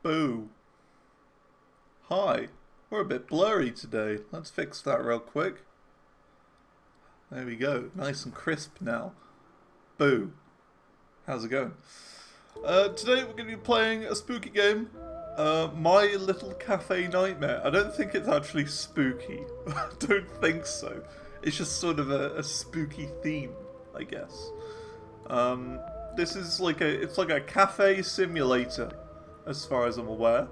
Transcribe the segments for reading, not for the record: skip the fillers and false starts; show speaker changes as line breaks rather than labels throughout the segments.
Boo. Hi. We're a bit blurry today. Let's fix that real quick. There we go. Nice and crisp now. Boo. How's it going? Today we're going to be playing a spooky game. My Little Cafe Nightmare. I don't think it's actually spooky. I don't think so. It's just sort of a spooky theme, I guess. This is like it's like a cafe simulator, as far as I'm aware.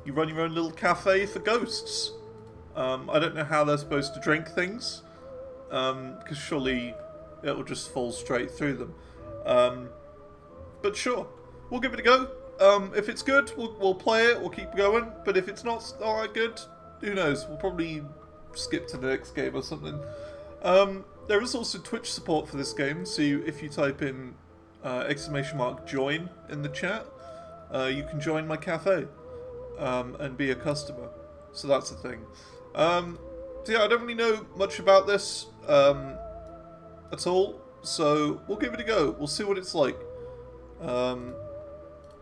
You run your own little cafe for ghosts. I don't know how they're supposed to drink things, because surely it will just fall straight through them. But sure, we'll give it a go. If it's good, we'll play it, we'll keep going. But if it's not alright good, who knows? We'll probably skip to the next game or something. There is also Twitch support for this game, so if you type in !join in the chat, you can join my cafe and be a customer. So that's the thing. So yeah, I don't really know much about this at all, so we'll give it a go. We'll see what it's like.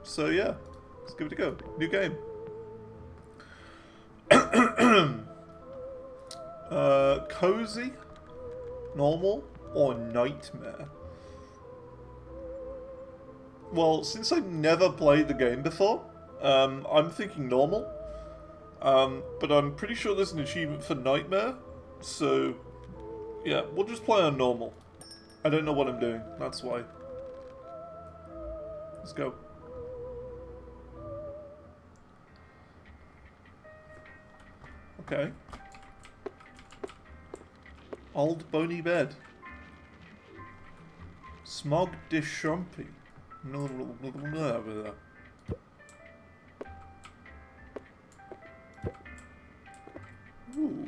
So yeah, let's give it a go. New game. Cozy, normal, or nightmare? Well, since I've never played the game before, I'm thinking normal. But I'm pretty sure there's an achievement for nightmare, so yeah, we'll just play on normal. I don't know what I'm doing, that's why. Let's go. Okay. Old bony bed. Smog de Champy. Ooh.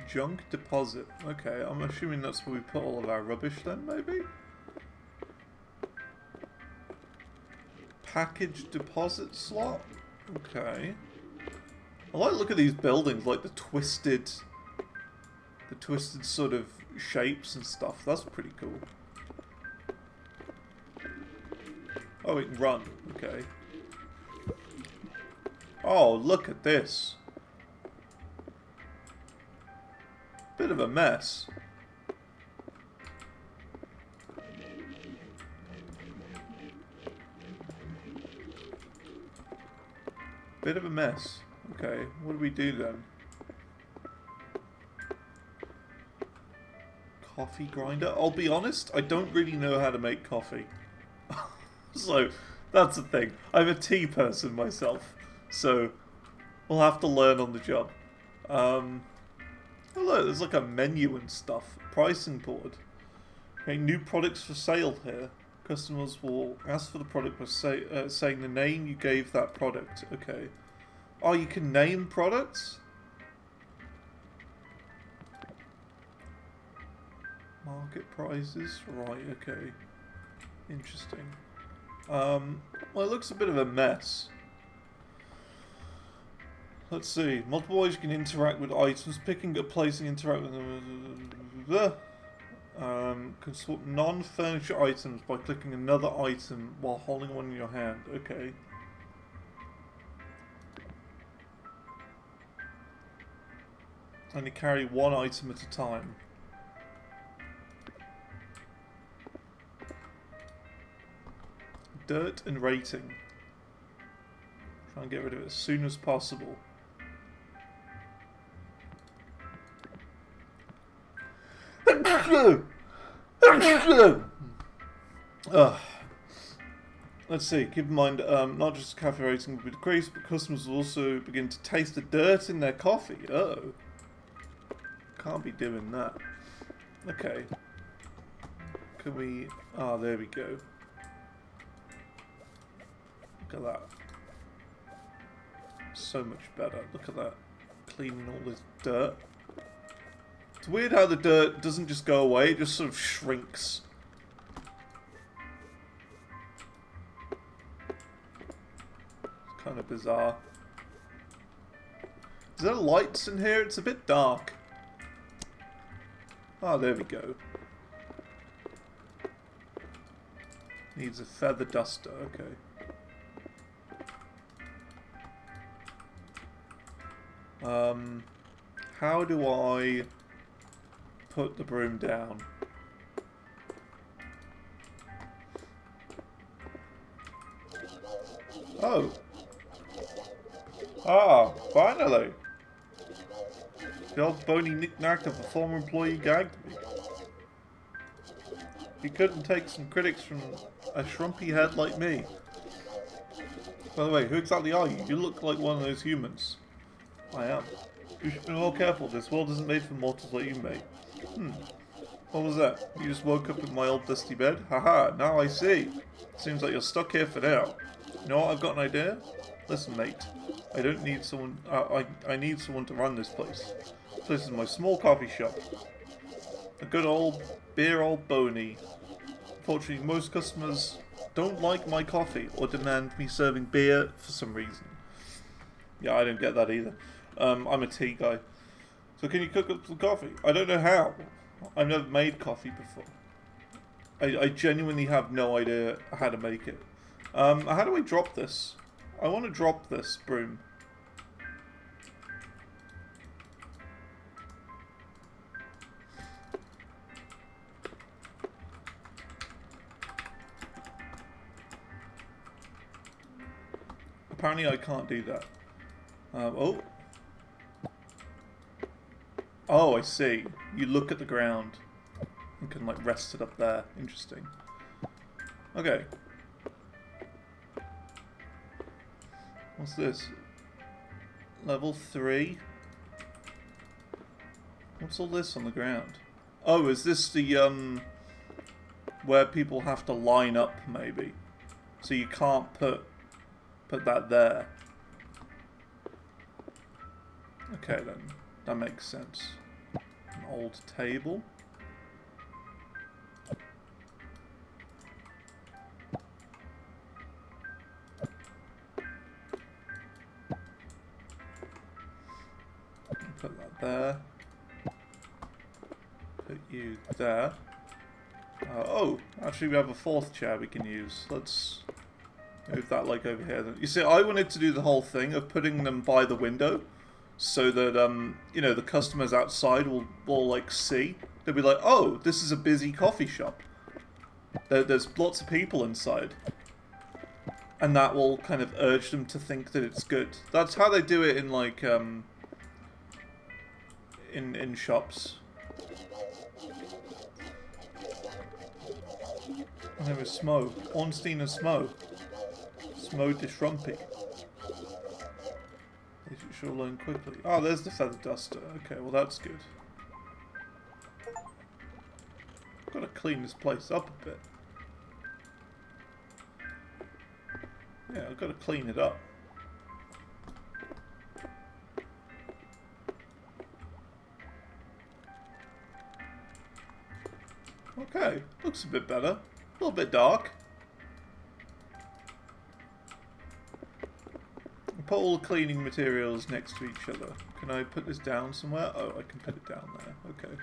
Junk deposit. Okay, I'm assuming that's where we put all of our rubbish then, maybe? Package deposit slot? Okay. I like look at these buildings, like the twisted sort of shapes and stuff. That's pretty cool. Oh, we can run. Okay. Oh, look at this. Bit of a mess. Bit of a mess. Okay, what do we do then? Coffee grinder? I'll be honest, I don't really know how to make coffee. So, that's the thing. I'm a tea person myself, so we'll have to learn on the job. Oh look, there's like a menu and stuff. Pricing board. Okay, new products for sale here. Customers will ask for the product by saying the name you gave that product. Okay. Oh, you can name products? Market prices? Right, okay. Interesting. Well, it looks a bit of a mess. Let's see. Multiple ways you can interact with items. Picking up, placing, interact with them. Can swap non-furniture items by clicking another item while holding one in your hand. Okay. Only carry one item at a time. Dirt and rating. Try and get rid of it as soon as possible. Let's see, keep in mind, not just cafe rating will be decreased, but customers will also begin to taste the dirt in their coffee. Uh-oh. Can't be doing that. Okay. Can we... Ah, there we go. Look at that. So much better. Look at that. Cleaning all this dirt. It's weird how the dirt doesn't just go away, it just sort of shrinks. It's kind of bizarre. Is there lights in here? It's a bit dark. Oh, there we go. Needs a feather duster, okay. How do I put the broom down? Oh. Ah, finally. The old bony knick-knack of a former employee gagged me. He couldn't take some critics from a shrumpy head like me. By the way, who exactly are you? You look like one of those humans. I am. You should be more careful. This world isn't made for mortals like you, mate. What was that? You just woke up in my old dusty bed? Haha, now I see. Seems like you're stuck here for now. You know what? I've got an idea. Listen, mate. I don't need someone. I need someone to run this place. This place is my small coffee shop. A good old beer old boney. Unfortunately, most customers don't like my coffee or demand me serving beer for some reason. Yeah, I don't get that either. I'm a tea guy. So can you cook up some coffee? I don't know how. I've never made coffee before. I genuinely have no idea how to make it. How do I drop this? I want to drop this broom. Apparently I can't do that. Oh. Oh, I see. You look at the ground and can like rest it up there. Interesting. Okay. What's this? Level 3? What's all this on the ground? Oh, is this the, where people have to line up, maybe? So you can't put that there. Okay, then. That makes sense. An old table. Put that there. Put you there. Oh, actually we have a fourth chair we can use. Let's move that like over here. You see, I wanted to do the whole thing of putting them by the window so that, you know, the customers outside will like see. They'll be like, oh, this is a busy coffee shop. There's lots of people inside. And that will kind of urge them to think that it's good. That's how they do it in, like, in shops. My name is Smo. Ornstein and Smo. Smo de Shrumpy. They should learn quickly. Oh, there's the feather duster. Okay, well that's good. Gotta clean this place up a bit. Yeah, I've got to clean it up. Okay, looks a bit better. A little bit dark. Put all the cleaning materials next to each other. Can I put this down somewhere? Oh, I can put it down there. Okay.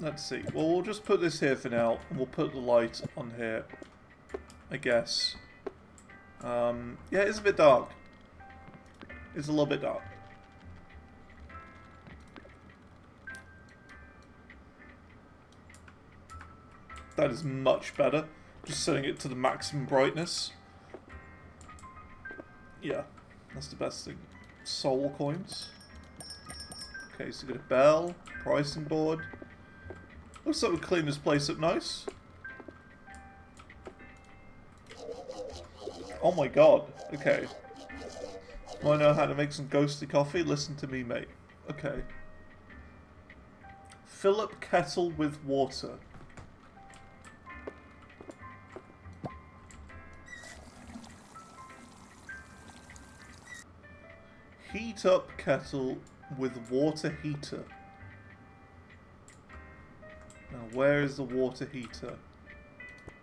Let's see. Well, we'll just put this here for now, and we'll put the light on here, I guess. Yeah, it's a bit dark. It's a little bit dark. That is much better. Just setting it to the maximum brightness. Yeah, that's the best thing. Soul coins. Okay, so we got a bell, pricing board. Looks like we cleaned this place up nice. Oh my god, okay. Want to know how to make some ghostly coffee? Listen to me, mate. Okay. Fill up kettle with water. Heat up kettle with water heater. Now, where is the water heater?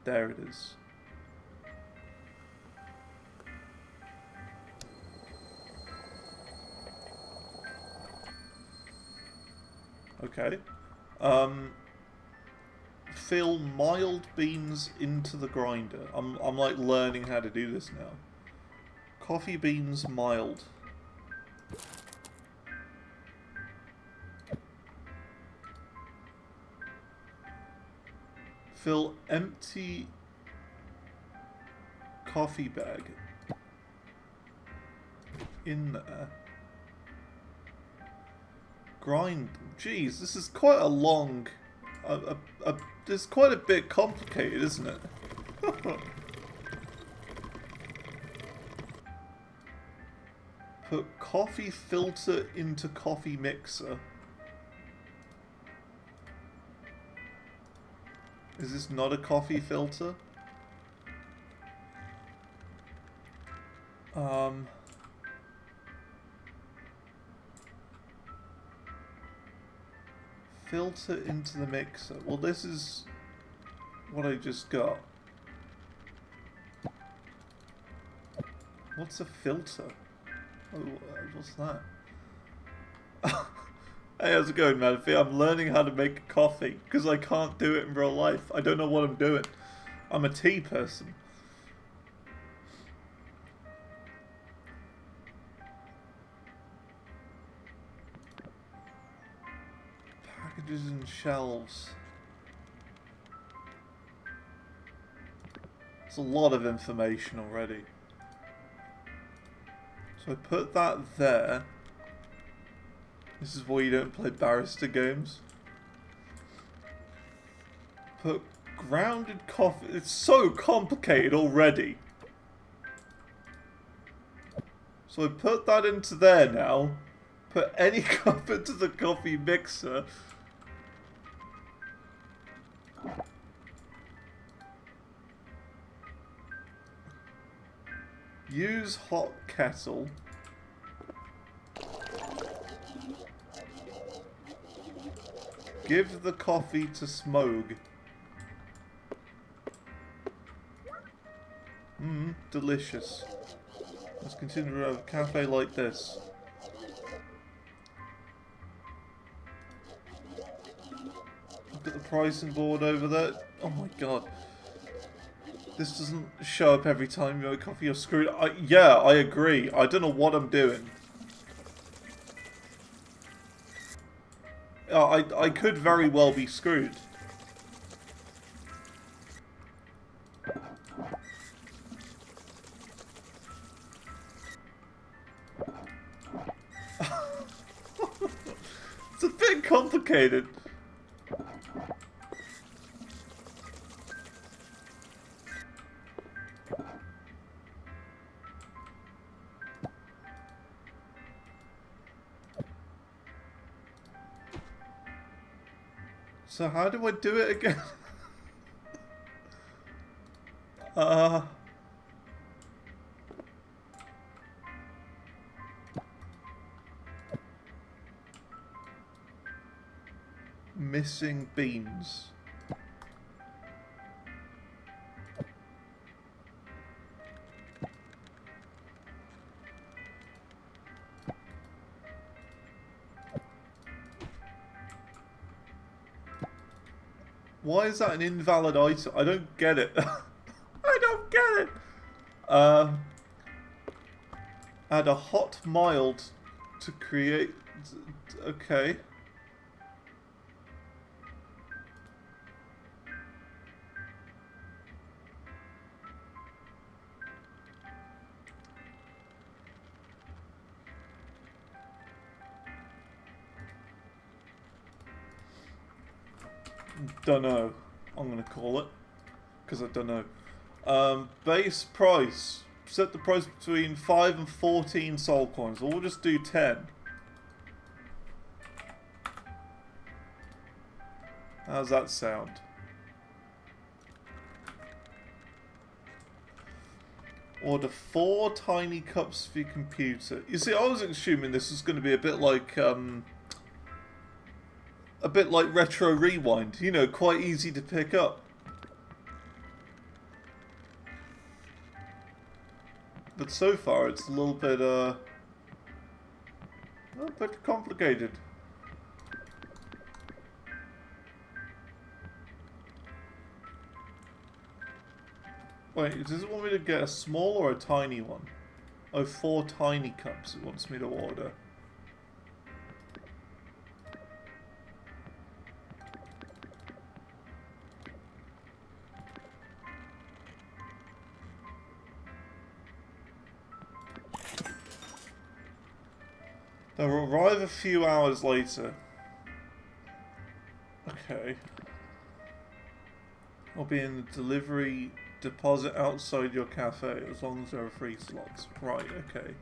There it is. Okay. Fill mild beans into the grinder. I'm like learning how to do this now. Coffee beans mild. Fill empty coffee bag in there. Grind. Jeez, this is quite a long... it's quite a bit complicated, isn't it? Put coffee filter into coffee mixer. Is this not a coffee filter? Filter into the mixer. Well, this is what I just got. What's a filter? Oh, what's that? Hey, how's it going, man? I'm learning how to make coffee because I can't do it in real life. I don't know what I'm doing. I'm a tea person. Packages and shelves. It's a lot of information already. So I put that there. This is why you don't play barrister games. Put grounded coffee. It's so complicated already. So I put that into there now. Put any cup into the coffee mixer. Use hot kettle. Give the coffee to Smog. Delicious. Let's continue to have a cafe like this. Look at the pricing board over there. Oh my god. This doesn't show up every time you make coffee, you're screwed. Yeah, I agree. I don't know what I'm doing. I could very well be screwed. It's a bit complicated. So how do I do it again? Missing beans. Why is that an invalid item? I don't get it. I don't get it. Add a hot mild to create... Okay. Dunno. I'm gonna call it. Because I don't know. Base price. Set the price between 5 and 14 soul coins. We'll just do 10. How's that sound? Order 4 tiny cups for your computer. You see, I was assuming this was going to be a bit like Retro Rewind. You know, quite easy to pick up. But so far, it's a little bit complicated. Wait, does it want me to get a small or a tiny one? Oh, 4 tiny cups it wants me to order. They'll arrive a few hours later. Okay. I'll be in the delivery deposit outside your cafe as long as there are free slots. Right, okay.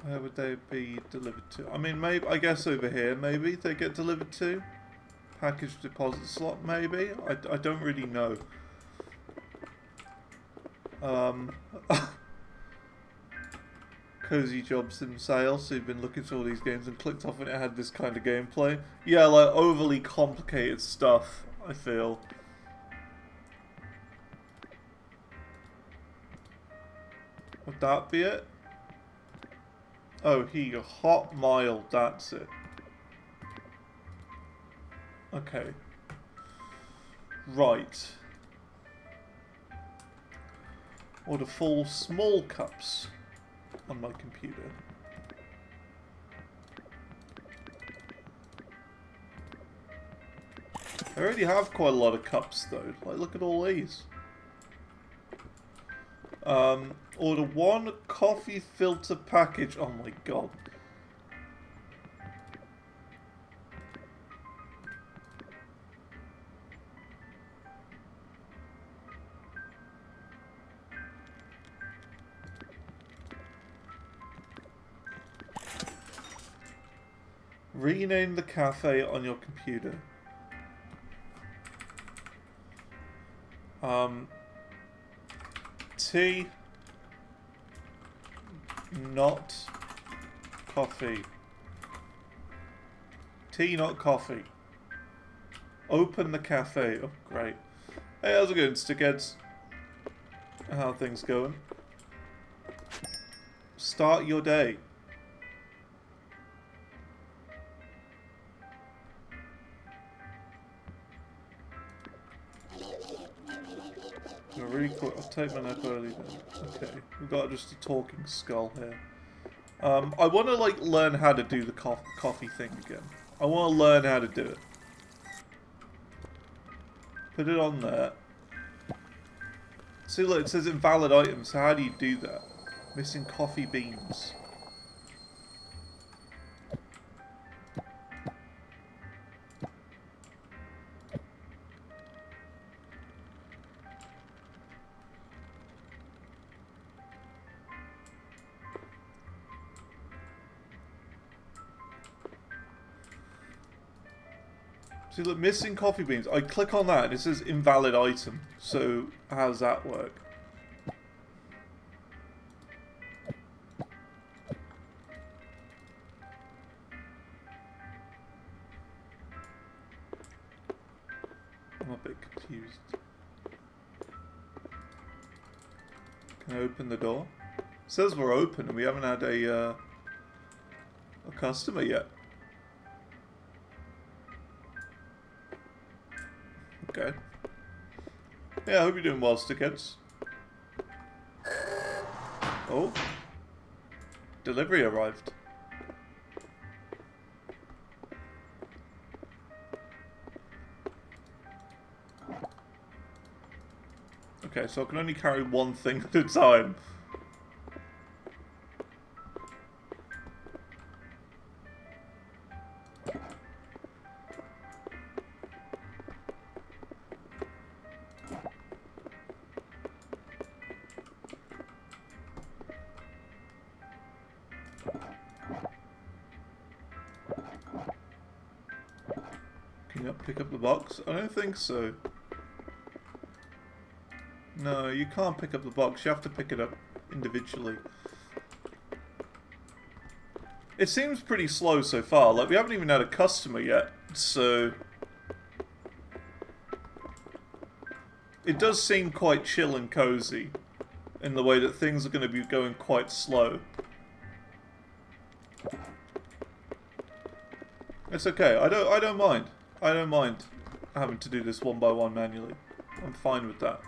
Where would they be delivered to? I mean, maybe, I guess over here, maybe they get delivered to? Package deposit slot, maybe? I don't really know. Cozy Jobs in sale, so you've been looking through all these games and clicked off when it had this kind of gameplay. Yeah, like overly complicated stuff, I feel. Would that be it? Oh, here you go. Hot mild, that's it. Okay. Right. Order full small cups on my computer. I already have quite a lot of cups though. Like, look at all these. Order 1 coffee filter package. Oh my god. Rename the cafe on your computer. Tea, not coffee. Tea, not coffee. Open the cafe. Oh, great. Hey, how's it going, stickheads? How are things going? Start your day. Really quick, I'll take my nap early then. Okay, we've got just a talking skull here. I want to like learn how to do the coffee thing again. I want to learn how to do it. Put it on there. See, look, it says invalid items, so how do you do that? Missing coffee beans. See, look, missing coffee beans. I click on that and it says invalid item. So, how does that work? I'm a bit confused. Can I open the door? It says we're open and we haven't had a customer yet. Okay. Yeah, I hope you're doing well, stickheads. Oh. Delivery arrived. Okay, so I can only carry one thing at a time. Can you pick up the box? I don't think so. No, you can't pick up the box. You have to pick it up individually. It seems pretty slow so far. Like, we haven't even had a customer yet, so... It does seem quite chill and cozy in the way that things are going to be going quite slow. It's okay. I don't mind. I don't mind having to do this one by one manually. I'm fine with that.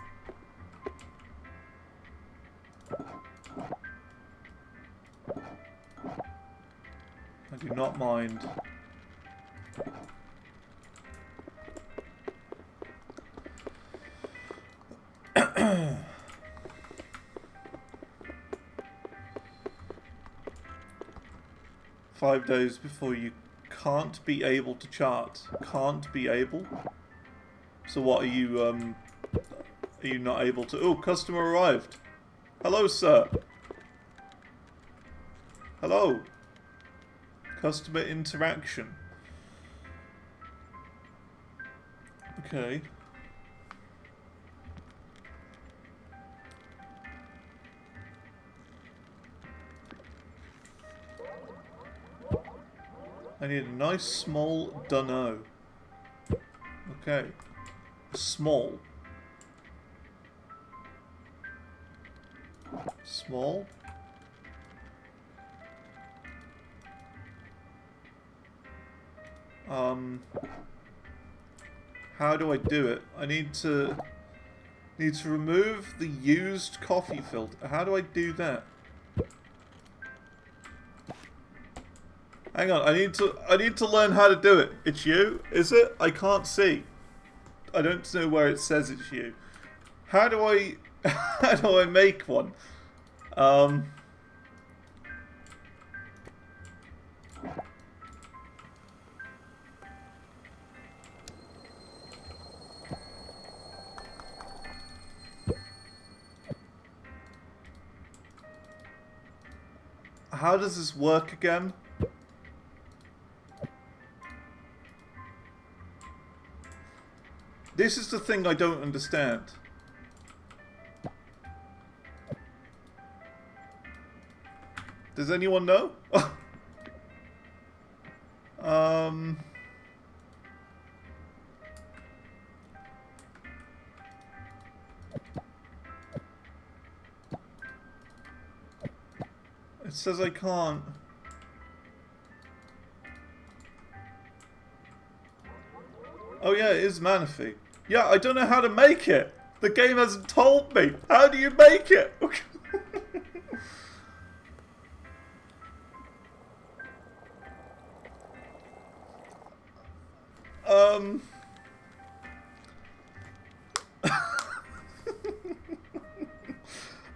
I do not mind. 5 days before you can't be able to chart. Can't be able? So what, are you not able to... Oh, customer arrived. Hello, sir. Hello. Customer interaction. Okay. I need a nice small dunno. Okay. Small. Small. How do I do it? I need to remove the used coffee filter. How do I do that? Hang on, I need to learn how to do it. It's you, is it? I can't see. I don't know where it says it's you. How do I how do I make one? How does this work again? This is the thing I don't understand. Does anyone know? It says I can't. Oh yeah, it is Manaphy. Yeah, I don't know how to make it. The game hasn't told me. How do you make it?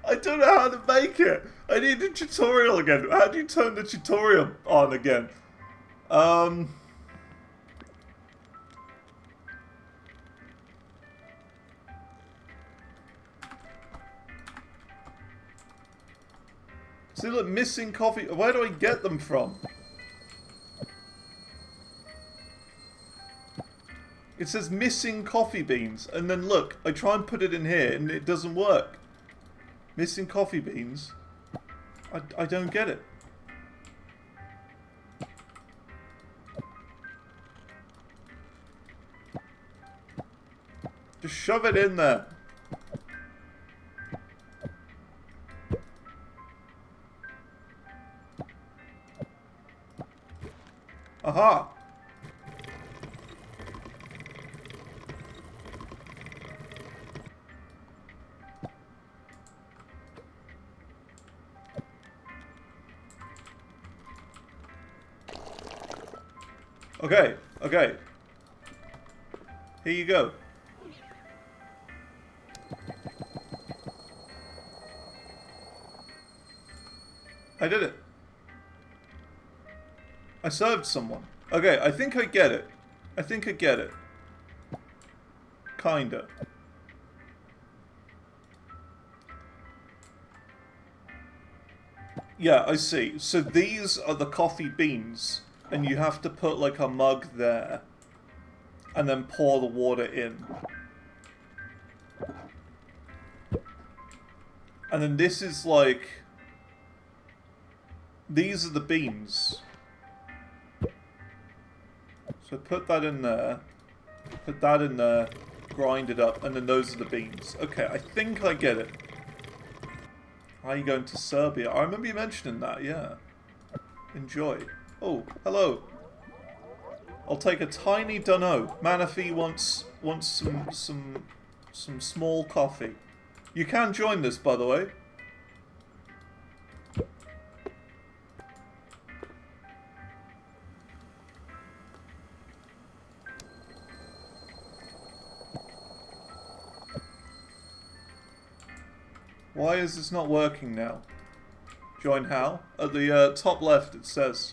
I don't know how to make it. I need a tutorial again. How do you turn the tutorial on again? See, look, missing coffee. Where do I get them from? It says missing coffee beans, and then look, I try and put it in here, and it doesn't work. Missing coffee beans? I don't get it. Just shove it in there. Aha! Okay, okay. Here you go. I did it. I served someone. Okay, I think I get it. I think I get it. Kinda. Yeah, I see. So these are the coffee beans. And you have to put like a mug there. And then pour the water in. And then this is like... These are the beans. So put that in there. Put that in there. Grind it up. And then those are the beans. Okay, I think I get it. Are you going to Serbia? I remember you mentioning that, yeah. Enjoy. Oh, hello. I'll take a tiny dunno. Manaphy wants some small coffee. You can join this, by the way. Why is this not working now? Join how? At the top left it says.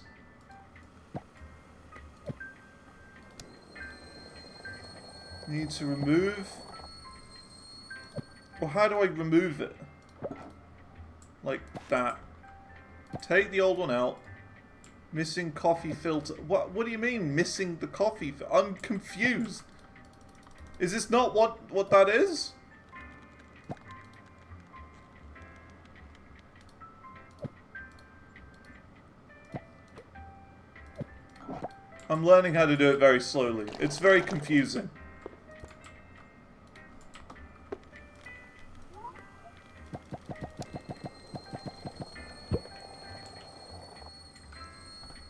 Need to remove. Well, how do I remove it? Like that. Take the old one out. Missing coffee filter. What do you mean missing the coffee? I'm confused. Is this not what that is? I'm learning how to do it very slowly. It's very confusing.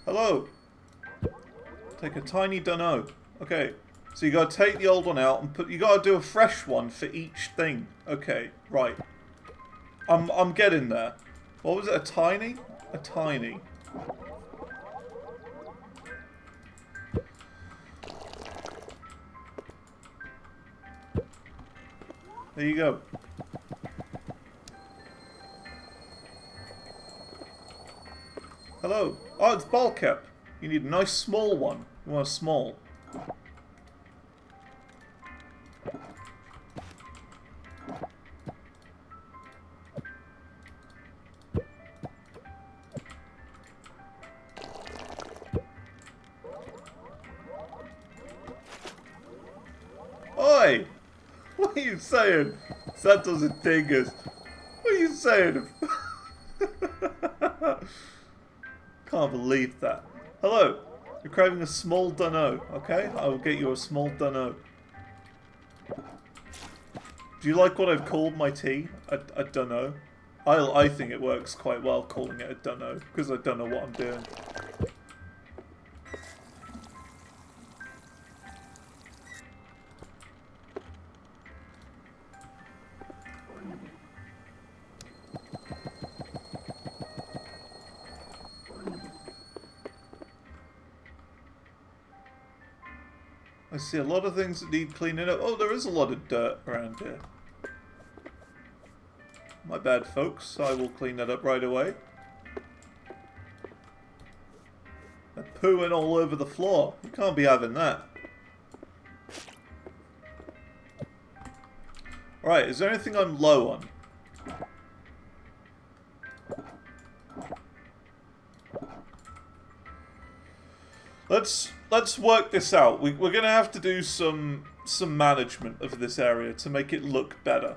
Hello. Take a tiny dunno. Okay. So you gotta take the old one out and you gotta do a fresh one for each thing. Okay, right. I'm getting there. What was it? A tiny? A tiny. There you go. Hello. Oh, it's ball cap. You need a nice small one. You want a small. Oi! What are you saying? Zantor's a dingus. What are you saying? Can't believe that. Hello. You're craving a small dunno, okay? I will get you a small dunno. Do you like what I've called my tea? A dunno? I think it works quite well calling it a dunno, because I don't know what I'm doing. I see a lot of things that need cleaning up. Oh, there is a lot of dirt around here. My bad, folks. I will clean that up right away. They're pooing all over the floor. You can't be having that. Right, is there anything I'm low on? Let's work this out. We're gonna have to do some management of this area to make it look better.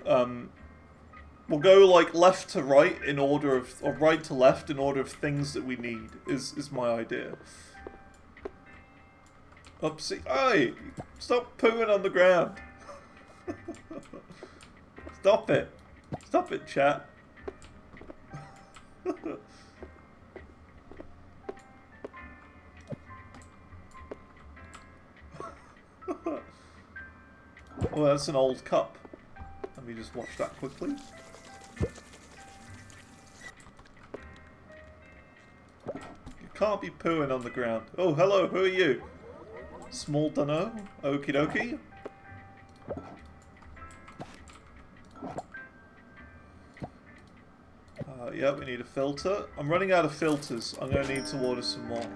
We'll go like left to right in order of, or right to left in order of things that we need. Is my idea. Oopsie! Hey, stop pooing on the ground. Stop it! Stop it, chat. Oh, that's an old cup. Let me just wash that quickly. You can't be pooing on the ground. Oh, hello, who are you? Small dunno? Okie dokie. Yeah, we need a filter. I'm running out of filters. I'm going to need to order some more.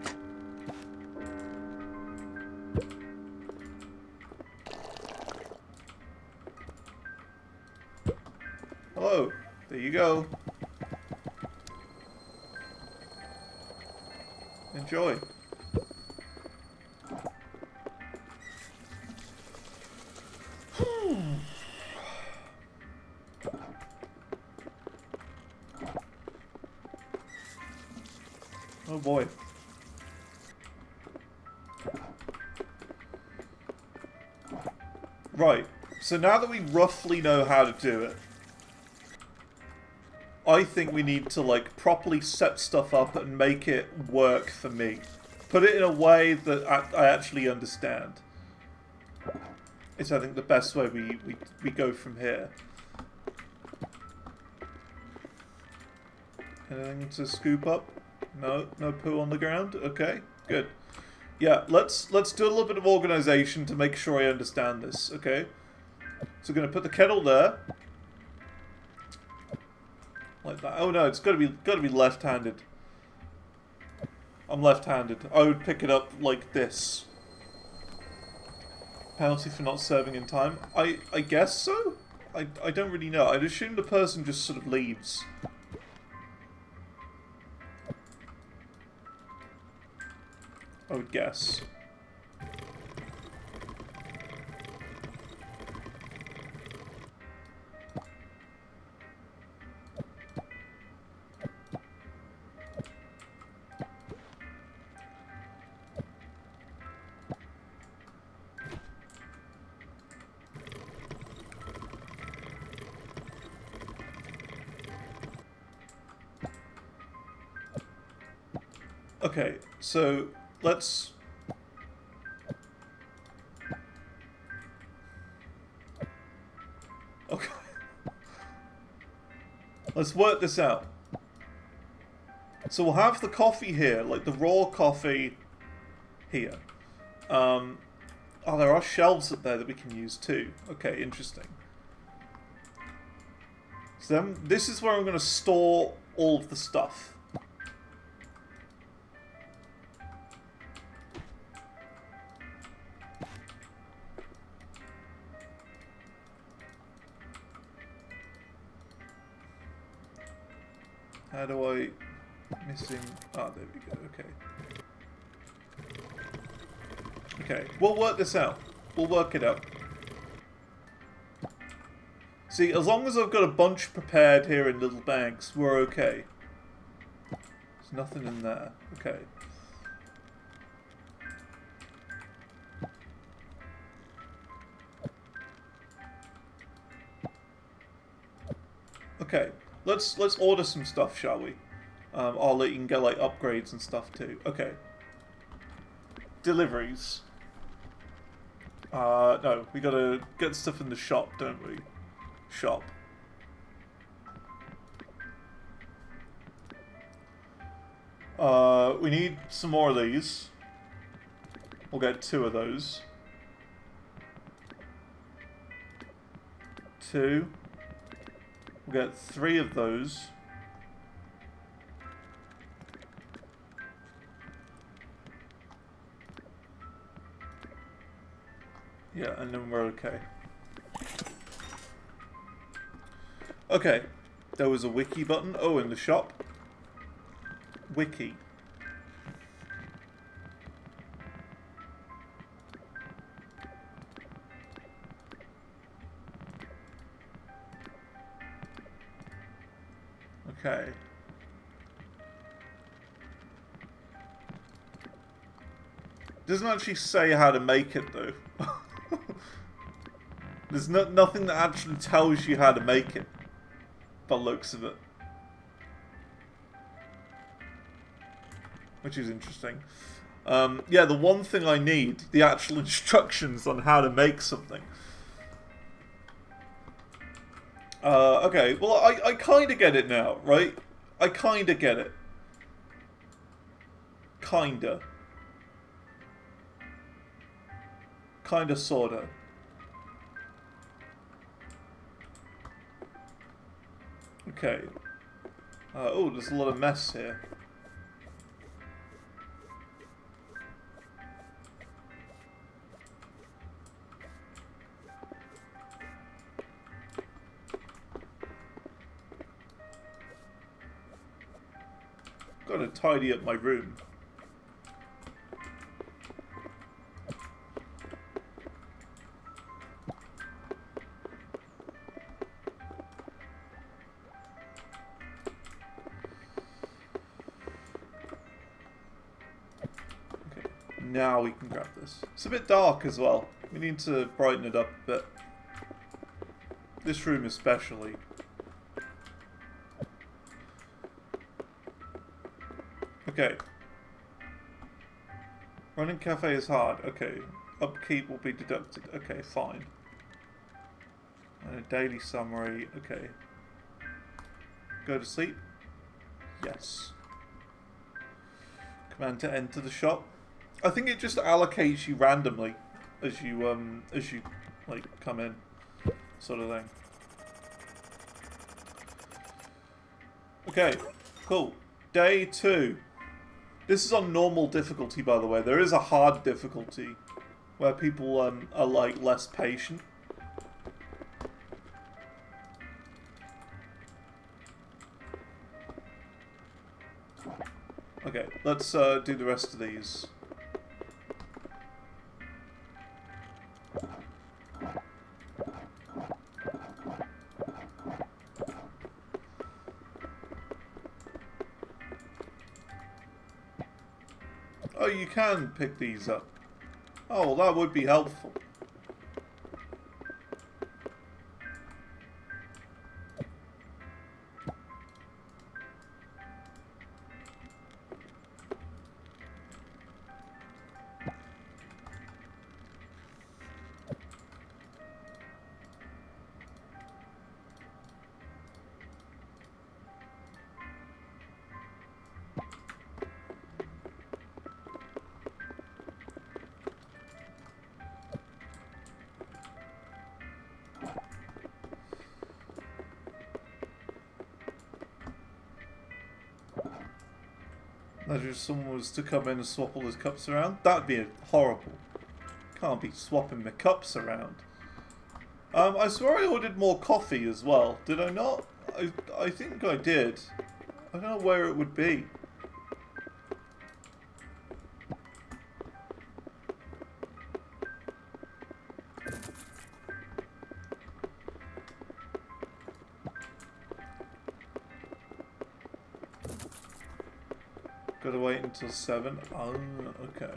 Hello. There you go. Enjoy. Oh boy. Right. So now that we roughly know how to do it, I think we need to like properly set stuff up and make it work for me. put it in a way that I actually understand. It's, I think, the best way we go from here. Anything to scoop up? No poo on the ground? Okay, good. Yeah, let's do a little bit of organization to make sure I understand this, okay? So we're gonna put the kettle there. Like that. Oh no, it's gotta be left-handed. I'm left-handed. I would pick it up like this. Penalty for not serving in time. I guess so? I don't really know. I'd assume the person just sort of leaves. I would guess. Okay, so let's... Okay. Let's work this out. So we'll have the coffee here, like the raw coffee here. Oh, there are shelves up there that we can use too. Okay, interesting. So then, this is where I'm going to store all of the stuff. How do I... Missing... Ah, there we go, okay. Okay, we'll work this out. We'll work it out. See, as long as I've got a bunch prepared here in little bags, we're okay. There's nothing in there. Okay. Okay. Let's order some stuff, shall we? I'll let you can get like upgrades and stuff too. Okay. Deliveries. No, we gotta get stuff in the shop, don't we? Shop. We need some more of these. We'll get 2 of those. 2. We'll get 3 of those. Yeah, and then we're okay. Okay. There was a wiki button. Oh, in the shop. Wiki. Okay. Doesn't actually say how to make it though. There's nothing that actually tells you how to make it, by the looks of it. Which is interesting. Yeah, the one thing I need, the actual instructions on how to make something. Okay, well, I kind of get it now, right? I kind of get it. Kinda. Kinda, sorta. Okay. Oh, there's a lot of mess here. Gotta tidy up my room. Okay, now we can grab this. It's a bit dark as well. We need to brighten it up a bit. This room especially. Okay. Running cafe is hard. Okay. Upkeep will be deducted. Okay, fine. And a daily summary. Okay. Go to sleep? Yes. Command to enter the shop. I think it just allocates you randomly as you like come in, sort of thing. Okay, cool. Day 2. This is on normal difficulty, by the way. There is a hard difficulty where people are like less patient. Okay, let's do the rest of these. Oh, you can pick these up. Oh, well, that would be helpful. Imagine if someone was to come in and swap all his cups around. That'd be horrible. Can't be swapping the cups around. I swear I ordered more coffee as well. Did I not? I think I did. I don't know where it would be. Gotta wait until 7. Oh, okay.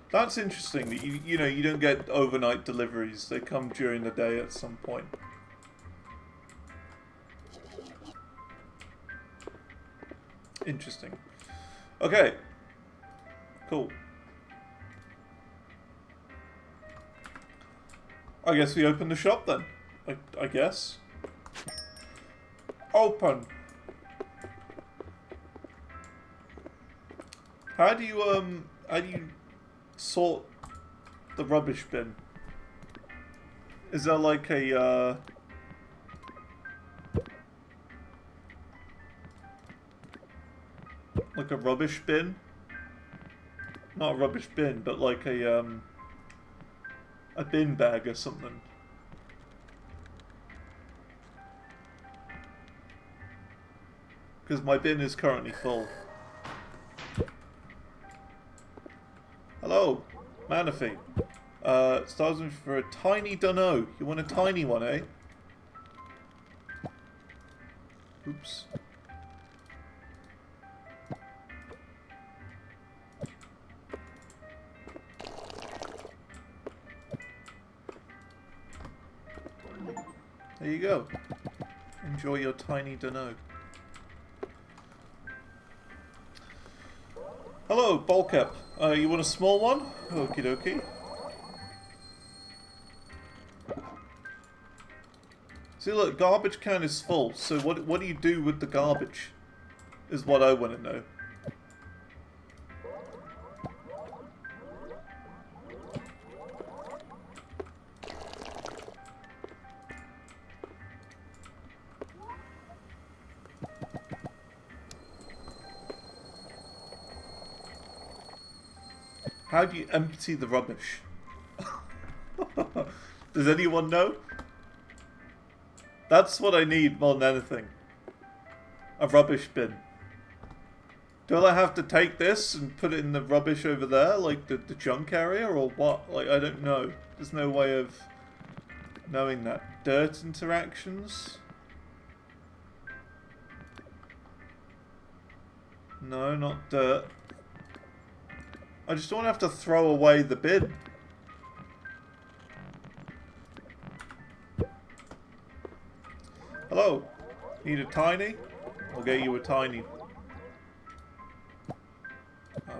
That's interesting that you know you don't get overnight deliveries. They come during the day at some point. Interesting. Okay. Cool. I guess we open the shop then. I guess. Open. How do you sort the rubbish bin? Is there like a like a rubbish bin? Not a rubbish bin, but like a bin bag or something. Because my bin is currently full. Hello, Manaphy. Stars for a tiny dunno. You want a tiny one, eh? Oops. There you go. Enjoy your tiny dunno. Hello, Bulkep. You want a small one? Okie dokie. See, look, garbage can is full. So what do you do with the garbage? Is what I want to know. How do you empty the rubbish? Does anyone know? That's what I need more than anything. A rubbish bin. Do I have to take this and put it in the rubbish over there, like the junk area, or what? Like, I don't know. There's no way of knowing that. Dirt interactions? No, not dirt. I just don't have to throw away the bin. Hello. Need a tiny? I'll get you a tiny.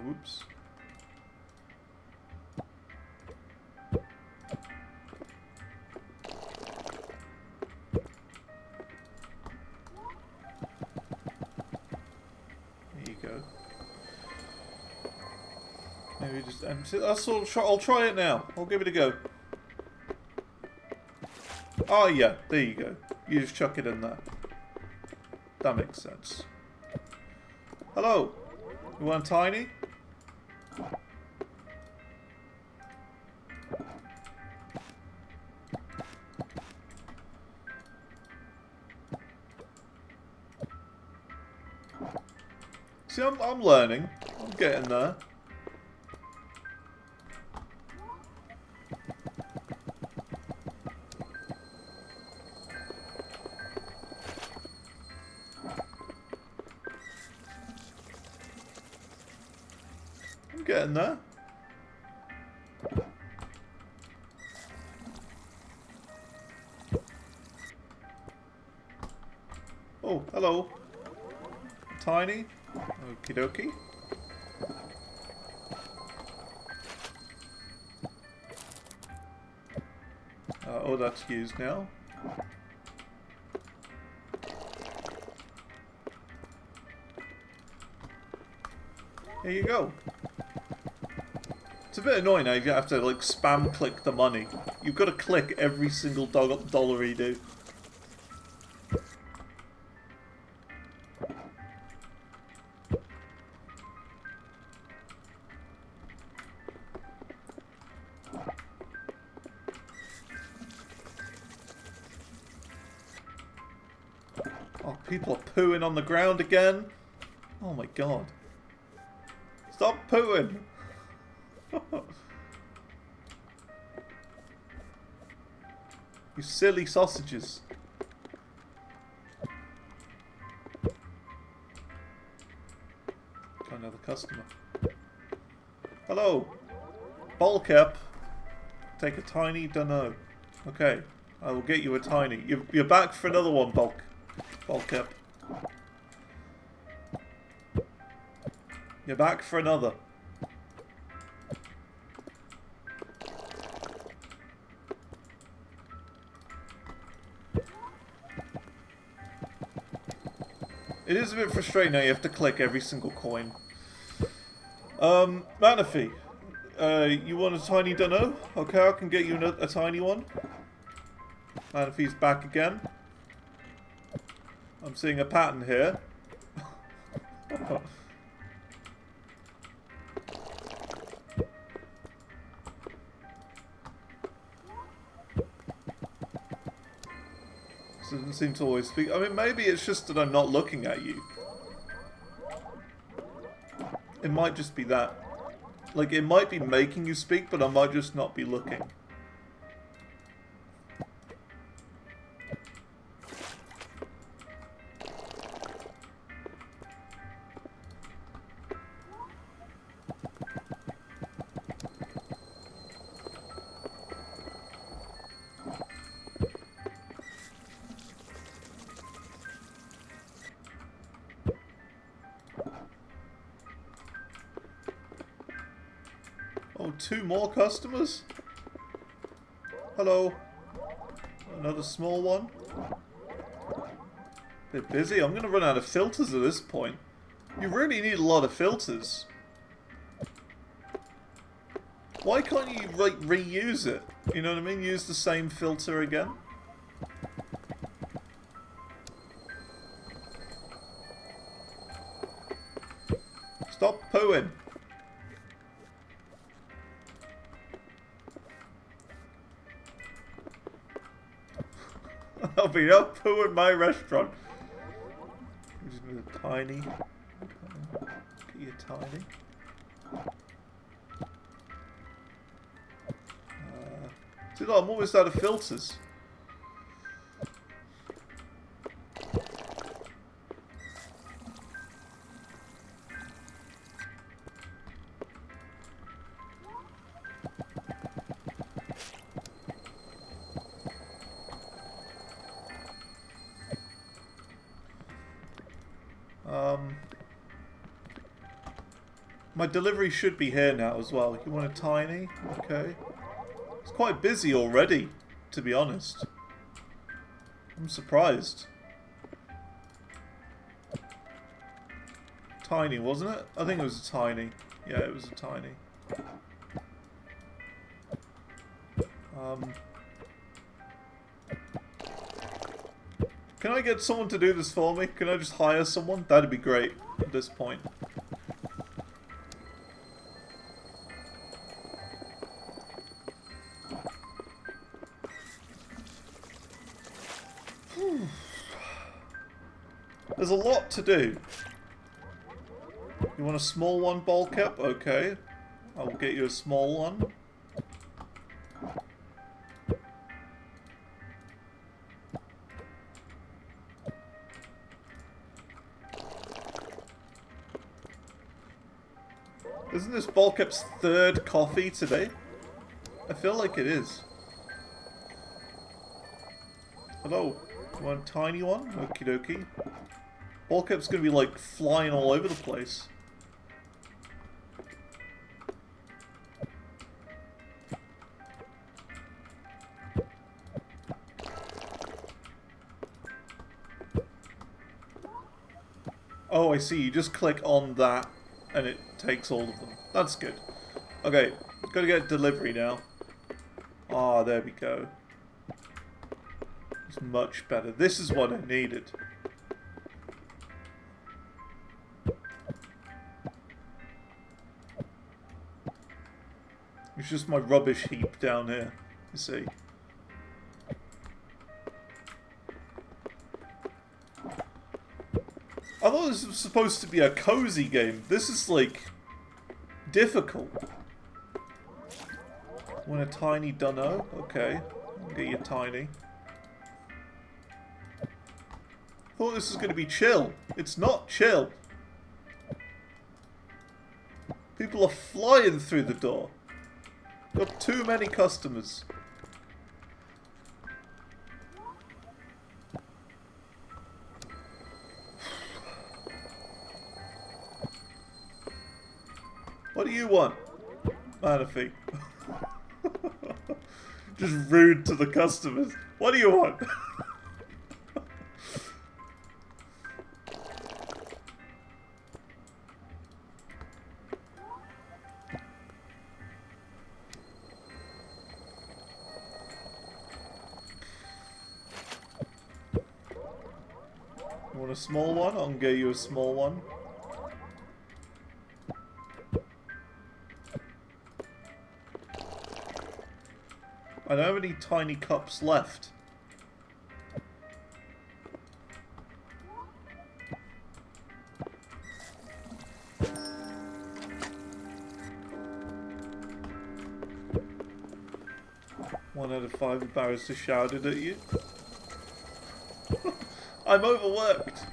Whoops. There you go. Maybe just... I'll try it now. I'll give it a go. Oh yeah, there you go. You just chuck it in there. That makes sense. Hello. You want tiny? See, I'm learning. I'm getting there. I'm getting there. Oh, hello. Tiny. Okie dokie. Oh, that's used now. There you go. It's a bit annoying now you have to like spam click the money. You've got to click every single dollar you do. Oh, people are pooing on the ground again. Oh my god. Stop pooing. You silly sausages. Got another customer. Hello. Bowl cap. Take a tiny dunno. Okay. I will get you a tiny. You're back for another one, bulk cap. You're back for another. It is a bit frustrating now you have to click every single coin. Manaphy. You want a tiny dunno? Okay, I can get you a tiny one. Manaphy's back again. I'm seeing a pattern here. Doesn't seem to always speak. I mean, maybe it's just that I'm not looking at you. It might just be that. Like, it might be making you speak, but I might just not be looking. Oh, 2 more customers? Hello. Another small one. Bit busy. I'm gonna run out of filters at this point. You really need a lot of filters. Why can't you, like, reuse it? You know what I mean? Use the same filter again? Stop pooing. There'll be no poo in my restaurant. Just a tiny. Get you tiny. See, look, I'm almost out of filters. My delivery should be here now as well. You want a tiny? Okay. It's quite busy already, to be honest. I'm surprised. Tiny, wasn't it? I think it was a tiny. Yeah, it was a tiny. Can I get someone to do this for me? Can I just hire someone? That'd be great at this point. There's a lot to do. You want a small one, bowl cap? Okay. I'll get you a small one. Isn't this bowl cap's third coffee today? I feel like it is. Hello. You want a tiny one? Okie dokie. Bowl cap's gonna be like flying all over the place. Oh, I see. You just click on that and it takes all of them. That's good. Okay, gotta get delivery now. Ah, there we go. It's much better. This is what I needed. It's just my rubbish heap down here, you see. I thought this was supposed to be a cozy game. This is, like, difficult. Want a tiny dunno? Okay. I'll get you tiny. Thought this was going to be chill. It's not chill. People are flying through the door. Got too many customers. What do you want, Manaphy? Just rude to the customers. What do you want? You want a small one? I'll get you a small one. I don't have any tiny cups left. One out of 5 embarrassed to shouted at you. I'm overworked.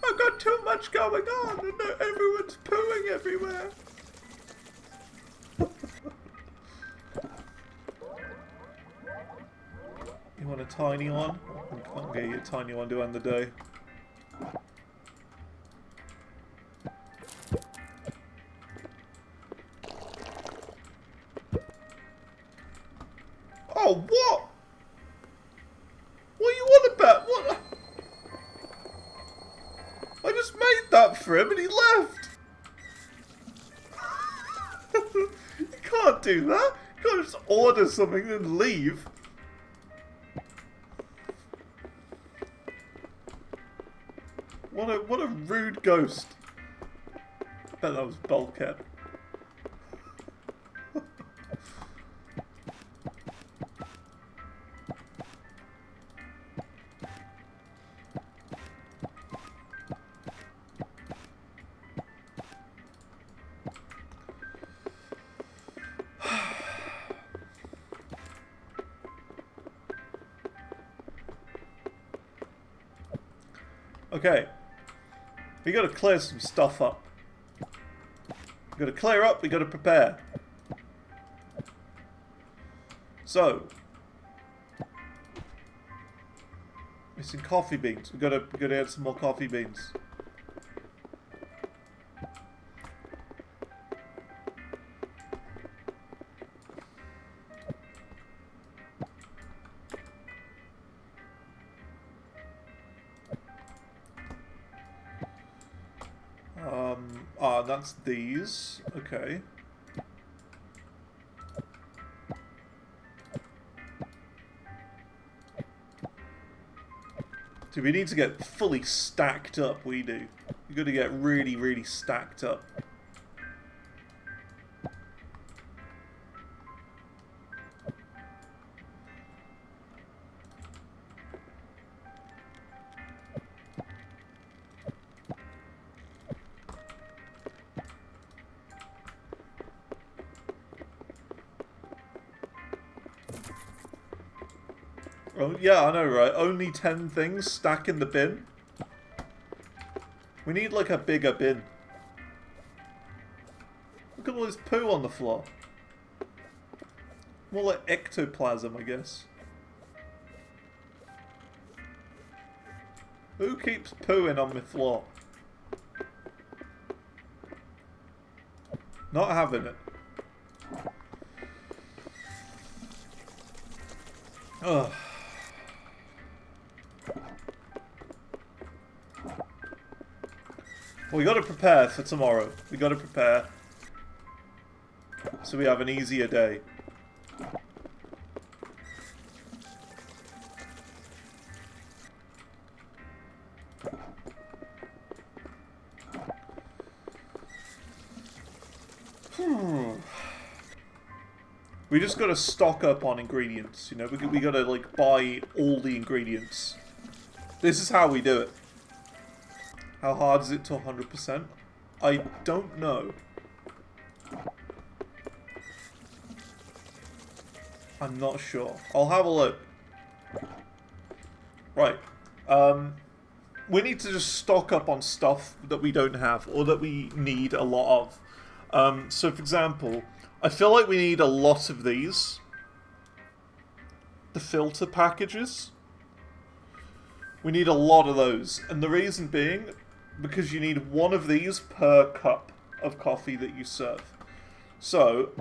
I've got too much going on and everyone's pooing everywhere. You want a tiny one? I'll get you a tiny one to end the day. Oh, what? What are you on about? What? I just made that for him and he left. You can't do that. You can't just order something and leave. What a rude ghost. I bet that was Bulkhead. Okay. We gotta clear some stuff up. We gotta clear up, we gotta prepare. So. Missing coffee beans. We gotta add some more coffee beans. That's these. Okay. Do we need to get fully stacked up? We do. We've got to get really, really stacked up. Oh, yeah, I know, right? Only 10 things stack in the bin. We need, like, a bigger bin. Look at all this poo on the floor. More like ectoplasm, I guess. Who keeps pooing on the floor? Not having it. Ugh. Well, we got to prepare for tomorrow. We got to prepare so we have an easier day. We just got to stock up on ingredients, you know. We got to like buy all the ingredients. This is how we do it. How hard is it to 100%? I don't know. I'm not sure. I'll have a look. Right. We need to just stock up on stuff that we don't have or that we need a lot of. So, for example, I feel like we need a lot of these. The filter packages. We need a lot of those. And the reason being, because you need one of these per cup of coffee that you serve. So,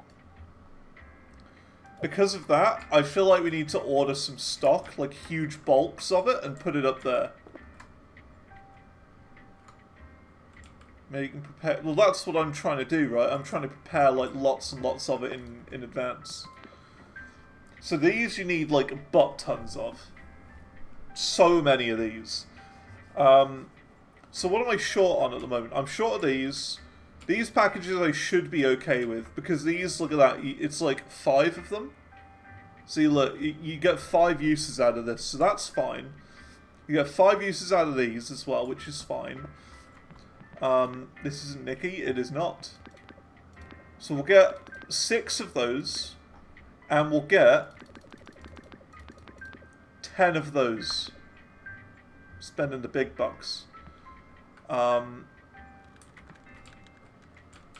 because of that, I feel like we need to order some stock, like huge bulks of it, and put it up there. Maybe you can prepare... Well, that's what I'm trying to do, right? I'm trying to prepare, like, lots and lots of it in advance. So these you need, like, butt tons of. So many of these. So what am I short on at the moment? I'm short of these. These packages I should be okay with, because these, look at that, it's like 5 of them. See, look, you get 5 uses out of this, so that's fine. You get 5 uses out of these as well, which is fine. This isn't Nikki, it is not. So we'll get 6 of those, and we'll get 10 of those. Spending the big bucks.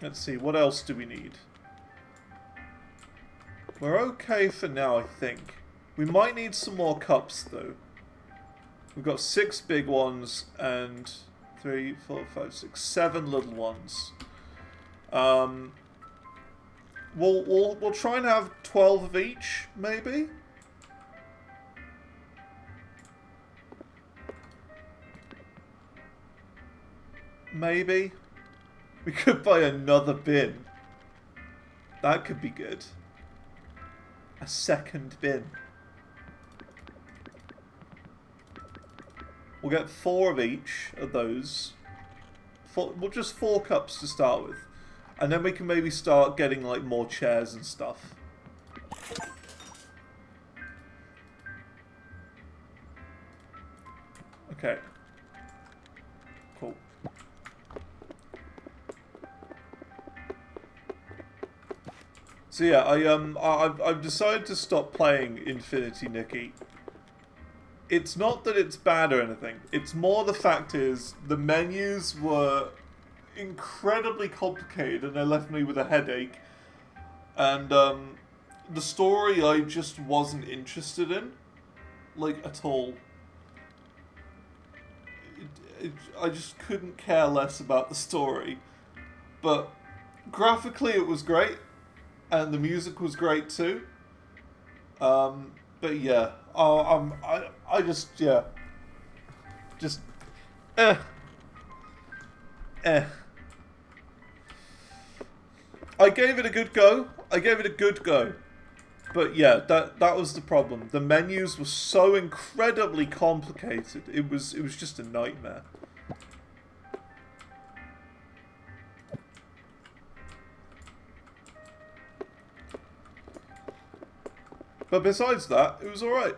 Let's see, what else do we need? We're okay for now, I think. We might need some more cups, though. We've got 6 big ones and 3, 4, 5, 6, 7 little ones. We'll try and have 12 of each, maybe? Maybe. We could buy another bin. That could be good. A second bin. We'll get 4 of each of those. Well, just 4 cups to start with. And then we can maybe start getting like more chairs and stuff. Okay. Cool. So yeah, I've decided to stop playing Infinity Nikki. It's not that it's bad or anything. It's more the fact is the menus were incredibly complicated and they left me with a headache. And the story I just wasn't interested in, like at all. I just couldn't care less about the story. But graphically it was great. And the music was great too. But yeah, I just, yeah. Just, I gave it a good go. I gave it a good go. But yeah, that was the problem. The menus were so incredibly complicated. It was just a nightmare. But besides that, it was alright.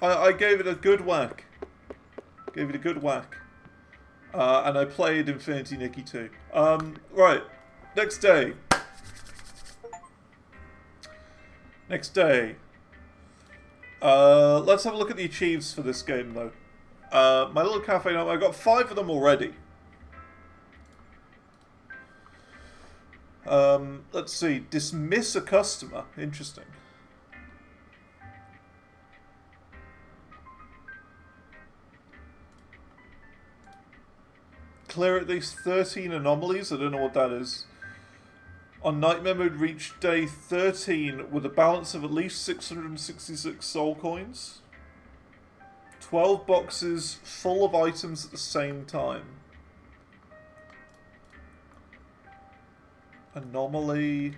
I gave it a good whack. Gave it a good whack. And I played Infinity Nikki too. Right. Next day. Next day. Let's have a look at the achieves for this game though. My little cafe now, I got 5 of them already. Let's see. Dismiss a customer. Interesting. Clear at least 13 anomalies. I don't know what that is. On Nightmare Mode, reach day 13 with a balance of at least 666 soul coins. 12 boxes full of items at the same time. Anomaly.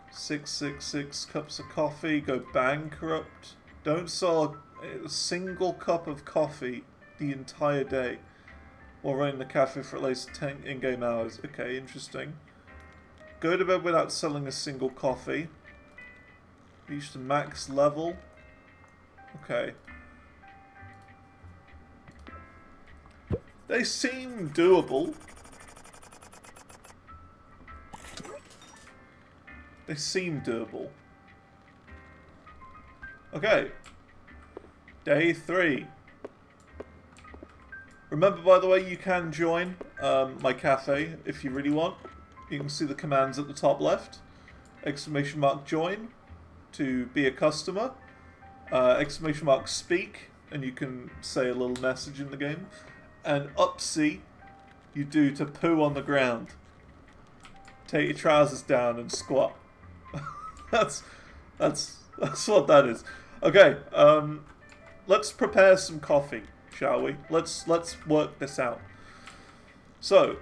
666 cups of coffee. Go bankrupt. Don't sell a single cup of coffee the entire day. While running the cafe for at least 10 in-game hours. Okay, interesting. Go to bed without selling a single coffee. Reach the max level. Okay. They seem doable. They seem doable. Okay. Day 3. Remember, by the way, you can join my cafe if you really want. You can see the commands at the top left. Exclamation mark join to be a customer. Exclamation mark speak, and you can say a little message in the game. And upsy, you do to poo on the ground. Take your trousers down and squat. that's what that is. Okay, let's prepare some coffee, shall we? Let's work this out. So,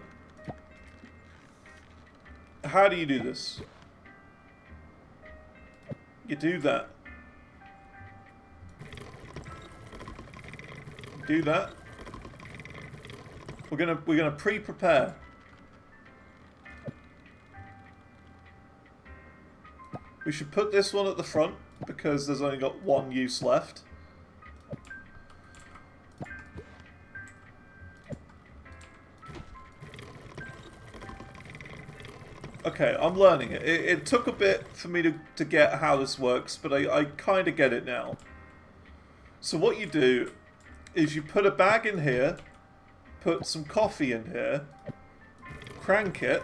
how do you do this? You do that. Do that. We're gonna pre-prepare. We should put this one at the front because there's only got one use left. Okay, I'm learning it. It took a bit for me to get how this works, but I kind of get it now. So what you do is you put a bag in here, put some coffee in here, crank it,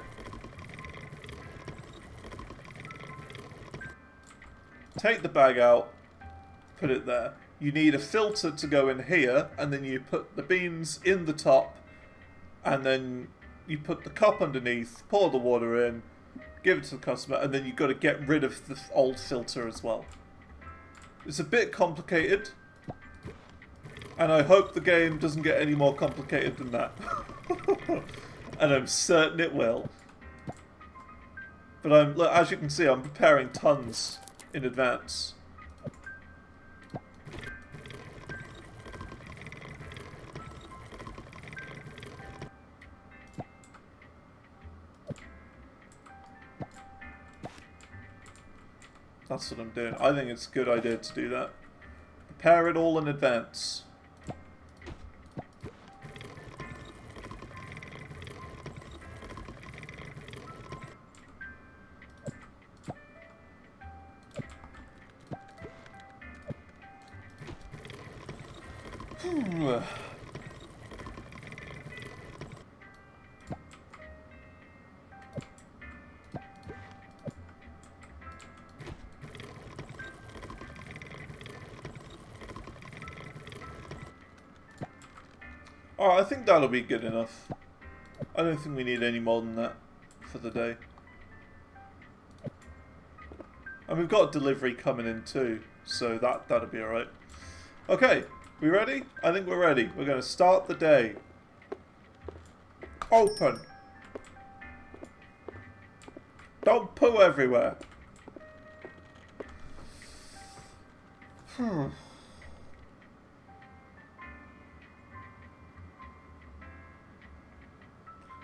take the bag out, put it there. You need a filter to go in here, and then you put the beans in the top, and then you put the cup underneath, pour the water in, give it to the customer, and then you've got to get rid of the old filter as well. It's a bit complicated, and I hope the game doesn't get any more complicated than that. And I'm certain it will. But look, as you can see, I'm preparing tons in advance. That's what I'm doing. I think it's a good idea to do that. Prepare it all in advance. Alright, I think that'll be good enough. I don't think we need any more than that for the day. And we've got a delivery coming in too, so that'll be alright. Okay, we ready? I think we're ready. We're going to start the day. Open. Don't poo everywhere. I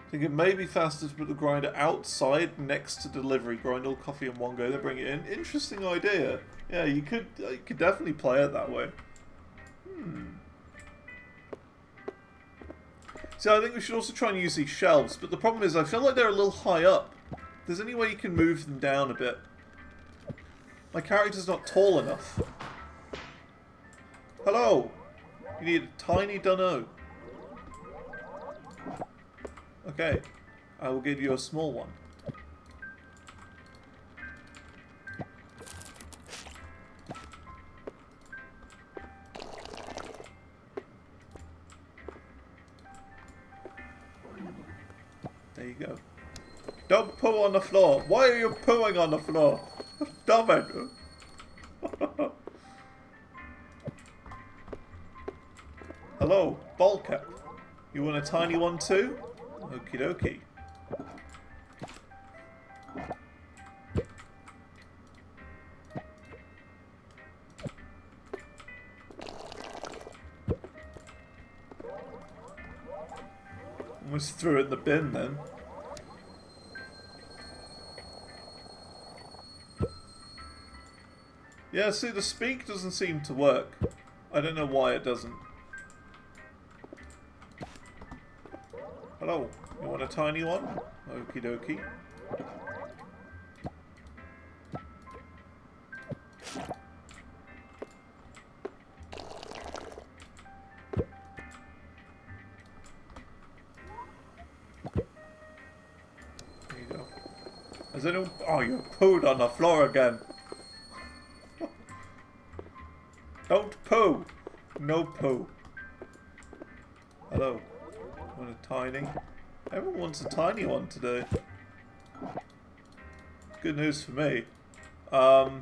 think it may be faster to put the grinder outside next to delivery. Grind all coffee in one go, then bring it in. Interesting idea. Yeah, you could definitely play it that way. So I think we should also try and use these shelves, but the problem is I feel like they're a little high up. If there's any way you can move them down a bit. My character's not tall enough. Hello! You need a tiny dunno. Okay, I will give you a small one. There you go. Don't poo on the floor. Why are you pooing on the floor? Stop it. Hello, ball cap. You want a tiny one too? Okie dokie. Almost threw it in the bin then. Yeah, see, the speak doesn't seem to work. I don't know why it doesn't. Hello, you want a tiny one? Okie dokie. There you go. Has anyone... Oh, you pooed on the floor again. Don't poo! No poo. Hello. Want a tiny? Everyone wants a tiny one today. Good news for me. What?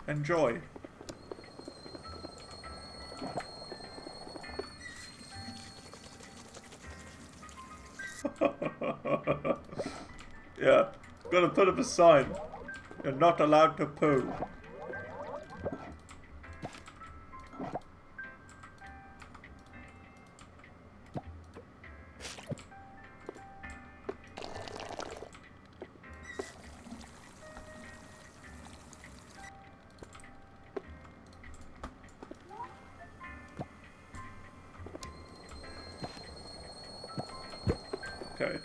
Enjoy. Yeah, gotta put up a sign. You're not allowed to poo. Okay.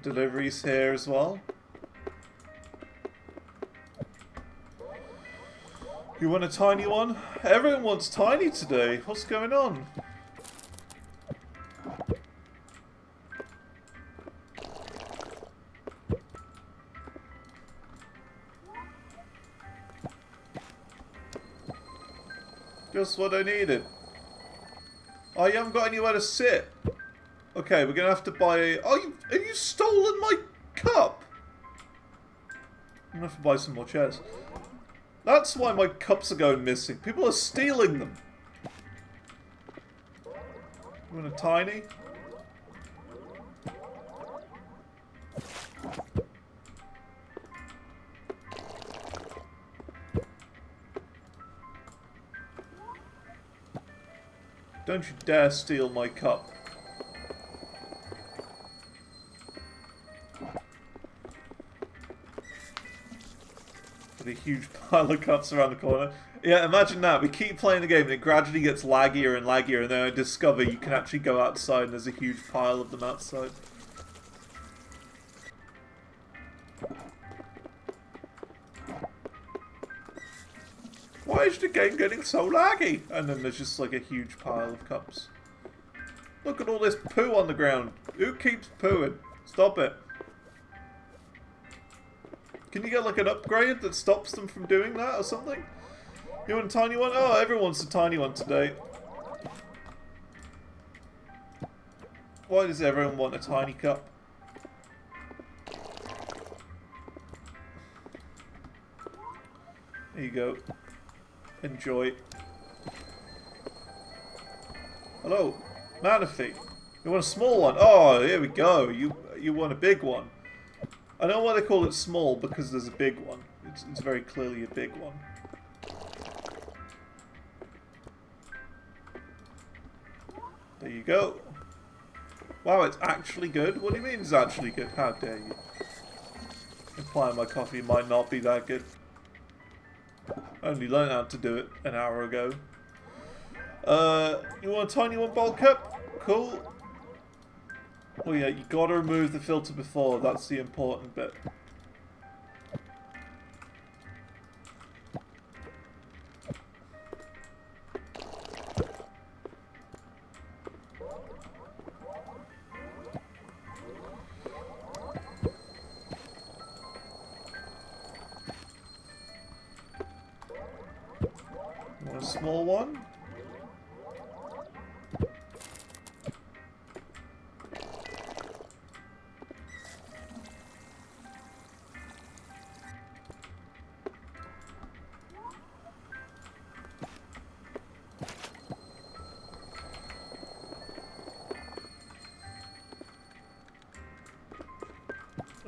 Deliveries here as well. You want a tiny one? Everyone wants tiny today. What's going on? Just what I needed. Oh, you haven't got anywhere to sit. Okay, we're gonna have to buy... Oh, have you stolen my cup? I'm gonna have to buy some more chairs. That's why my cups are going missing. People are stealing them. You want a tiny? Don't you dare steal my cup. A huge pile of cups around the corner. Yeah, imagine that. We keep playing the game and it gradually gets laggier and laggier, and then I discover you can actually go outside and there's a huge pile of them outside. Why is the game getting so laggy? And then there's just like a huge pile of cups. Look at all this poo on the ground. Who keeps pooing? Stop it. Can you get like an upgrade that stops them from doing that or something? You want a tiny one? Oh, everyone wants a tiny one today. Why does everyone want a tiny cup? There you go. Enjoy. Hello, Manaphy. You want a small one? Oh, here we go. You want a big one. I know why they call it small, because there's a big one. It's very clearly a big one. There you go. Wow, it's actually good? What do you mean it's actually good? How dare you? Implying my coffee might not be that good. I only learned how to do it an hour ago. You want a tiny one bowl cup? Cool. Oh yeah, you gotta remove the filter before, that's the important bit. You want a small one?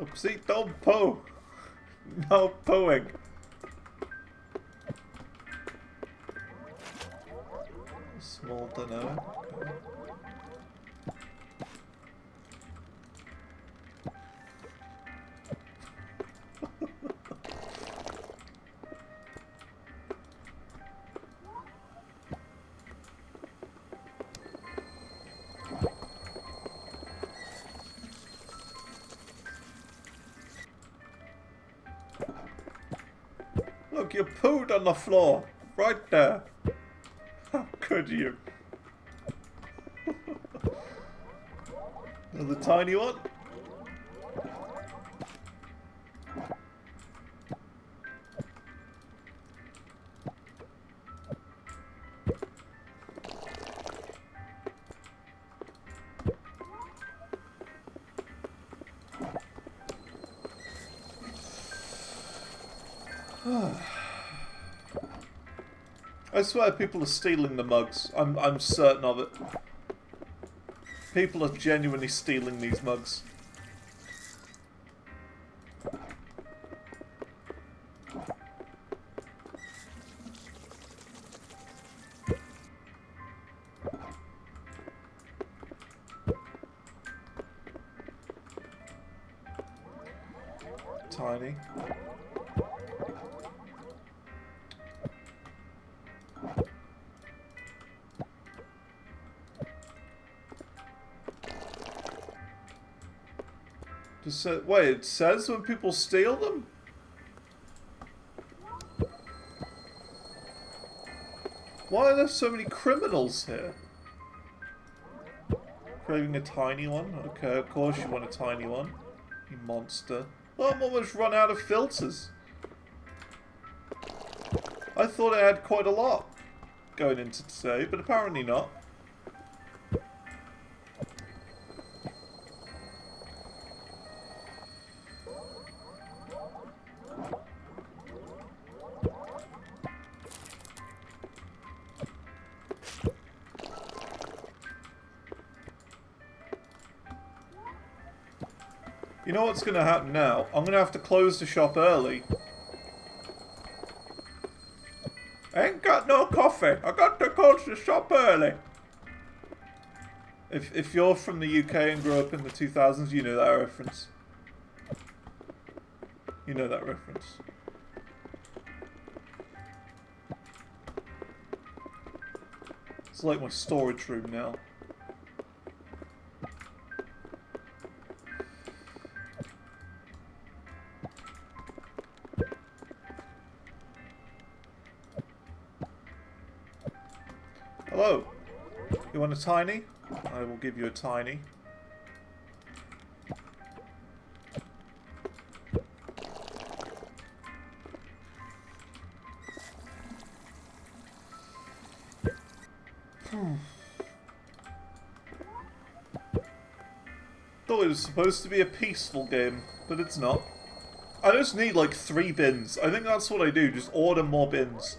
Oopsie, don't poo! No pooing! Small dunno. Look, you pooed on the floor. Right there. How could you? Another tiny one. I swear people are stealing the mugs. I'm certain of it. People are genuinely stealing these mugs. Tiny. Wait, it says when people steal them? Why are there so many criminals here? Craving a tiny one? Okay, of course you want a tiny one. You monster. Oh, I'm almost run out of filters. I thought I had quite a lot going into today, but apparently not. You know what's going to happen now? I'm going to have to close the shop early. I ain't got no coffee. I got to close the shop early. If you're from the UK and grew up in the 2000s, you know that reference. You know that reference. It's like my storage room now. Hello. You want a tiny? I will give you a tiny. Thought it was supposed to be a peaceful game, but it's not. I just need like 3 bins. I think that's what I do, just order more bins.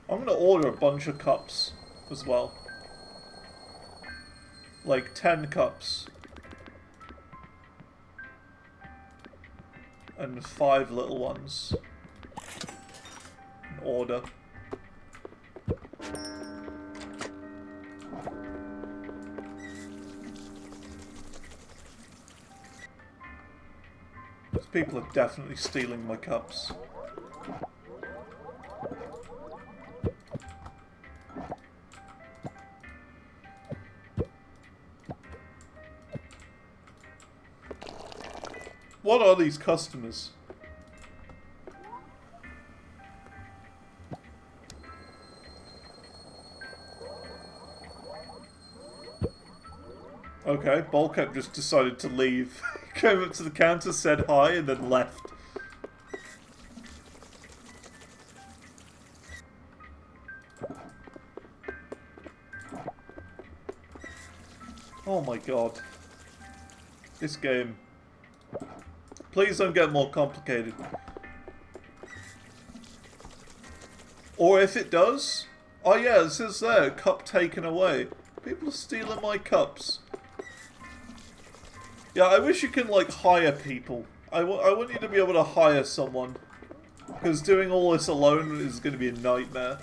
I'm gonna order a bunch of cups as well. Like 10 cups. And 5 little ones. In order. These people are definitely stealing my cups. What are these customers? Okay, Bulkhead just decided to leave. Came up to the counter, said hi, and then left. Oh my god. This game. Please don't get more complicated. Or if it does... Oh yeah, it says there, cup taken away. People are stealing my cups. Yeah, I wish you can, like, hire people. I want you to be able to hire someone. Because doing all this alone is going to be a nightmare.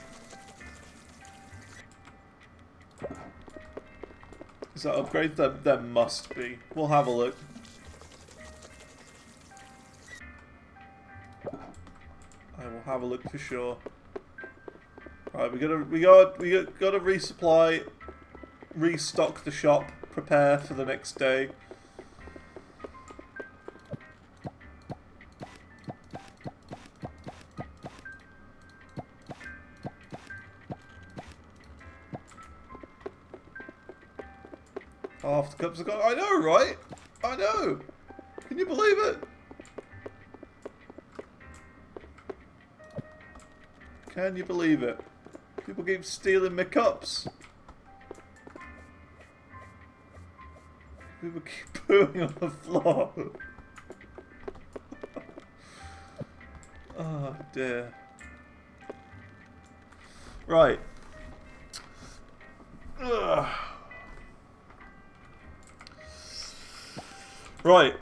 Is that upgrade? There must be. We'll have a look. I will have a look for sure. Right, we gotta resupply, restock the shop, prepare for the next day. Half the cups are gone. I know, right? I know. Can you believe it? Can you believe it? People keep stealing my cups. People keep pooing on the floor. Oh dear. Right. Ugh. Right.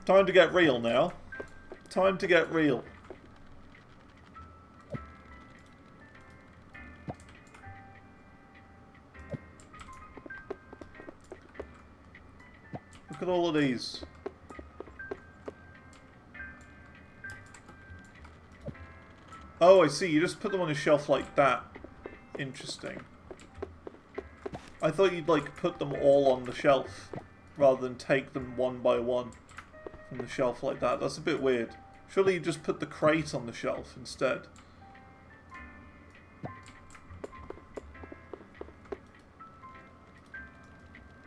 Time to get real now. Time to get real. Look at all of these. Oh, I see. You just put them on a shelf like that. Interesting. I thought you'd, like, put them all on the shelf rather than take them one by one from the shelf like that. That's a bit weird. Surely you just put the crate on the shelf instead.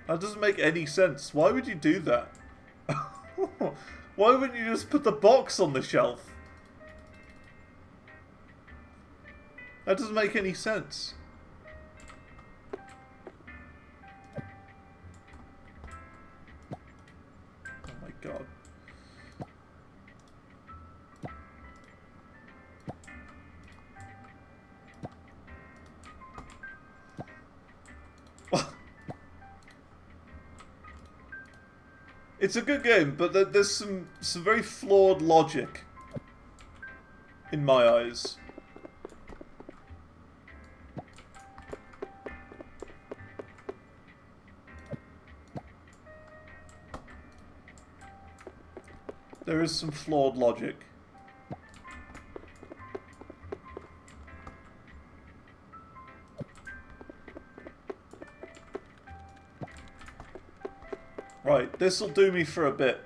That doesn't make any sense. Why would you do that? Why wouldn't you just put the box on the shelf? That doesn't make any sense. Oh my god. It's a good game, but there's some very flawed logic in my eyes. There is some flawed logic. Right, this'll do me for a bit.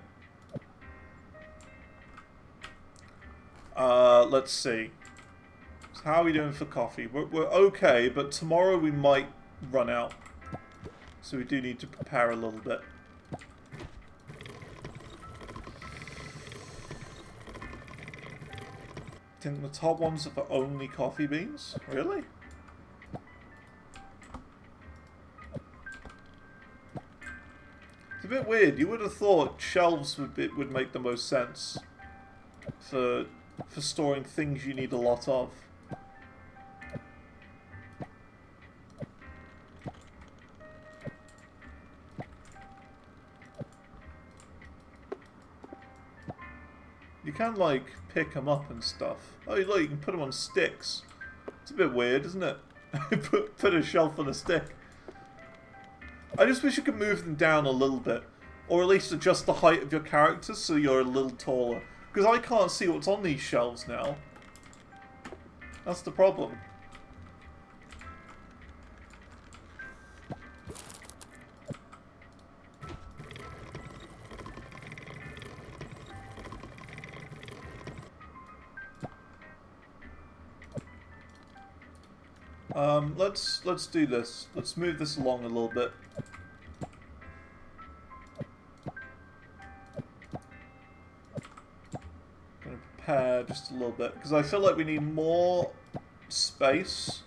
Let's see. So how are we doing for coffee? We're okay, but tomorrow we might run out. So we do need to prepare a little bit. think the top ones are for only coffee beans? Really? It's a bit weird. You would have thought shelves would make the most sense for storing things you need a lot of. You can, like, pick them up and stuff. Oh, look, you can put them on sticks. It's a bit weird, isn't it? put a shelf on a stick. I just wish you could move them down a little bit. Or at least adjust the height of your characters so you're a little taller. Because I can't see what's on these shelves now. That's the problem. Let's do this. Let's move this along a little bit. Gonna prepare just a little bit because I feel like we need more space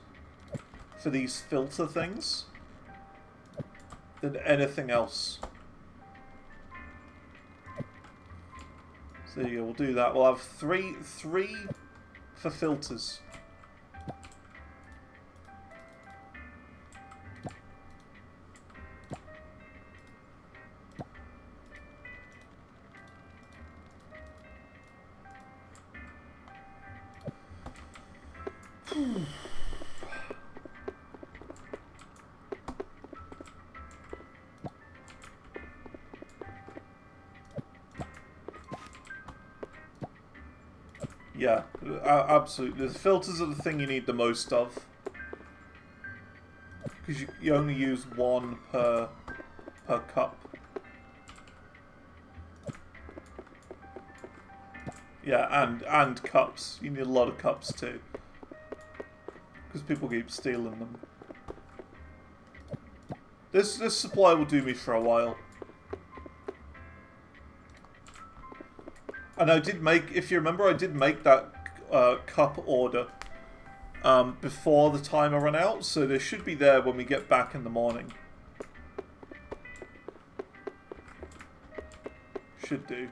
for these filter things than anything else. So yeah, we'll do that. We'll have three for filters. Yeah, absolutely. The filters are the thing you need the most of. Because you only use one per cup. Yeah, and cups. You need a lot of cups too. Because people keep stealing them. This supply will do me for a while. And I did make, if you remember, I did make that cup order before the timer ran out, so they should be there when we get back in the morning. Should do.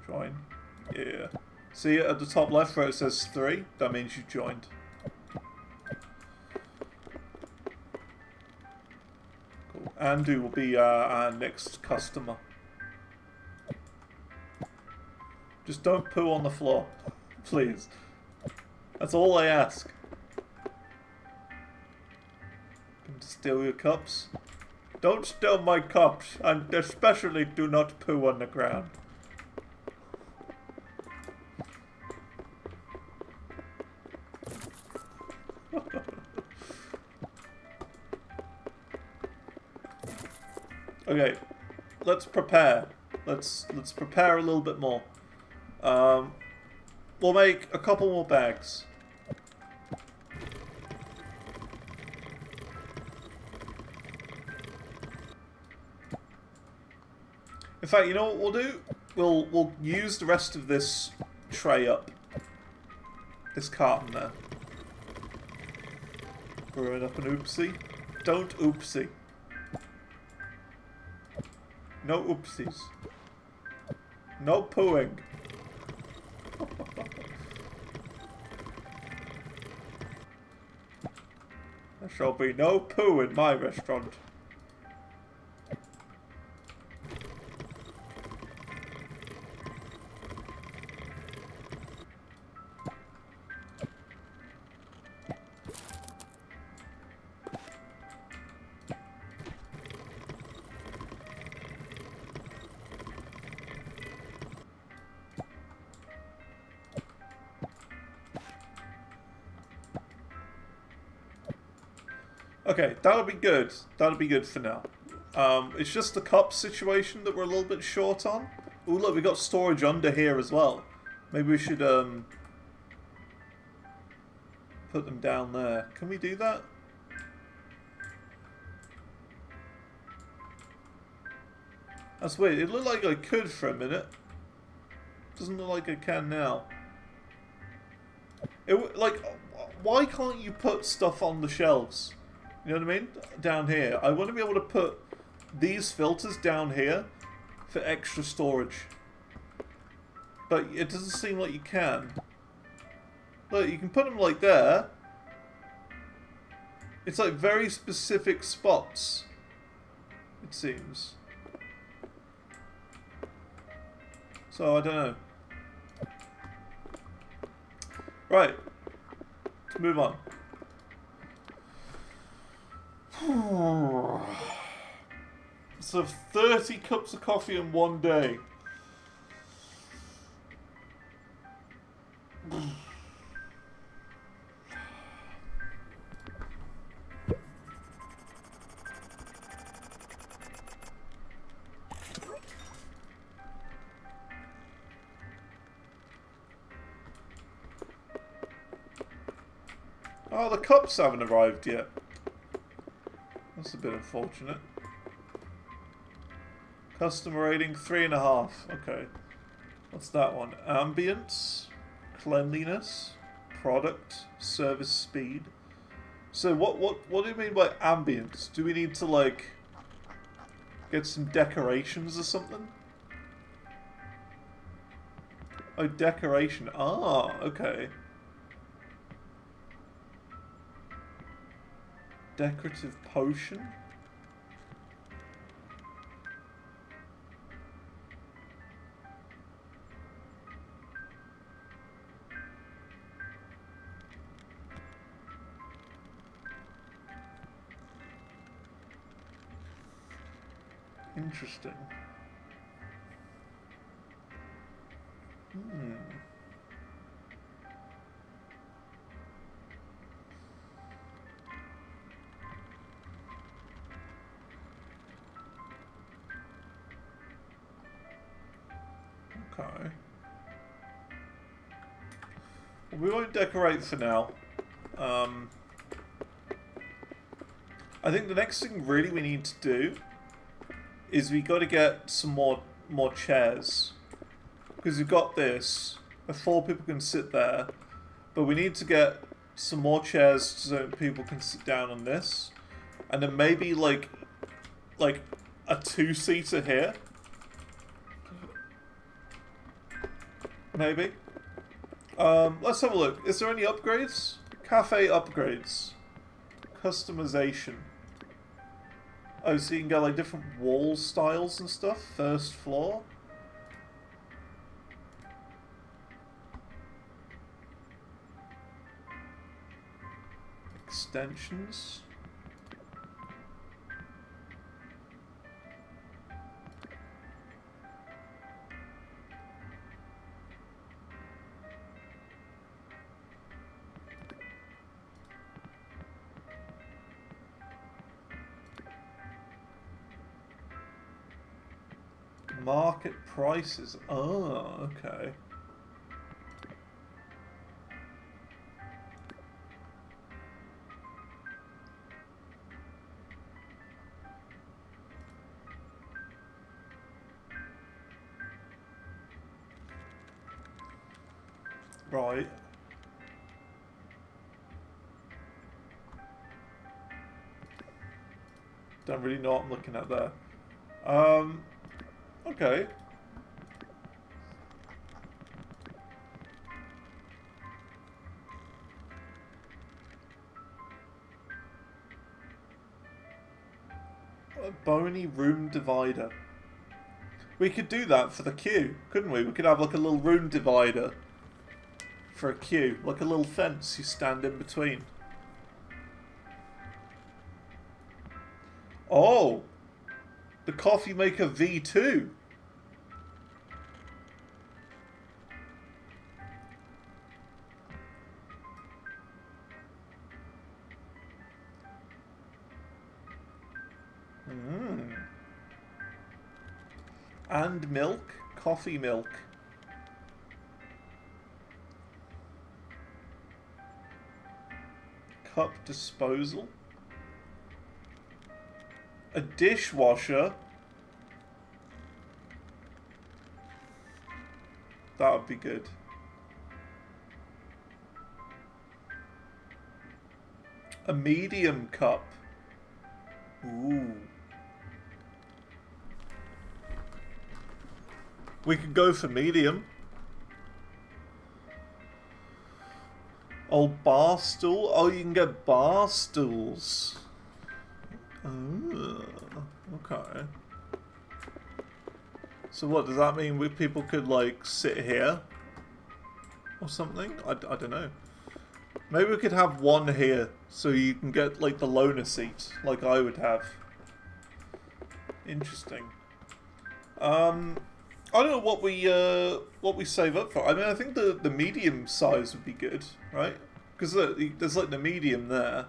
Join. Yeah. See at the top left where it says 3? That means you joined. Cool. Andu will be our next customer. Just don't poo on the floor. Please. That's all I ask. Come to steal your cups? Don't steal my cups, and especially do not poo on the ground. Okay, let's prepare. Let's prepare a little bit more. We'll make a couple more bags. In fact, you know what we'll do? We'll use the rest of this tray up. This carton there. Throwing up an oopsie. Don't oopsie. No oopsies. No pooing. There shall be no poo in my restaurant. Okay, that'll be good. That'll be good for now. It's just the cup situation that we're a little bit short on. Ooh, look, we got storage under here as well. Maybe we should put them down there. Can we do that? That's weird. It looked like I could for a minute. Doesn't look like I can now. Like, why can't you put stuff on the shelves? You know what I mean? Down here. I want to be able to put these filters down here for extra storage. But it doesn't seem like you can. Look, you can put them like there. It's like very specific spots, it seems. So, I don't know. Right. Let's move on. So 30 cups of coffee in one day. Oh, the cups haven't arrived yet. That's a bit unfortunate. Customer rating 3.5. Okay. What's that one? Ambience, cleanliness, product, service speed. So what do you mean by ambience? Do we need to like get some decorations or something? Oh, decoration. Ah, okay. Decorative potion? Interesting. Okay. Well, we won't decorate for now. I think the next thing really we need to do is we got to get some more chairs, because we've got this. 4 people can sit there, but we need to get some more chairs so people can sit down on this, and then maybe like a 2-seater here. Maybe. Let's have a look. Is there any upgrades? Cafe upgrades. Customization. Oh, so you can get like different wall styles and stuff. First floor. Extensions. Market prices. Oh, okay. Right. Don't really know what I'm looking at there. Okay. A bony room divider. We could do that for the queue, couldn't we? We could have like a little room divider for a queue, like a little fence you stand in between. Oh! The coffee maker V2. And milk. Coffee milk. Cup disposal. A dishwasher. would be good. A medium cup. Ooh. We could go for medium. Oh, bar stool? Oh, you can get bar stools. Oh, okay. So what, does that mean people could, like, sit here? Or something? I don't know. Maybe we could have one here, so you can get, like, the loner seat, like I would have. Interesting. I don't know what we save up for. I mean, I think the medium size would be good, right? Because there's like the medium there.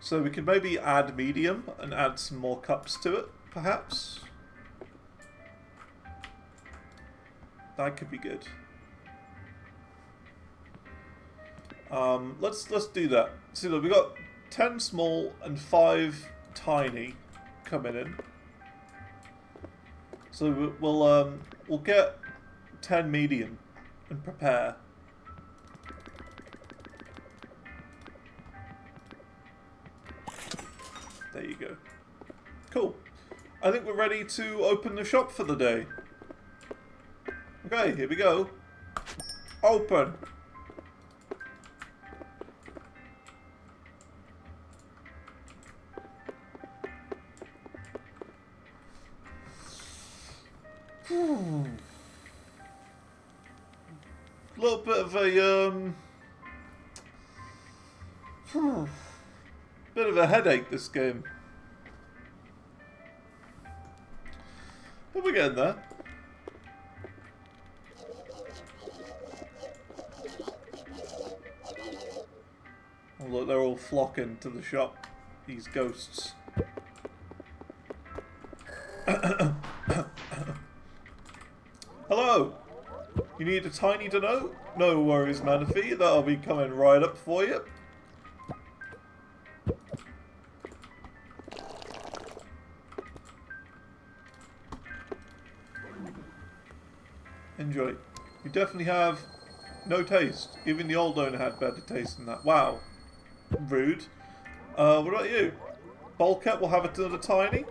So we could maybe add medium and add some more cups to it, perhaps. That could be good. Let's do that. See, look, we got 10 small and 5 tiny coming in. So we'll get 10 medium and prepare. There you go. Cool. I think we're ready to open the shop for the day. Okay, here we go. Open. A little bit of a bit of a headache, this game. But we're getting there. Oh look, they're all flocking to the shop. These ghosts. Hello! You need a tiny dono? No worries, Manaphy. That'll be coming right up for you. Enjoy. You definitely have no taste. Even the old owner had better taste than that. Wow. Rude. What about you? Bulkhead will have another tiny.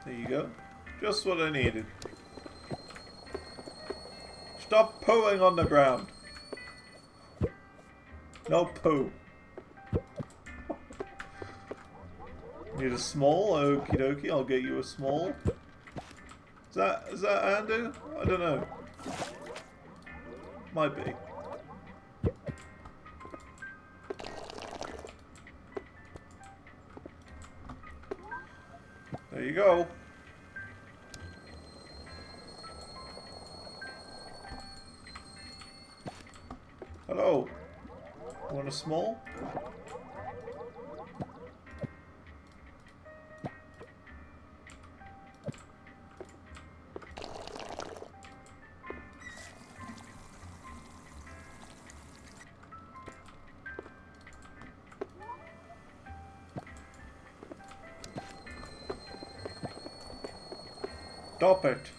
There you go. Just what I needed. Stop pooing on the ground. No poo. Need a small? Okie dokie, I'll get you a small. Is that Andu? I don't know. Might be. There you go. Hello. Want a small? Stop it.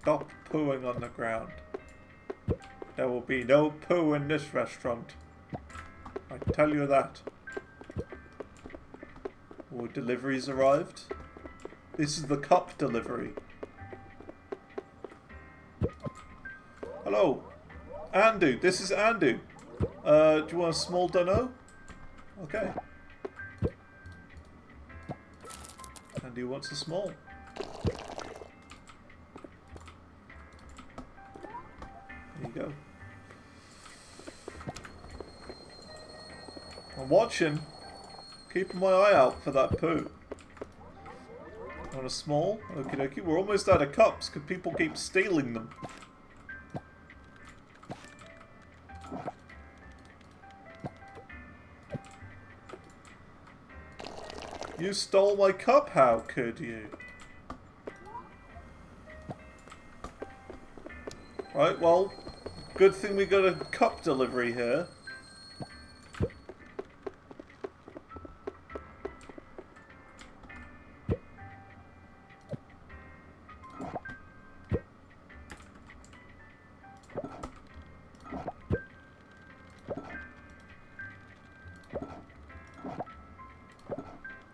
Stop pooing on the ground. There will be no poo in this restaurant. I tell you that. Oh, deliveries arrived. This is the cup delivery. Hello. Andu, this is Andu. Do you want a small dono? Okay. Andu wants a small. There you go. I'm watching. Keeping my eye out for that poo. Want a small? Okie dokie. We're almost out of cups because people keep stealing them. You stole my cup, how could you? Right, well, good thing we got a cup delivery here.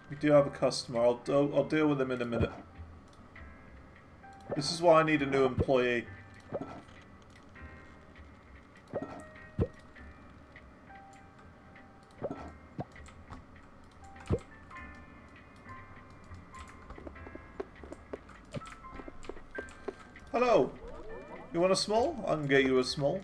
We do have a customer. I'll deal with him in a minute. This is why I need a new employee. Hello. You want a small? I can get you a small.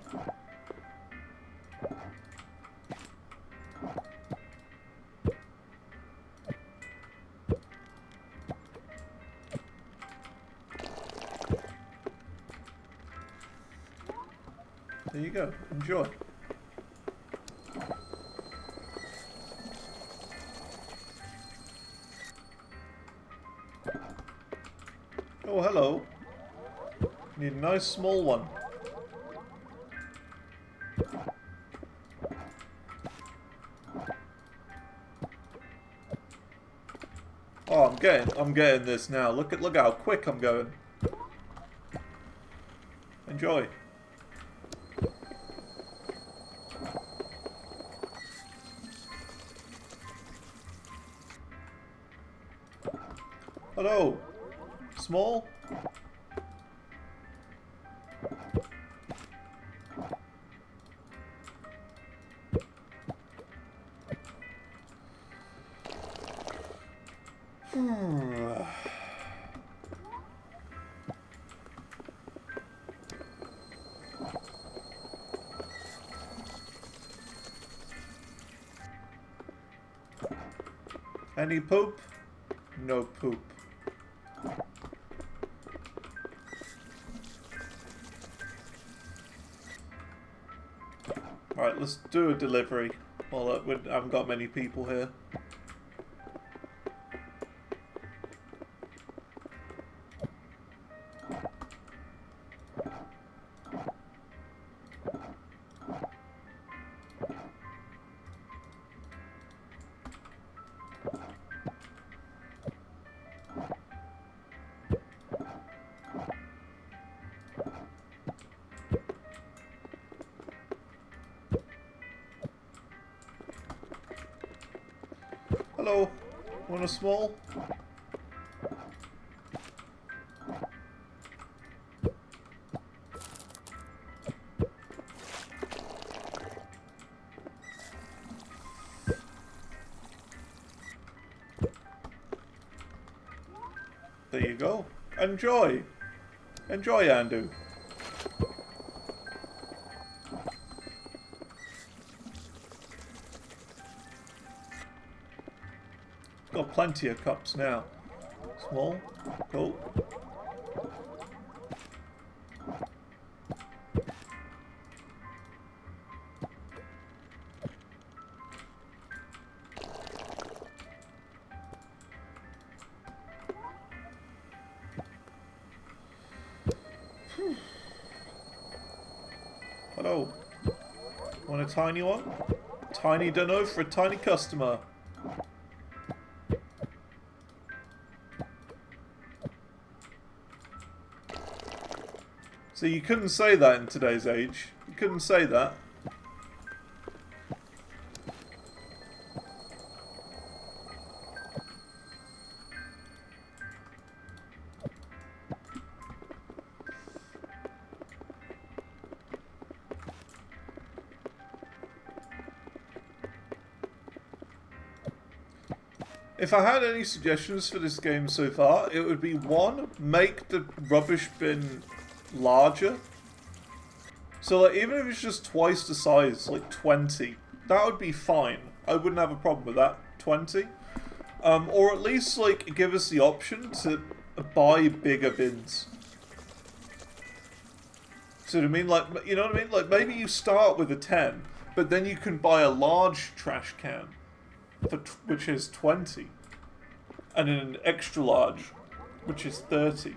There you go. Enjoy. Oh, hello. Need a nice small one. Oh, I'm getting this now. Look how quick I'm going. Enjoy. Hello. Small? Any poop? No poop. Alright, let's do a delivery. Well, we haven't got many people here. Hello. Want a small? There you go. Enjoy. Enjoy, Andu. Got plenty of cups now. Small. Cool. Hello. Want a tiny one? Tiny dunno for a tiny customer. So you couldn't say that in today's age. You couldn't say that. If I had any suggestions for this game so far, it would be 1, make the rubbish bin larger. So like, even if it's just twice the size, like 20, that would be fine. I wouldn't have a problem with that, 20. Or at least like give us the option to buy bigger bins. So I mean, like, you know what I mean? Like maybe you start with a 10, but then you can buy a large trash can, which is 20. and then an extra large, which is 30.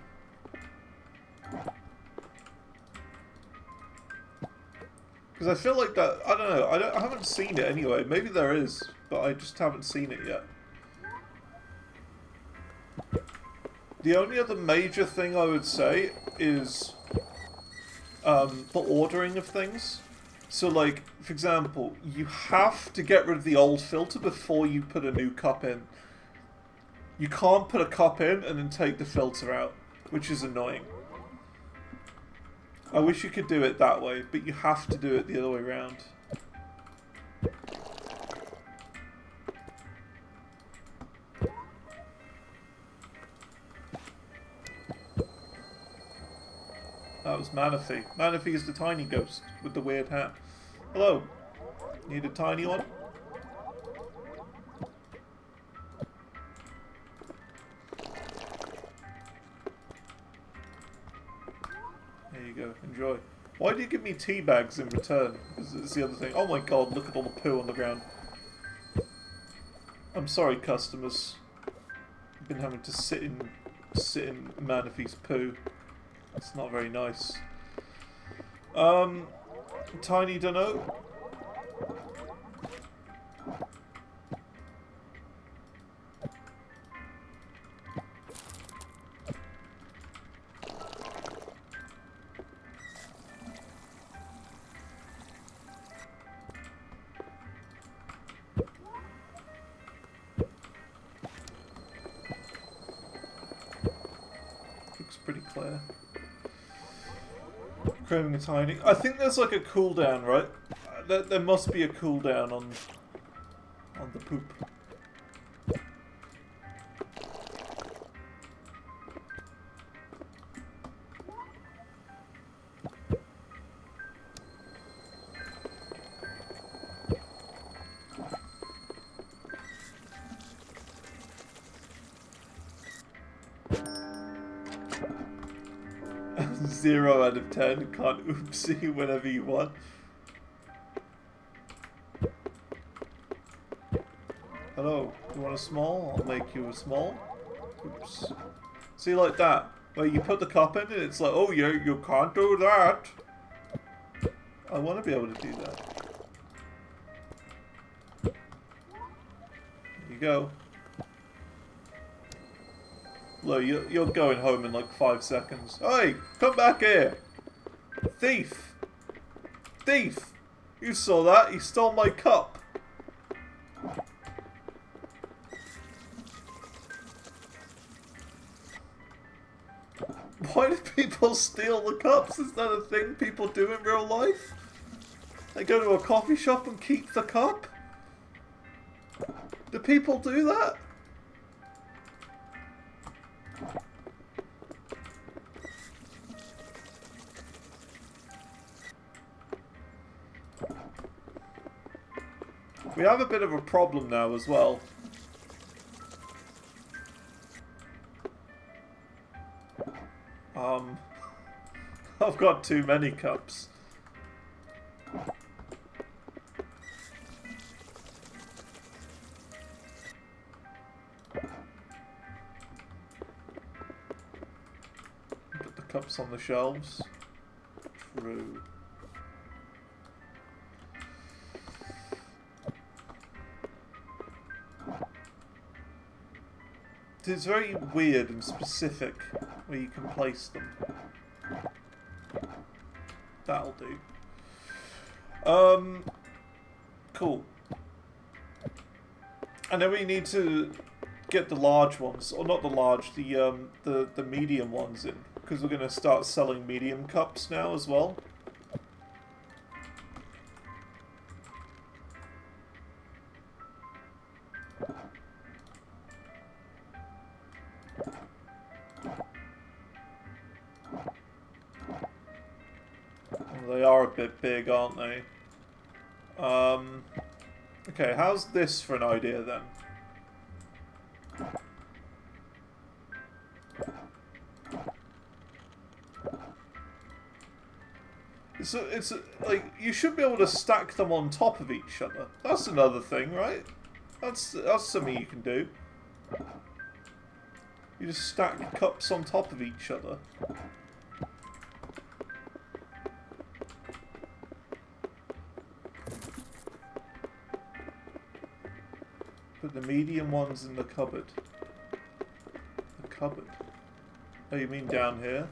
Because I feel like that, I don't know, I haven't seen it anyway. Maybe there is, but I just haven't seen it yet. The only other major thing I would say is the ordering of things. So, like, for example, you have to get rid of the old filter before you put a new cup in. You can't put a cup in and then take the filter out, which is annoying. I wish you could do it that way, but you have to do it the other way around. That was Manaphy. Manaphy is the tiny ghost with the weird hat. Hello. Need a tiny one? There you go. Enjoy. Why do you give me tea bags in return? Is the other thing. Oh my god, look at all the poo on the ground. I'm sorry, customers. I've been having to sit in Manaphy's poo. It's not very nice. Tiny dunno. Looks pretty clear. Craving a tiny. I think there's like a cooldown, right? There must be a cooldown on the poop. Zero out of 10. Can't oopsie whenever you want. Hello, you want a small? I'll make you a small. Oops. See, like that, where you put the cup in and it's like, oh yeah, you can't do that. I want to be able to do that. There you go. Look, you're going home in like 5 seconds. Hey, come back here! Thief! Thief! You saw that? He stole my cup. Why do people steal the cups? Is that a thing people do in real life? They go to a coffee shop and keep the cup? Do people do that? We have a bit of a problem now as well. I've got too many cups. Put the cups on the shelves. True. It's very weird and specific where you can place them. That'll do. Cool. And then we need to get the large ones, or not the large, the medium ones in, because we're going to start selling medium cups now as well. They are a bit big, aren't they? Okay, how's this for an idea then? It's like, you should be able to stack them on top of each other. That's another thing, right? That's something you can do. You just stack cups on top of each other. Put the medium ones in the cupboard. The cupboard? Oh, you mean down here?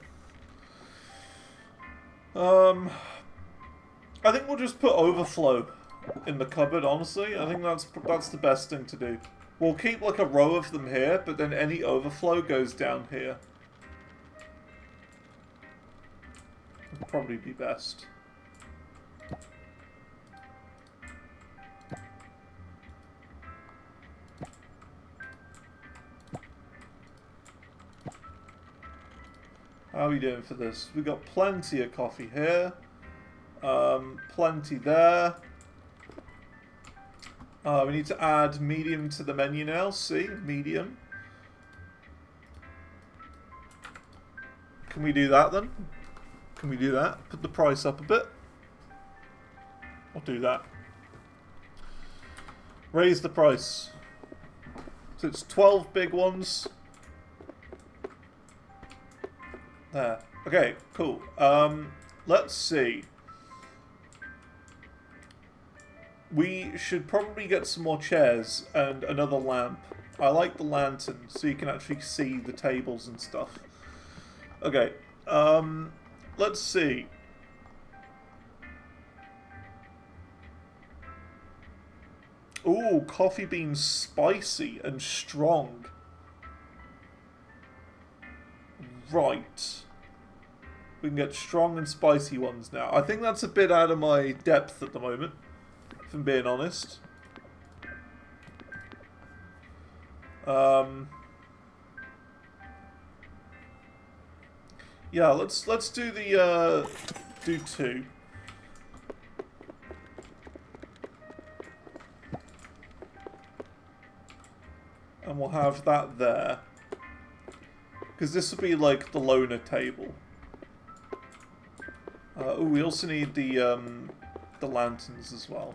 I think we'll just put overflow in the cupboard, honestly. I think that's the best thing to do. We'll keep like a row of them here, but then any overflow goes down here. Would probably be best. How are we doing for this? We got plenty of coffee here. Plenty there. We need to add medium to the menu now. See? Medium. Can we do that then? Can we do that? Put the price up a bit. I'll do that. Raise the price. So it's 12 big ones. There. Okay, cool. Let's see. We should probably get some more chairs and another lamp. I like the lantern, so you can actually see the tables and stuff. Okay, let's see. Ooh, coffee beans spicy and strong. Right. We can get strong and spicy ones now. I think that's a bit out of my depth at the moment, if I'm being honest. Yeah, let's do the do 2. And we'll have that there. Because this will be like the loner table. Oh, we also need the lanterns as well.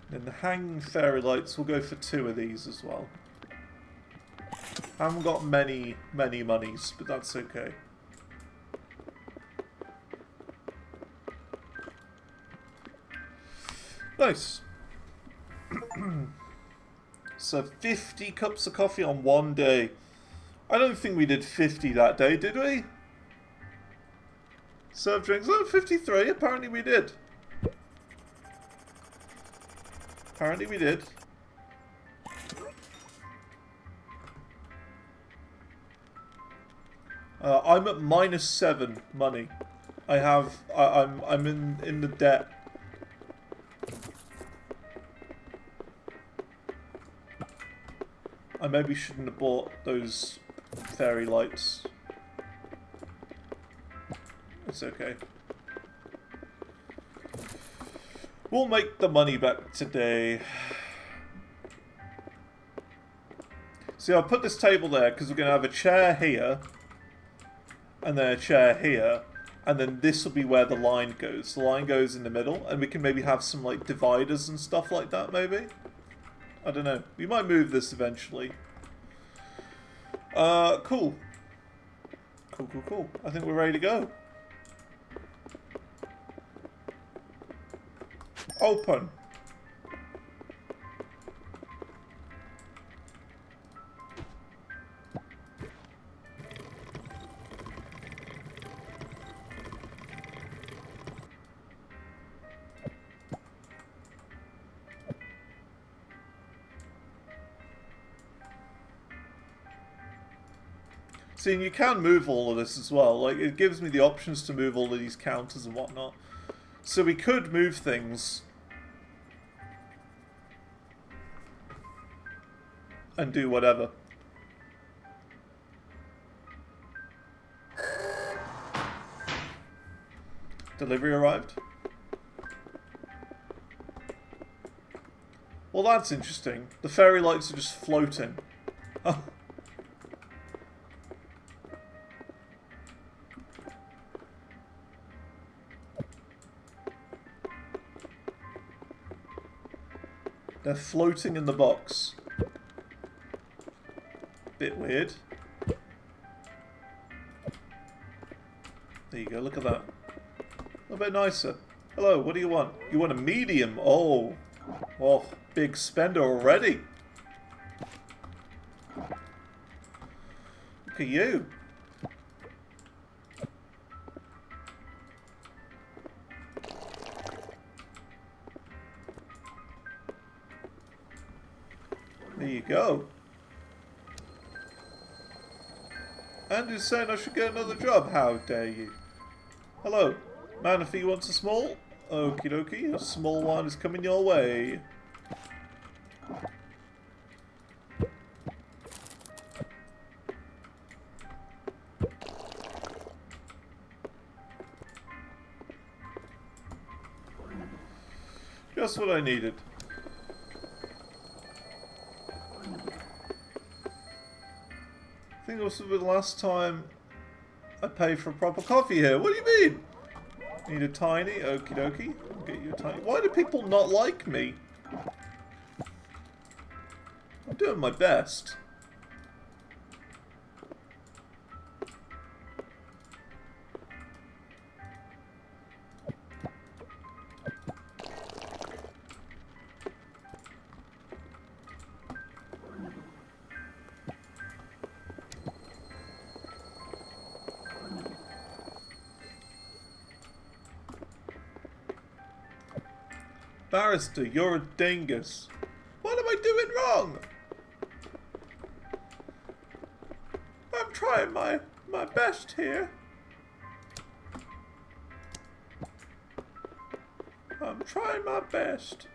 Then the hanging fairy lights, we'll go for 2 of these as well. Haven't got many monies, but that's okay. Nice. So 50 cups of coffee on one day. I don't think we did 50 that day, did we? Serve drinks. Oh, 53. Apparently we did. Apparently we did. I'm at -7 money. I'm in the debt. I maybe shouldn't have bought those fairy lights. It's okay. We'll make the money back today. See, I'll put this table there because we're going to have a chair here. And then a chair here. And then this will be where the line goes. The line goes in the middle. And we can maybe have some like dividers and stuff like that maybe. I don't know. We might move this eventually. Cool. Cool. I think we're ready to go. Open. See, and you can move all of this as well. Like, it gives me the options to move all of these counters and whatnot. So we could move things and do whatever. Delivery arrived. Well, that's interesting. The fairy lights are just floating. They're floating in the box. Bit weird. There you go, look at that. A little bit nicer. Hello, what do you want? You want a medium? Oh. Oh, big spender already. Look at you. There you go. Andrew's saying I should get another job. How dare you? Hello. Man, if he wants a small, okie dokie, a small one is coming your way. Just what I needed. I think this will be the last time I pay for a proper coffee here. What do you mean? Need a tiny? Okie dokie. I'll get you a tiny. Why do people not like me? I'm doing my best. Barrister, you're a dingus. What am I doing wrong? I'm trying my best here. I'm trying my best.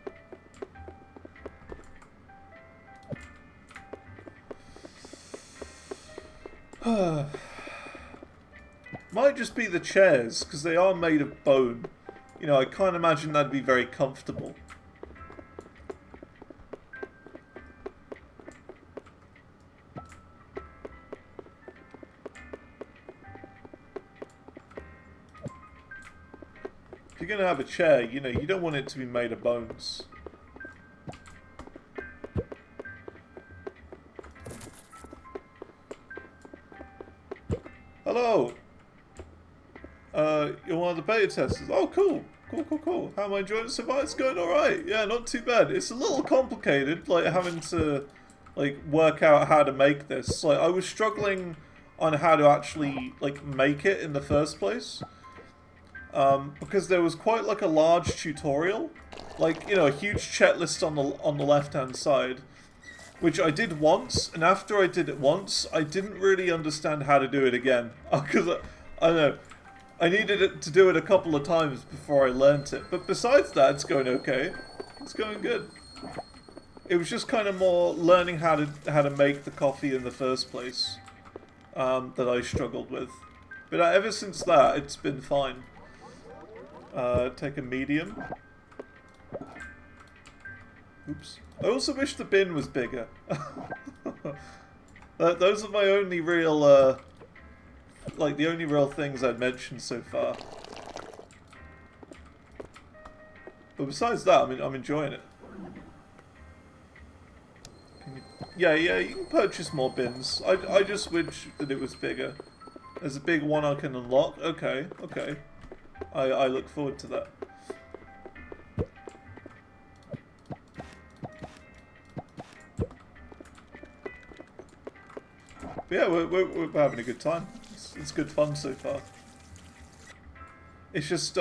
Might just be the chairs, because they are made of bone. You know, I can't imagine that'd be very comfortable. If you're going to have a chair, you know, you don't want it to be made of bones. Hello! You're one of the beta testers. Oh, cool. Cool. How am I enjoying it so far? It's going alright. Yeah, not too bad. It's a little complicated, like, having to, like, work out how to make this. Like, I was struggling on how to actually, like, make it in the first place. Because there was quite, like, a large tutorial. Like, you know, a huge checklist on the left-hand side. Which I did once, and after I did it once, I didn't really understand how to do it again. Because, I don't know, I needed it to do it a couple of times before I learnt it. But besides that, it's going okay. It's going good. It was just kind of more learning how to make the coffee in the first place that I struggled with. But ever since that, it's been fine. Take a medium. Oops. I also wish the bin was bigger. Those are my only real, like, the only real things I'd mentioned so far. But besides that, I mean, I'm enjoying it. Yeah, you can purchase more bins. I just wish that it was bigger. There's a big one I can unlock. Okay. I look forward to that. But yeah, we're having a good time. It's good fun so far. It's just,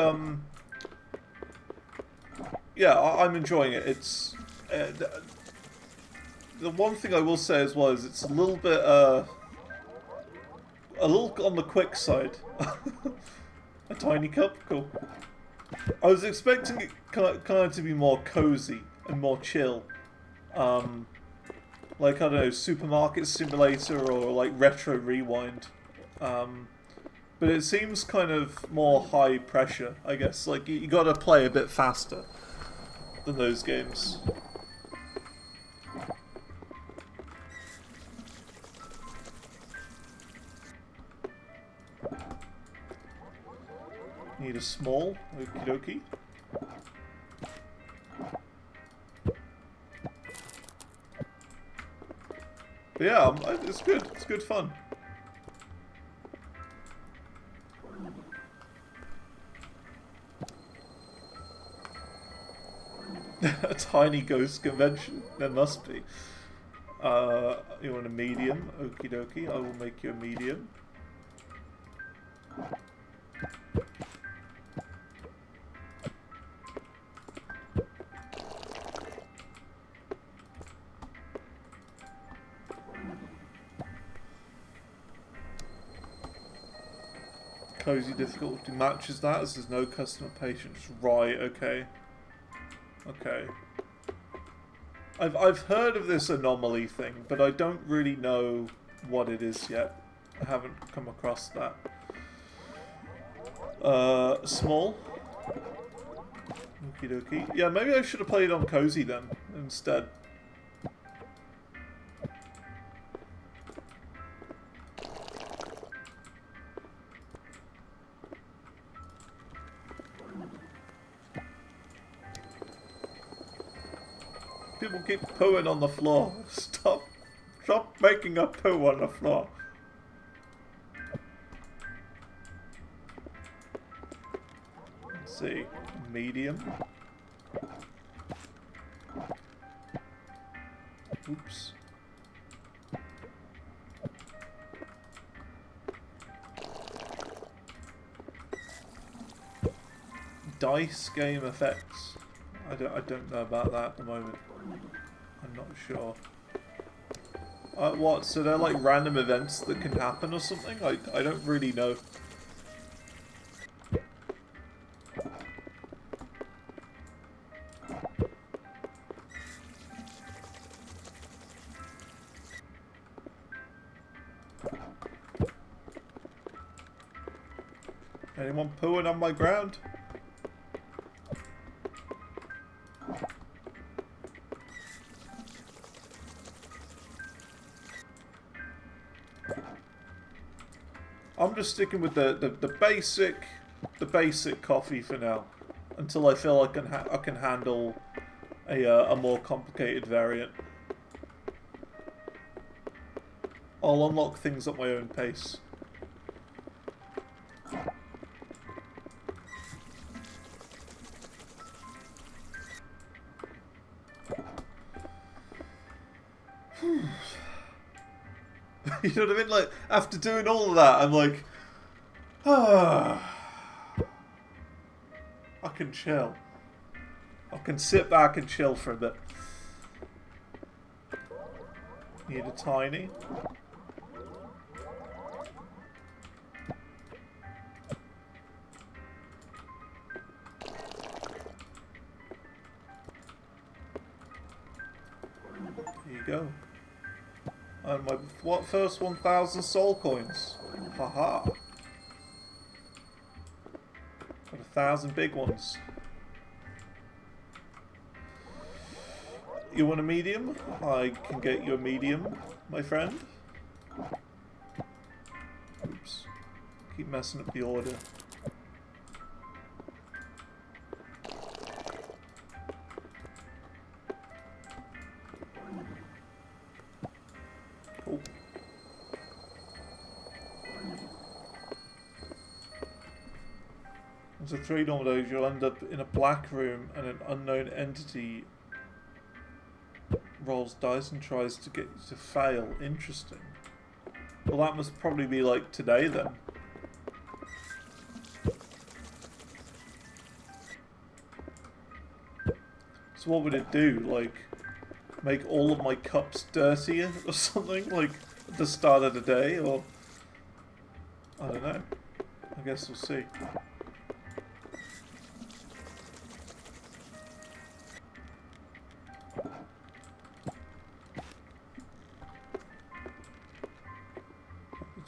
yeah, I'm enjoying it. It's, the one thing I will say as well is it's a little bit, a little on the quick side. A tiny cup? Cool. I was expecting it kind of to be more cozy and more chill. Like, I don't know, Supermarket Simulator or, like, Retro Rewind. But it seems kind of more high pressure, I guess. Like, you gotta play a bit faster than those games. Need a small, okie dokie. But yeah, it's good. It's good fun. A tiny ghost convention. There must be. You want a medium? Okie dokie. I will make you a medium. Cozy difficulty matches that as there's no customer patience. Right, okay. Okay. I've heard of this anomaly thing, but I don't really know what it is yet. I haven't come across that. Small. Okie dokie. Yeah, maybe I should have played on Cozy then, instead. People keep pooing on the floor. Stop making a poo on the floor. Let's see. Medium. Oops. Dice game effects. I don't know about that at the moment. I'm not sure. What? So they're like random events that can happen or something? I don't really know. Anyone pooing on my ground? I'm just sticking with the basic coffee for now, until I feel I can handle a more complicated variant. I'll unlock things at my own pace. You know what I mean? Like, after doing all of that, I'm like, ah, I can chill. I can sit back and chill for a bit. Need a tiny. Here you go. And my first 1,000 soul coins. Haha. Got 1,000 big ones. You want a medium? I can get you a medium, my friend. Oops. Keep messing up the order. Cool. After 3 normal days, you'll end up in a black room and an unknown entity rolls dice and tries to get you to fail. Interesting. Well, that must probably be like today then. So what would it do? Like, make all of my cups dirtier or something? Like, at the start of the day? Or... I don't know. I guess we'll see.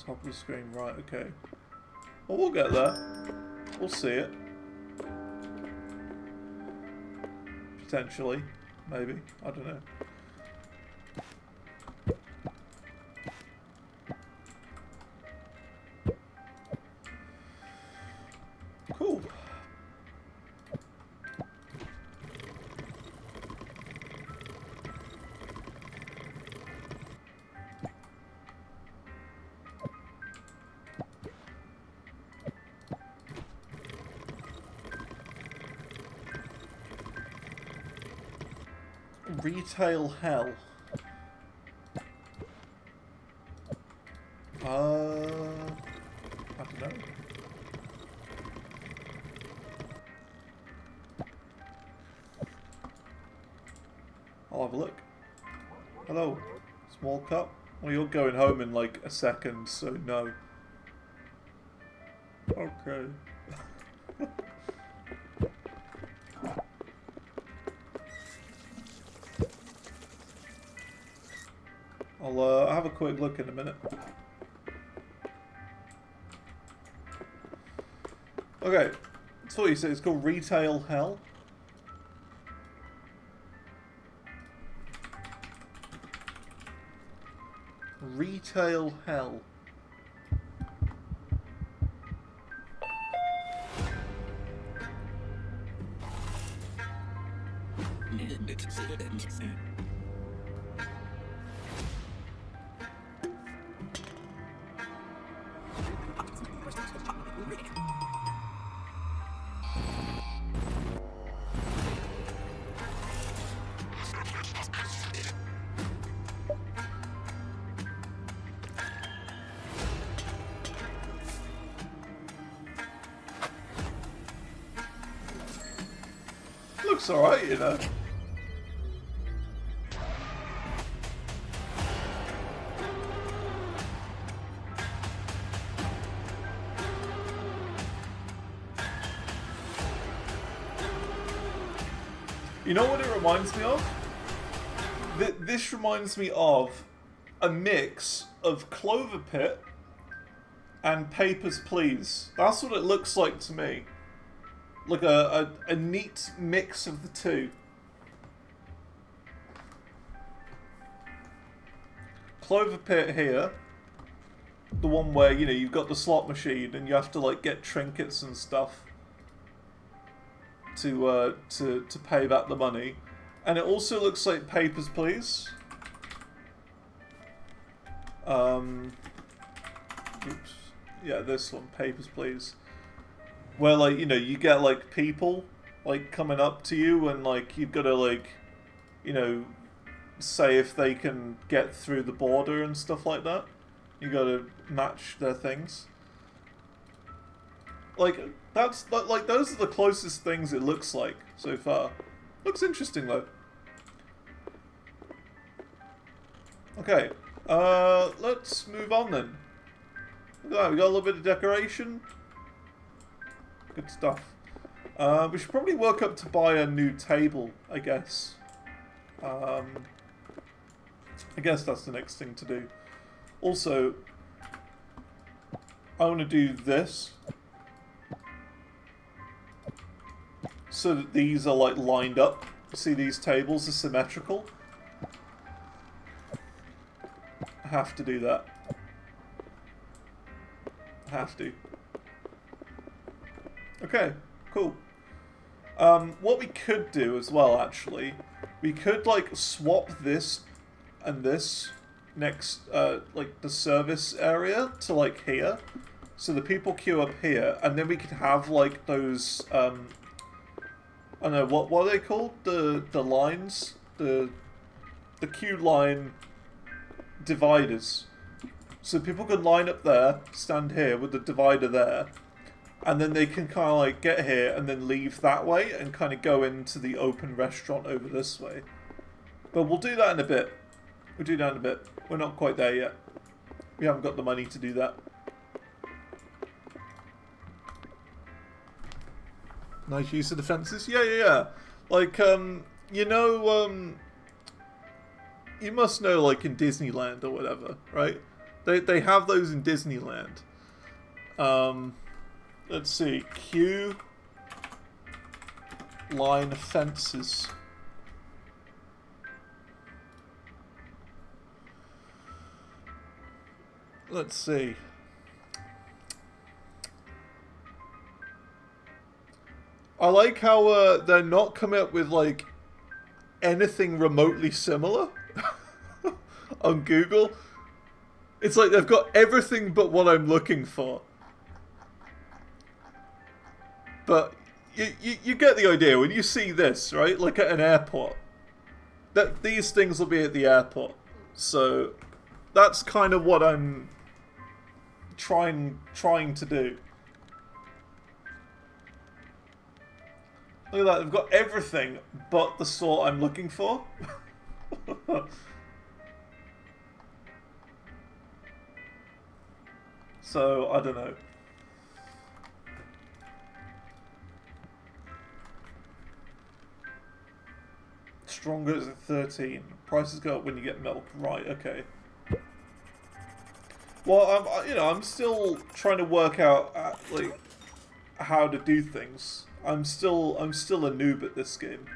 Top of the screen, right, okay. Well, we'll get there. We'll see it. Potentially. Maybe. I don't know. Cool. Retail hell. I don't know. I'll have a look. Hello, small cup. Well, you're going home in like a second, so no. Okay. I'll have a quick look in a minute. Okay, that's what you say. It's called Retail Hell. Retail Hell. Looks alright, you know. You know what it reminds me of? This reminds me of a mix of Clover Pit and Papers, Please. That's what it looks like to me. Like a neat mix of the two. Clover Pit here. The one where, you know, you've got the slot machine and you have to like get trinkets and stuff to pay back the money. And it also looks like Papers, Please. Oops. Yeah, this one, Papers, Please. Where, like, you know, you get, like, people, like, coming up to you and, like, you've got to, like, you know, say if they can get through the border and stuff like that. You got to match their things. Like, that's, like, those are the closest things it looks like so far. Looks interesting, though. Okay, let's move on then. Look at that, we got a little bit of decoration. Good stuff. We should probably work up to buy a new table, I guess. I guess that's the next thing to do. Also, I want to do this. So that these are like lined up. See, these tables are symmetrical. I have to do that. I have to. Okay, cool. What we could do as well, actually, we could like swap this and this next, like the service area to like here, so the people queue up here, and then we could have like those, I don't know, what are they called? The lines, the queue line dividers. So people could line up there, stand here with the divider there. And then they can kind of like get here and then leave that way and kind of go into the open restaurant over this way. But we'll do that in a bit. We'll do that in a bit. We're not quite there yet. We haven't got the money to do that. Nice use of the fences. Yeah. Like, you know, you must know, like, in Disneyland or whatever, right? They have those in Disneyland. Let's see, queue line fences. Let's see. I like how they're not coming up with like anything remotely similar on Google. It's like they've got everything but what I'm looking for. But you get the idea when you see this, right? Like at an airport. that these things will be at the airport. So that's kind of what I'm trying to do. Look at that, they've got everything but the sort I'm looking for. So, I don't know. Stronger is at 13. Prices go up when you get milk. Right, okay. Well, I'm still trying to work out, like, how to do things. I'm still a noob at this game.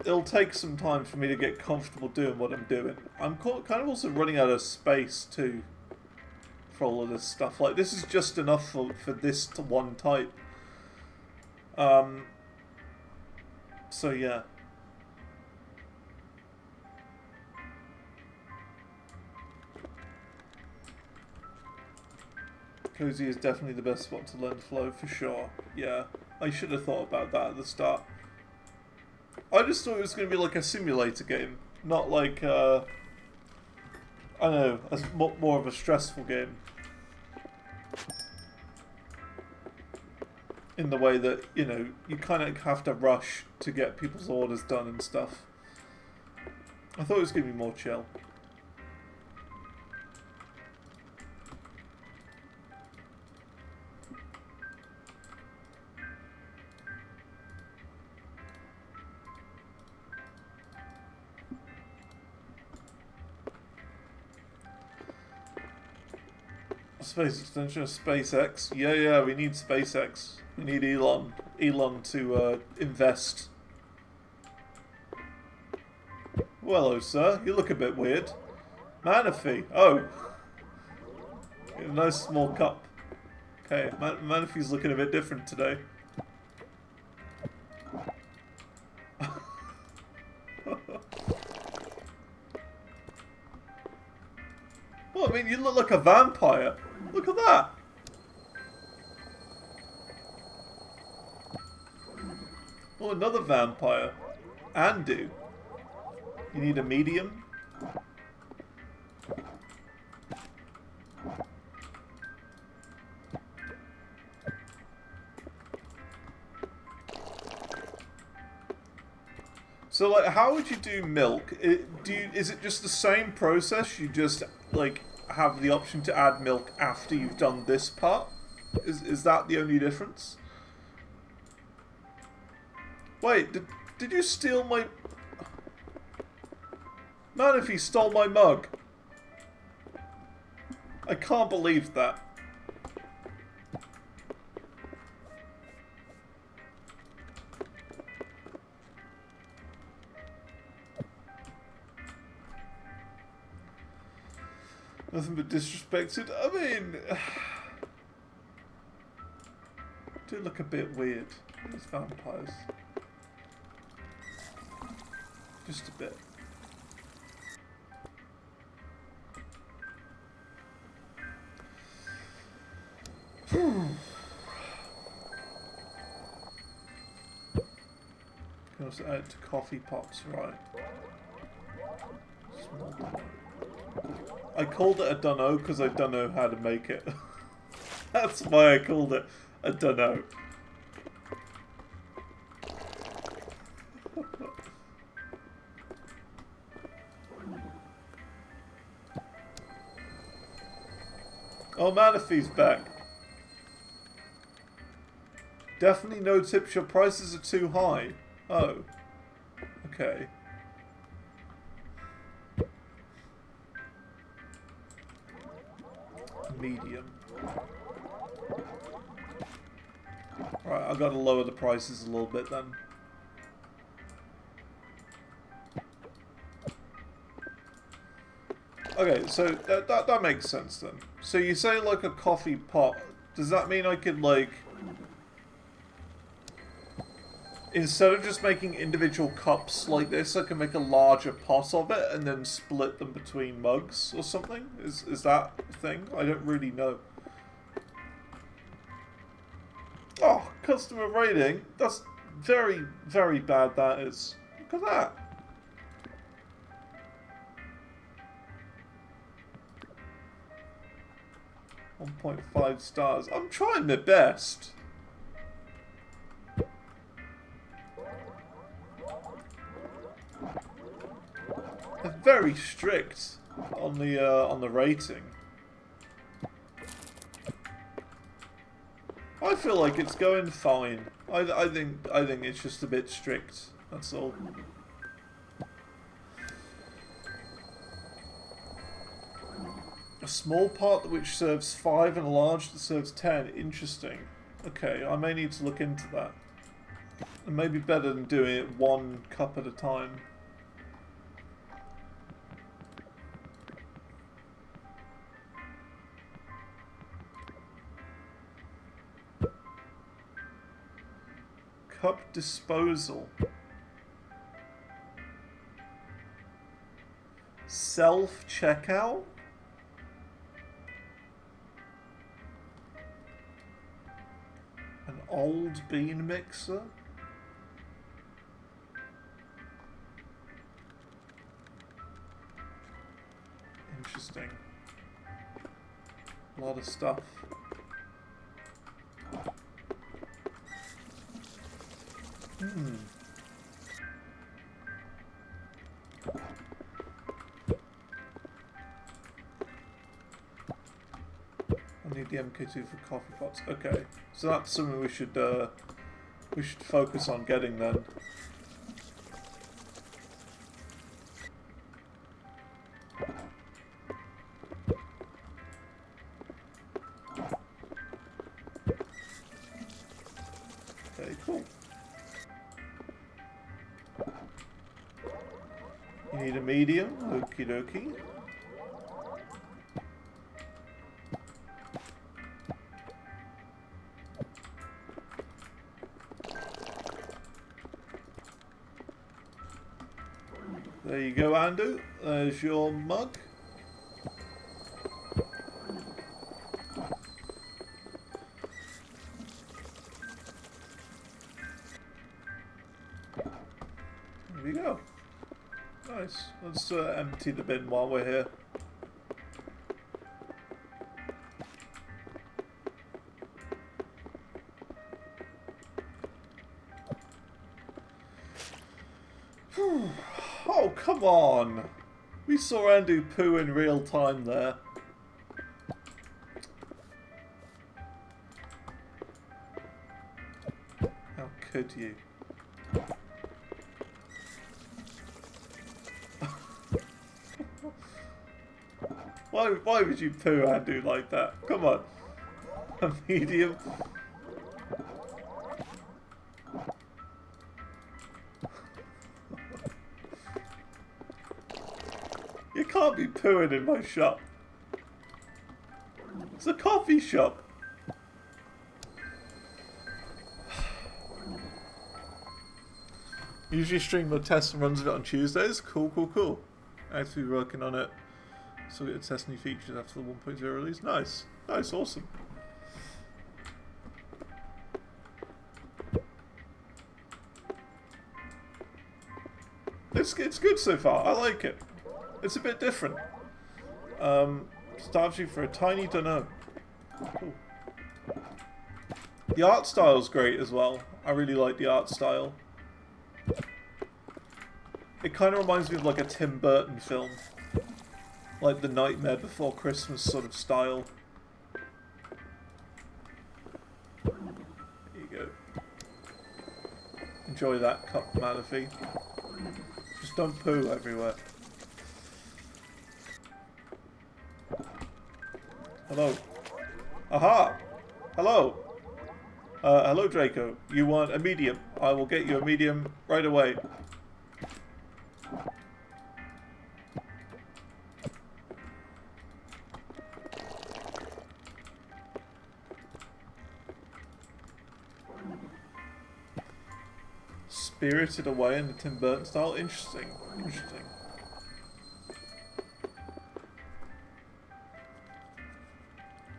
It'll take some time for me to get comfortable doing what I'm doing. I'm kind of also running out of space too for all of this stuff. Like, this is just enough for this to one type. So yeah. Cozy is definitely the best spot to learn flow, for sure. Yeah, I should have thought about that at the start. I just thought it was going to be like a simulator game, not like, I don't know, more of a stressful game. In the way that, you know, you kind of have to rush to get people's orders done and stuff. I thought it was going to be more chill. Space extension of SpaceX. Yeah, we need SpaceX. We need Elon to invest. Well, hello, sir. You look a bit weird. Manaphy. Oh. A nice small cup. Okay, Manaphy's looking a bit different today. Well, I mean, you look like a vampire. Look at that. Oh, another vampire. Andu. You need a medium? So, like, how would you do milk? Is it just the same process? You just, like, have the option to add milk after you've done this part? Is that the only difference? Wait, did you steal my... Man, if he stole my mug. I can't believe that. Nothing but disrespected. I mean... do look a bit weird, these vampires. Just a bit. Can also add to coffee pots, right? Small. I called it a dunno because I don't know how to make it. That's why I called it a dunno. Oh, Manaphy's back. Definitely no tips, your prices are too high. Oh. Okay. Medium. Right, I've got to lower the prices a little bit then. Okay, so that makes sense then. So you say like a coffee pot. Does that mean I could like... instead of just making individual cups like this, I can make a larger pot of it and then split them between mugs or something? Is that a thing? I don't really know. Oh, customer rating. That's very, very bad, that is. Look at that. 1.5 stars. I'm trying my best. They're very strict on the rating. I feel like it's going fine. I think it's just a bit strict. That's all. A small part which serves 5 and a large that serves 10. Interesting. Okay, I may need to look into that. It may be better than doing it 1 cup at a time. Cup disposal. Self-checkout? An old bean mixer? Interesting. A lot of stuff. I need the MK2 for coffee pots. Okay, so that's something we should focus on getting then. Okay, cool. You need a medium. Okie dokie. There you go, Andu. There's your mug. There we go. Nice. Let's empty the bin while we're here. Oh, come on! We saw Andu poo in real time there. How could you? Why would you poo Andu like that? Come on. A medium. You can't be pooing in my shop. It's a coffee shop. Usually stream the test and runs of it on Tuesdays. Cool, cool, cool. Actually working on it. So we get to test new features after the 1.0 release. Nice. Nice, awesome. It's good so far. I like it. It's a bit different. Starves you for a tiny dunno. Cool. The art style's great as well. I really like the art style. It kind of reminds me of like a Tim Burton film. Like the Nightmare Before Christmas sort of style. There you go. Enjoy that cup, Manaphy. Just don't poo everywhere. Hello. Aha! Hello! Hello, Draco. You want a medium? I will get you a medium right away. Spirited Away in the Tim Burton style? Interesting. Interesting.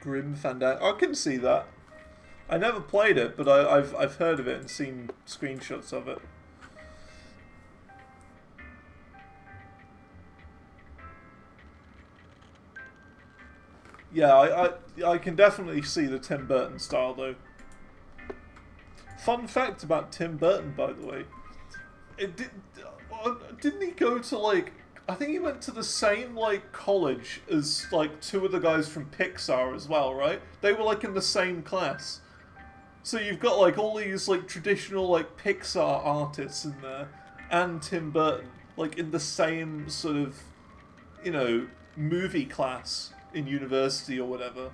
Grim Fandango. I can see that. I never played it, but I've heard of it and seen screenshots of it. Yeah, I can definitely see the Tim Burton style though. Fun fact about Tim Burton, by the way, didn't he go to like? I think he went to the same like college as like two of the guys from Pixar as well, right? They were like in the same class. So you've got like all these like traditional like Pixar artists in there, and Tim Burton like in the same sort of, you know, movie class in university or whatever.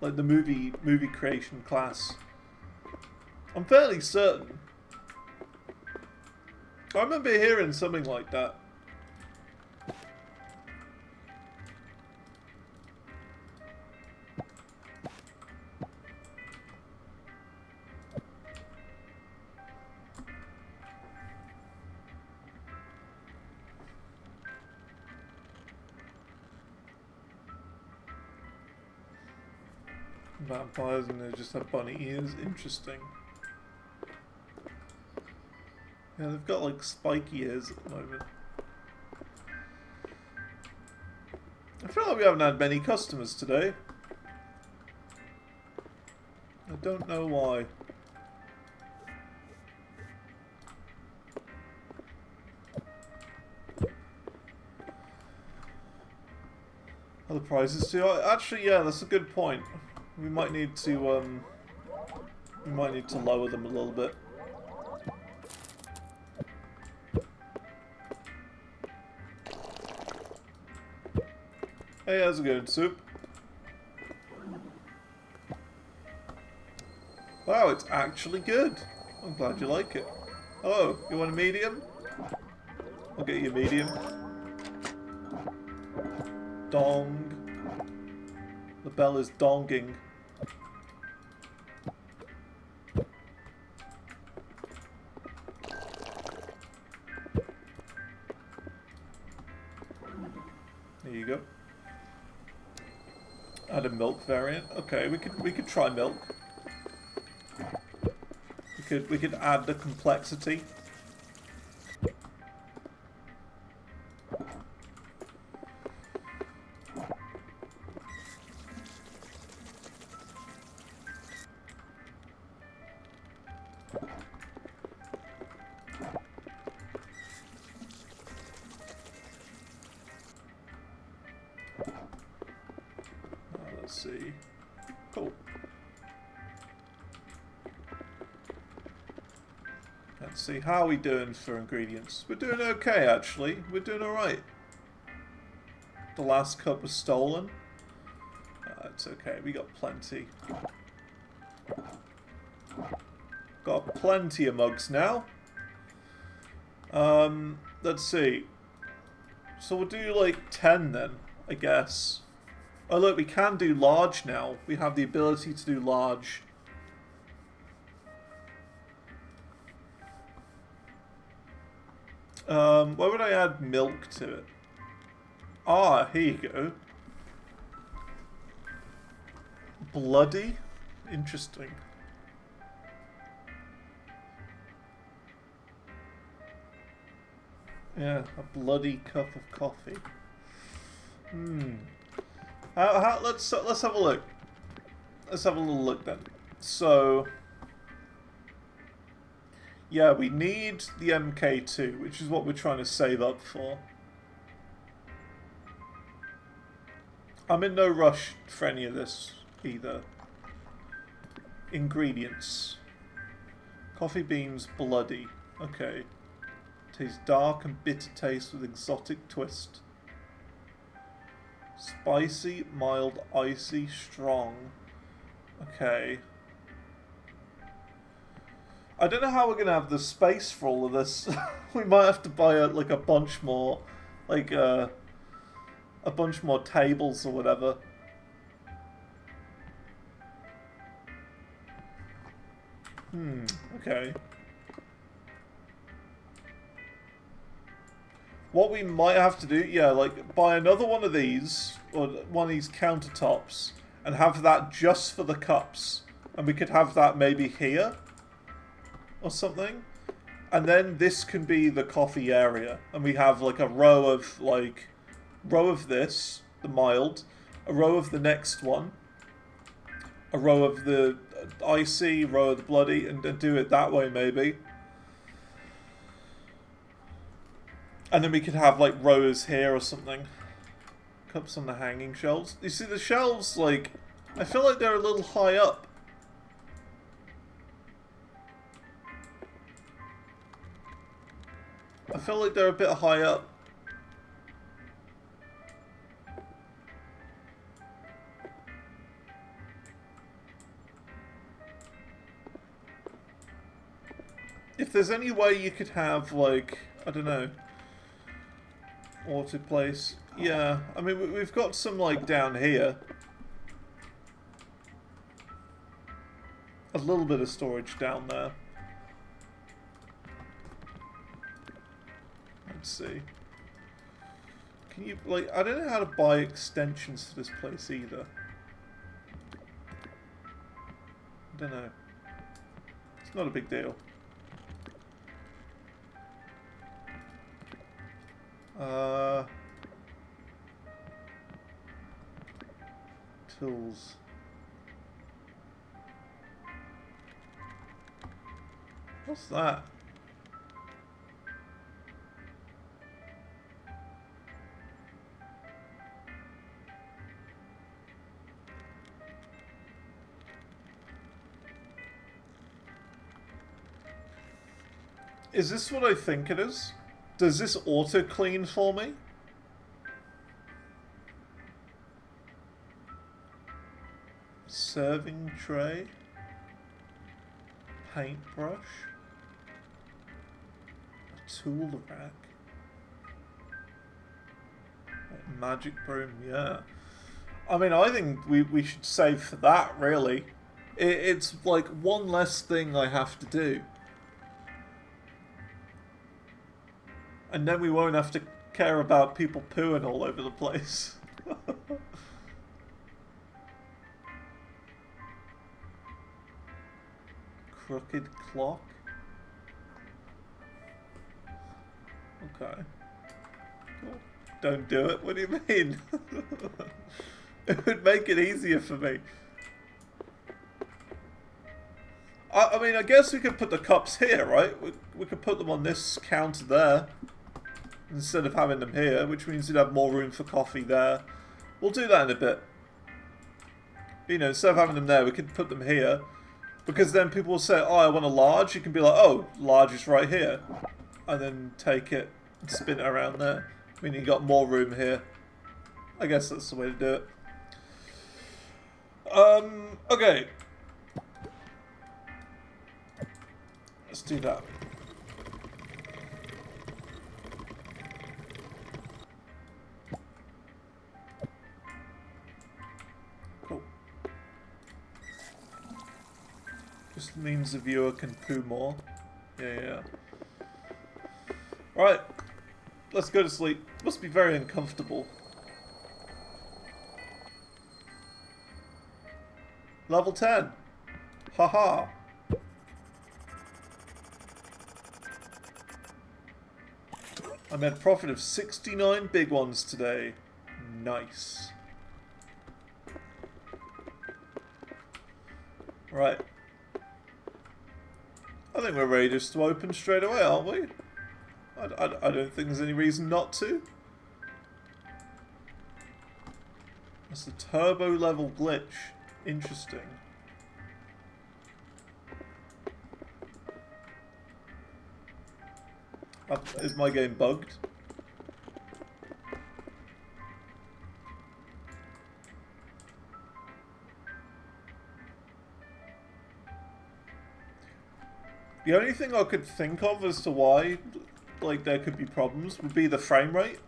Like the movie creation class. I'm fairly certain. I remember hearing something like that. Vampires and they just have bunny ears. Interesting. Yeah, they've got like spiky ears at the moment. I feel like we haven't had many customers today. I don't know why. Other prizes too. Actually, yeah, that's a good point. We might need to lower them a little bit. Hey, how's it going, Soup? Wow, it's actually good. I'm glad you like it. Oh, you want a medium? I'll get you a medium. Dong. The bell is donging. There you go. Add a milk variant. Okay, we could try milk. We could add the complexity. Let's see. Cool. Let's see, how are we doing for ingredients? We're doing okay, actually. We're doing alright. The last cup was stolen. It's okay, we got plenty. Got plenty of mugs now. Let's see. So we'll do like 10 then, I guess. Oh look, we can do large now. We have the ability to do large. Where would I add milk to it? Ah, here you go. Bloody? Interesting. Yeah, a bloody cup of coffee. Let's have a look. Let's have a little look then. So, yeah, we need the MK2, which is what we're trying to save up for. I'm in no rush for any of this either. Ingredients. Coffee beans, bloody. Okay. Tastes dark and bitter taste with exotic twist. Spicy, mild, icy, strong. Okay. I don't know how we're gonna have the space for all of this. We might have to buy like a bunch more, like a bunch more tables or whatever. Okay. What we might have to do, yeah, like buy another one of these, or one of these countertops, and have that just for the cups. And we could have that maybe here, or something. And then this can be the coffee area. And we have like a row of this, the mild, a row of the next one, a row of the icy, row of the bloody, and do it that way maybe. And then we could have like rows here or something. Cups on the hanging shelves. You see the shelves, like, I feel like they're a little high up. I feel like they're a bit high up. If there's any way you could have, like, I don't know, auto place. Yeah, I mean, we've got some, like, down here. A little bit of storage down there. Let's see. Can you, like, I don't know how to buy extensions to this place either. I don't know. It's not a big deal. Tools. What's that? Is this what I think it is? Does this auto clean for me? Serving tray. Paintbrush. A tool rack. Magic broom, yeah. I mean, I think we should save for that, really. It's like one less thing I have to do. And then we won't have to care about people pooing all over the place. Crooked clock. Okay. Cool. Don't do it? What do you mean? It would make it easier for me. I mean, I guess we could put the cups here, right? We could put them on this counter there. Instead of having them here, which means we'd have more room for coffee there. We'll do that in a bit. You know, instead of having them there, we could put them here. Because then people will say, oh, I want a large. You can be like, oh, large is right here. And then take it and spin it around there. Meaning you got more room here. I guess that's the way to do it. Okay. Let's do that. Cool. Just means the viewer can poo more. Yeah. Right. Let's go to sleep. Must be very uncomfortable. Level 10. Haha. I made a profit of 69 big ones today. Nice. Right. I think we're ready just to open straight away, aren't we? I don't think there's any reason not to. That's the turbo level glitch. Interesting. Is my game bugged? The only thing I could think of as to why, like, there could be problems would be the frame rate.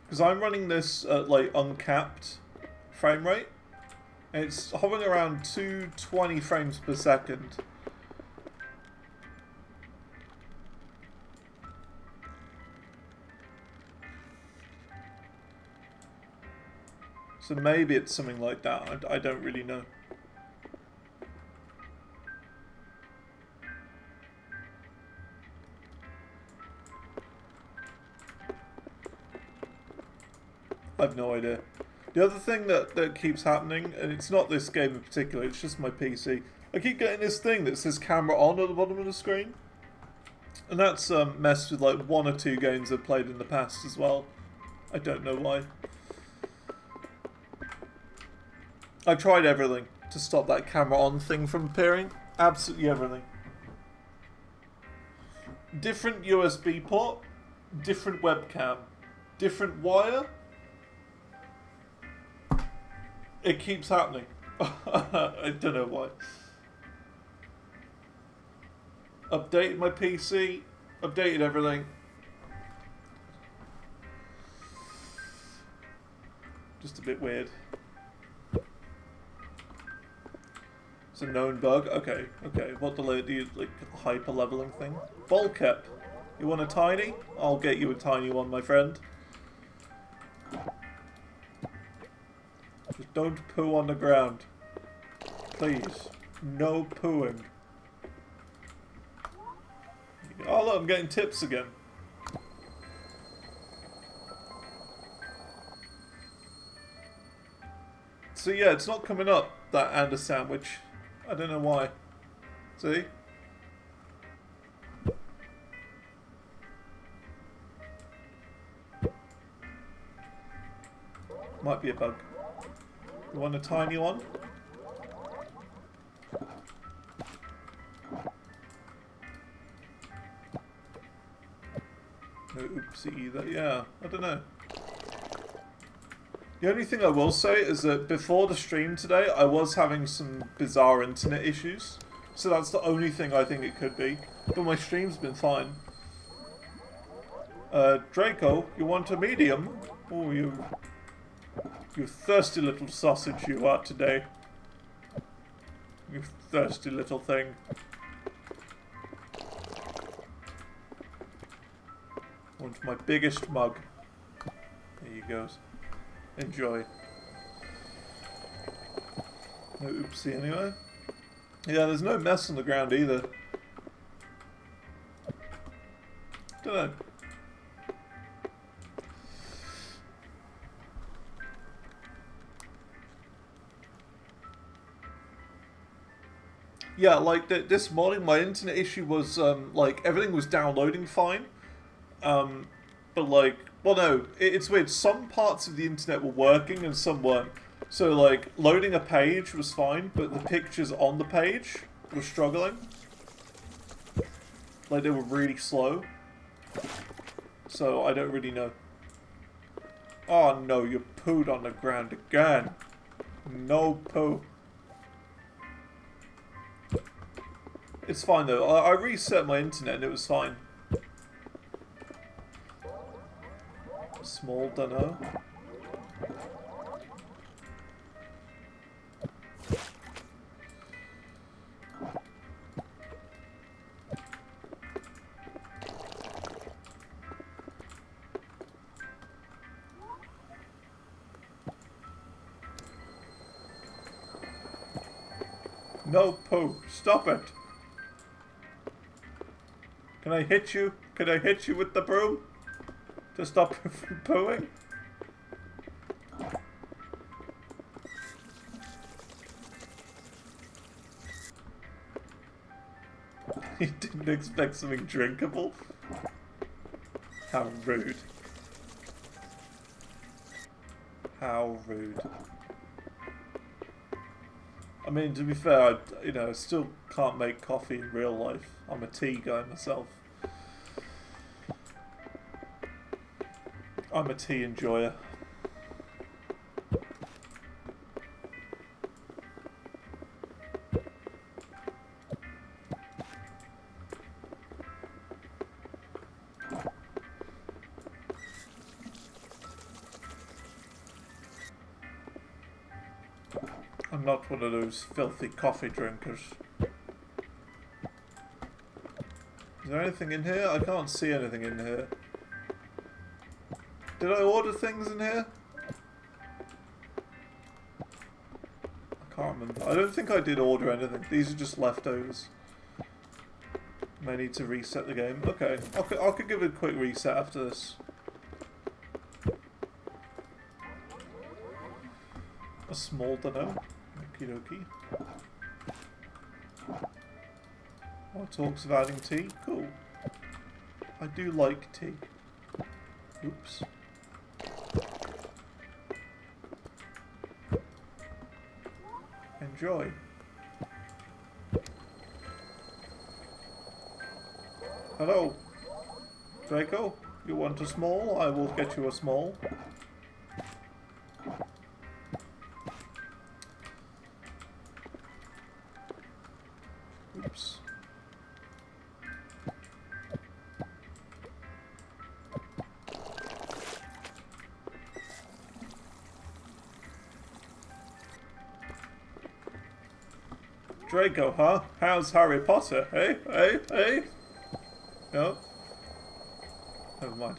Because I'm running this at, like, uncapped frame rate. And it's hovering around 220 frames per second. So maybe it's something like that. I don't really know. I have no idea. The other thing that keeps happening, and it's not this game in particular, it's just my PC. I keep getting this thing that says camera on at the bottom of the screen. And that's messed with like 1 or 2 games I've played in the past as well. I don't know why. I tried everything to stop that camera on thing from appearing. Absolutely everything. Different USB port, different webcam, different wire. It keeps happening. I don't know why. Updated my PC, updated everything. Just a bit weird. It's a known bug. Okay. What the like hyper leveling thing? Volcap. You want a tiny? I'll get you a tiny one, my friend. Just don't poo on the ground. Please. No pooing. Oh look, I'm getting tips again. So yeah, it's not coming up, that and a sandwich. I don't know why. See? Might be a bug. You want a tiny one? No oopsie either. Yeah, I don't know. The only thing I will say is that before the stream today, I was having some bizarre internet issues. So that's the only thing I think it could be. But my stream's been fine. Draco, you want a medium? Oh, you thirsty little sausage you are today. You thirsty little thing. Want my biggest mug. There you go. Enjoy. No oopsie anyway. Yeah, there's no mess on the ground either. Don't know. Yeah, like this morning my internet issue was like everything was downloading fine. But like, well no, it's weird. Some parts of the internet were working and some weren't. So like, loading a page was fine, but the pictures on the page were struggling. Like, they were really slow. So I don't really know. Oh no, you pooed on the ground again. No poo. It's fine though. I reset my internet and it was fine. Small, dunno. No poo. Stop it. Can I hit you? Can I hit you with the broom? To stop you from pooing? You didn't expect something drinkable? How rude. How rude. I mean, to be fair, I still can't make coffee in real life. I'm a tea guy myself. I'm a tea enjoyer. I'm not one of those filthy coffee drinkers. Is there anything in here? I can't see anything in here. Did I order things in here? I can't remember. I don't think I did order anything. These are just leftovers. May need to reset the game. Okay, I could give it a quick reset after this. A small dunno. Okie dokie. Oh, it talks of adding tea. Cool. I do like tea. Oops. Enjoy. Hello. Draco, you want a small? I will get you a small. Oops. Draco, huh? How's Harry Potter? Hey? Hey? Hey? No? Never mind.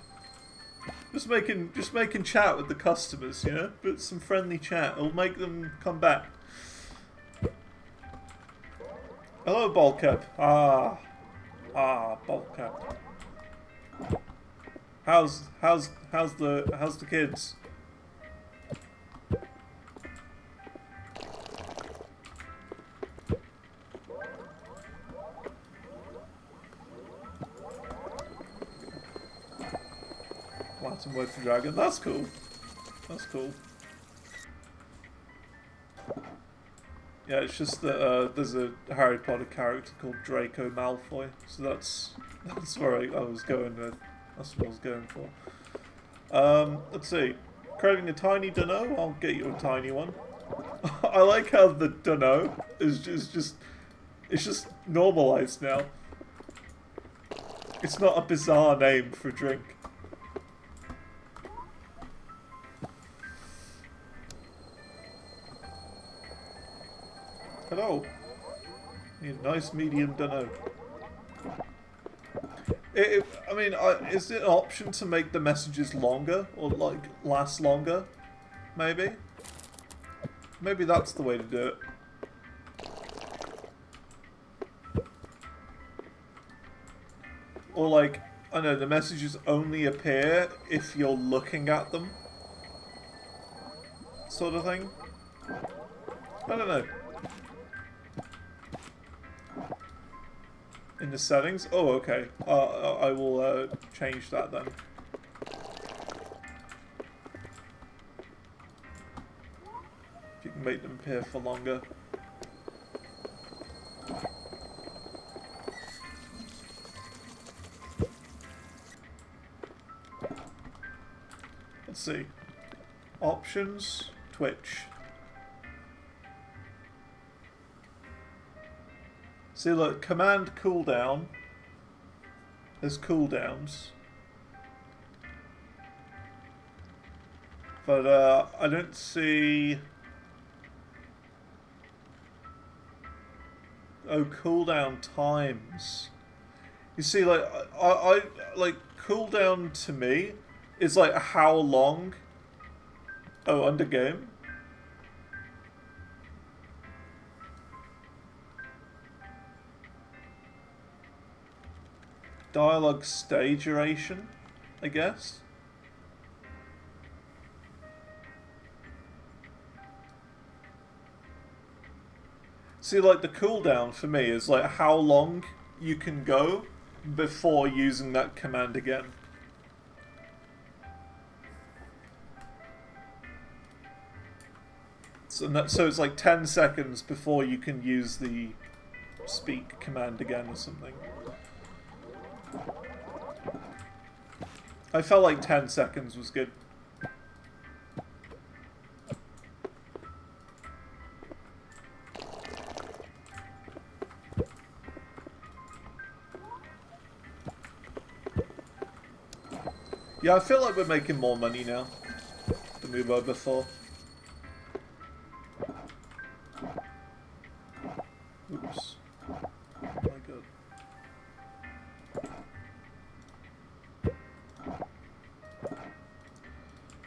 Just making chat with the customers, you know? But some friendly chat. It'll make them come back. Hello, Bulkcap. Bulkcap. How's the kids? Latin word for dragon. That's cool. That's cool. Yeah, it's just that there's a Harry Potter character called Draco Malfoy, so that's where I was going with. That's what I was going for. Let's see. Craving a tiny dunno? I'll get you a tiny one. I like how the dunno is just normalized now. It's not a bizarre name for a drink. Hello. Need a nice medium dunno. I mean, is it an option to make the messages longer or like last longer? Maybe. Maybe that's the way to do it. Or like, I don't know, the messages only appear if you're looking at them. Sort of thing. I don't know. In the settings? Oh, okay. I will change that then. If you can make them appear for longer. Let's see. Options, Twitch. See, look, command cooldown. There's cooldowns. But I don't see... Oh, cooldown times. You see, like, I like, cooldown to me is like how long... Oh, under game? Dialogue stage duration, I guess. See, like, the cooldown for me is like how long you can go before using that command again. So it's like 10 seconds before you can use the speak command again or something. I felt like 10 seconds was good. Yeah, I feel like we're making more money now than we were before. Oops. Oh my god.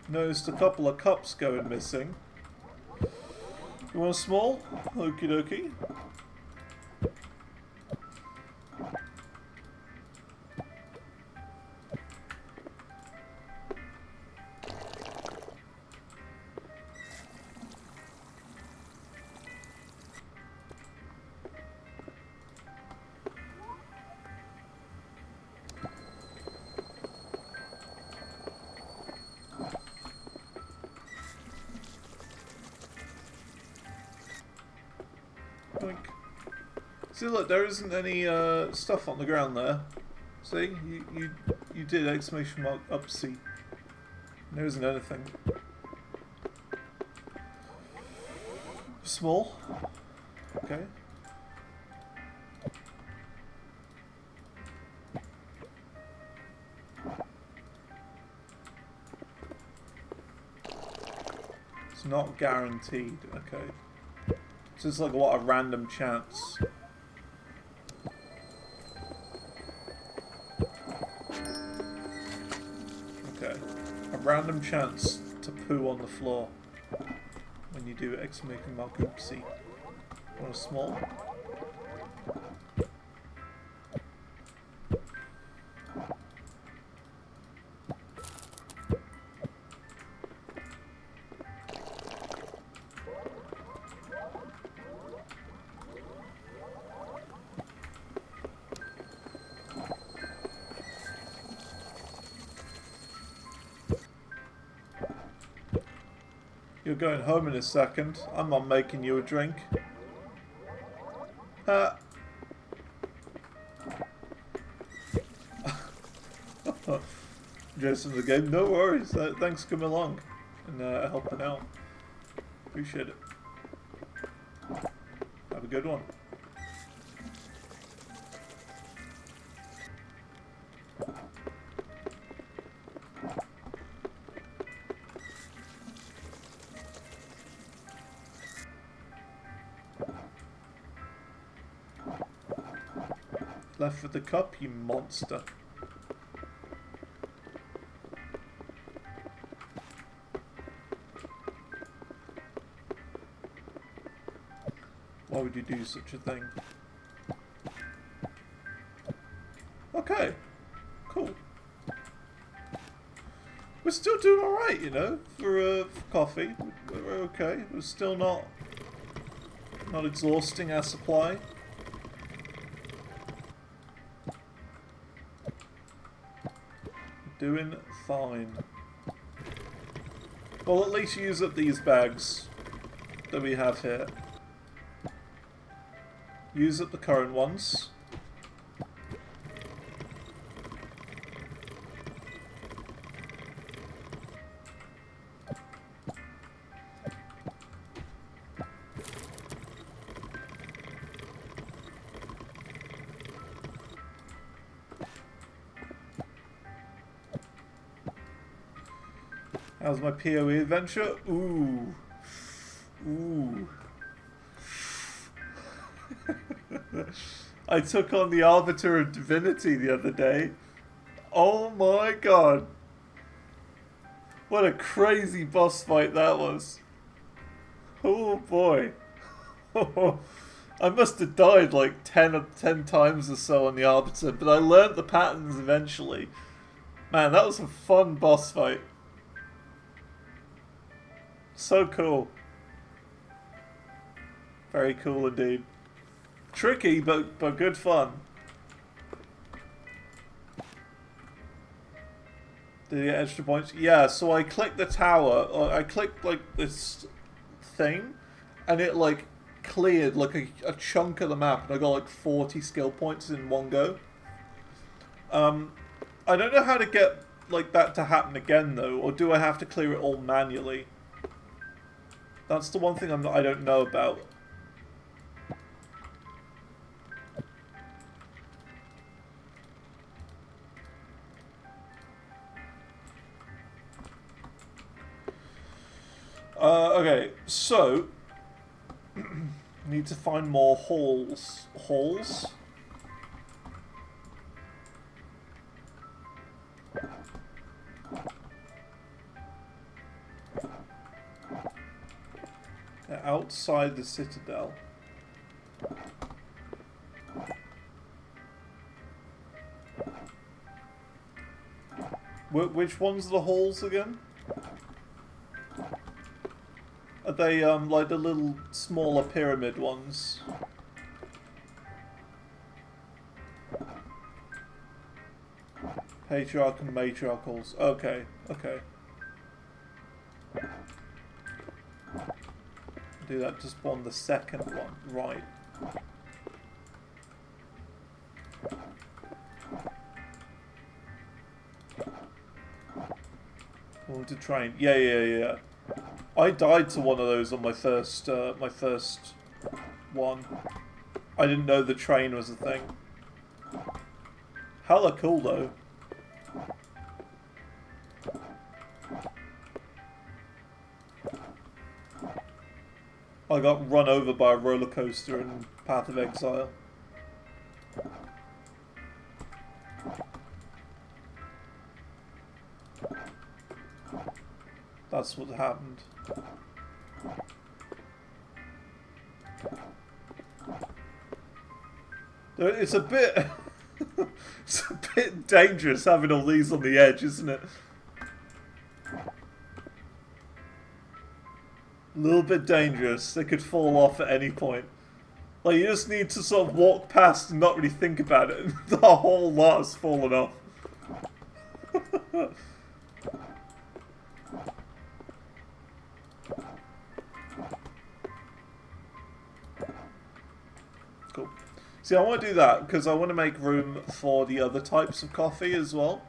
Noticed a couple of cups going missing. You want a small? Okie dokie. Boink. See, look, there isn't any stuff on the ground there. See, you did exclamation mark up C. There isn't anything. Small. Okay. It's not guaranteed. Okay. So it's like what, a random chance. Okay. A random chance to poo on the floor when you do exclamation mark oopsie. Want a small? You're going home in a second. I'm not making you a drink. Just in the game. No worries. Thanks for coming along and helping out. Appreciate it. Have a good one. Left with the cup, you monster. Why would you do such a thing? Okay, cool. We're still doing alright, you know, for coffee. We're okay. We're still not exhausting our supply. Doing fine. Well, at least use up these bags that we have here. Use up the current ones. How's my PoE adventure? Ooh. Ooh. I took on the Arbiter of Divinity the other day. Oh my god. What a crazy boss fight that was. Oh boy. I must have died like 10 times or so on the Arbiter, but I learnt the patterns eventually. Man, that was a fun boss fight. So cool. Very cool indeed. Tricky, but good fun. Did you get extra points? Yeah, so I clicked the tower, or I clicked like this thing, and it like cleared like a chunk of the map, and I got like 40 skill points in one go. I don't know how to get like that to happen again though, or do I have to clear it all manually? That's the one thing I don't know about. Okay, so need to find more halls. Halls? Outside the citadel. Which ones are the halls again? Are they like the little smaller pyramid ones? Patriarch and matriarch halls. Okay, okay. Do that to spawn the second one. Right. Oh, to train. Yeah. I died to one of those on my first one. I didn't know the train was a thing. Hella cool though. I got run over by a roller coaster in Path of Exile. That's what happened. It's a bit... it's a bit dangerous having all these on the edge, isn't it? A little bit dangerous. They could fall off at any point. Like, you just need to sort of walk past and not really think about it, and the whole lot's fallen off. Cool. See, I want to do that because I want to make room for the other types of coffee as well.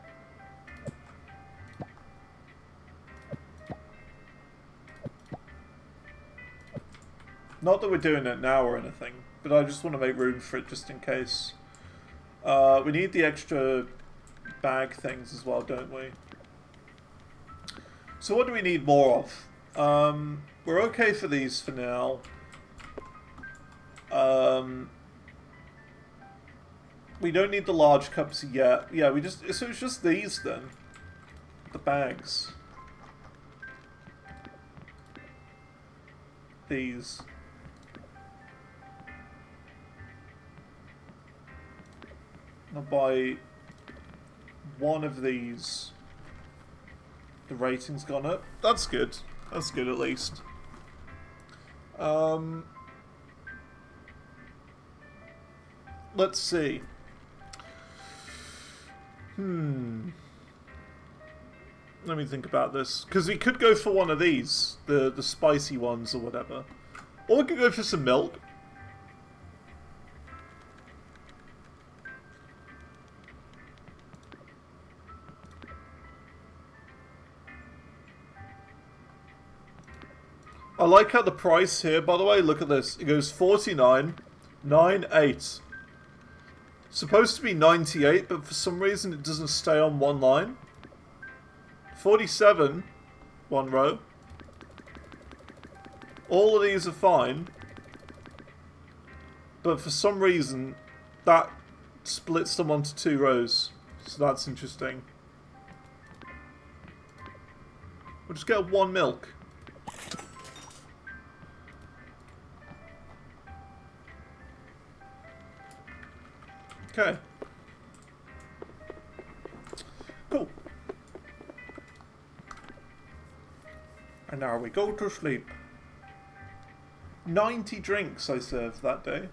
Not that we're doing it now or anything, but I just want to make room for it just in case. We need the extra bag things as well, don't we? So what do we need more of? We're okay for these for now. We don't need the large cups yet. Yeah, so it's just these then. The bags. These. I'll buy one of these. The rating's gone up. That's good. That's good at least. Let's see. Let me think about this. Because we could go for one of these. The spicy ones or whatever. Or we could go for some milk. I like how the price here, by the way, look at this. It goes 49.98. Supposed to be 98, but for some reason it doesn't stay on one line. 47, one row. All of these are fine. But for some reason, that splits them onto 2 rows. So that's interesting. We'll just get 1 milk. Okay. Cool. And now we go to sleep. 90 drinks I served that day.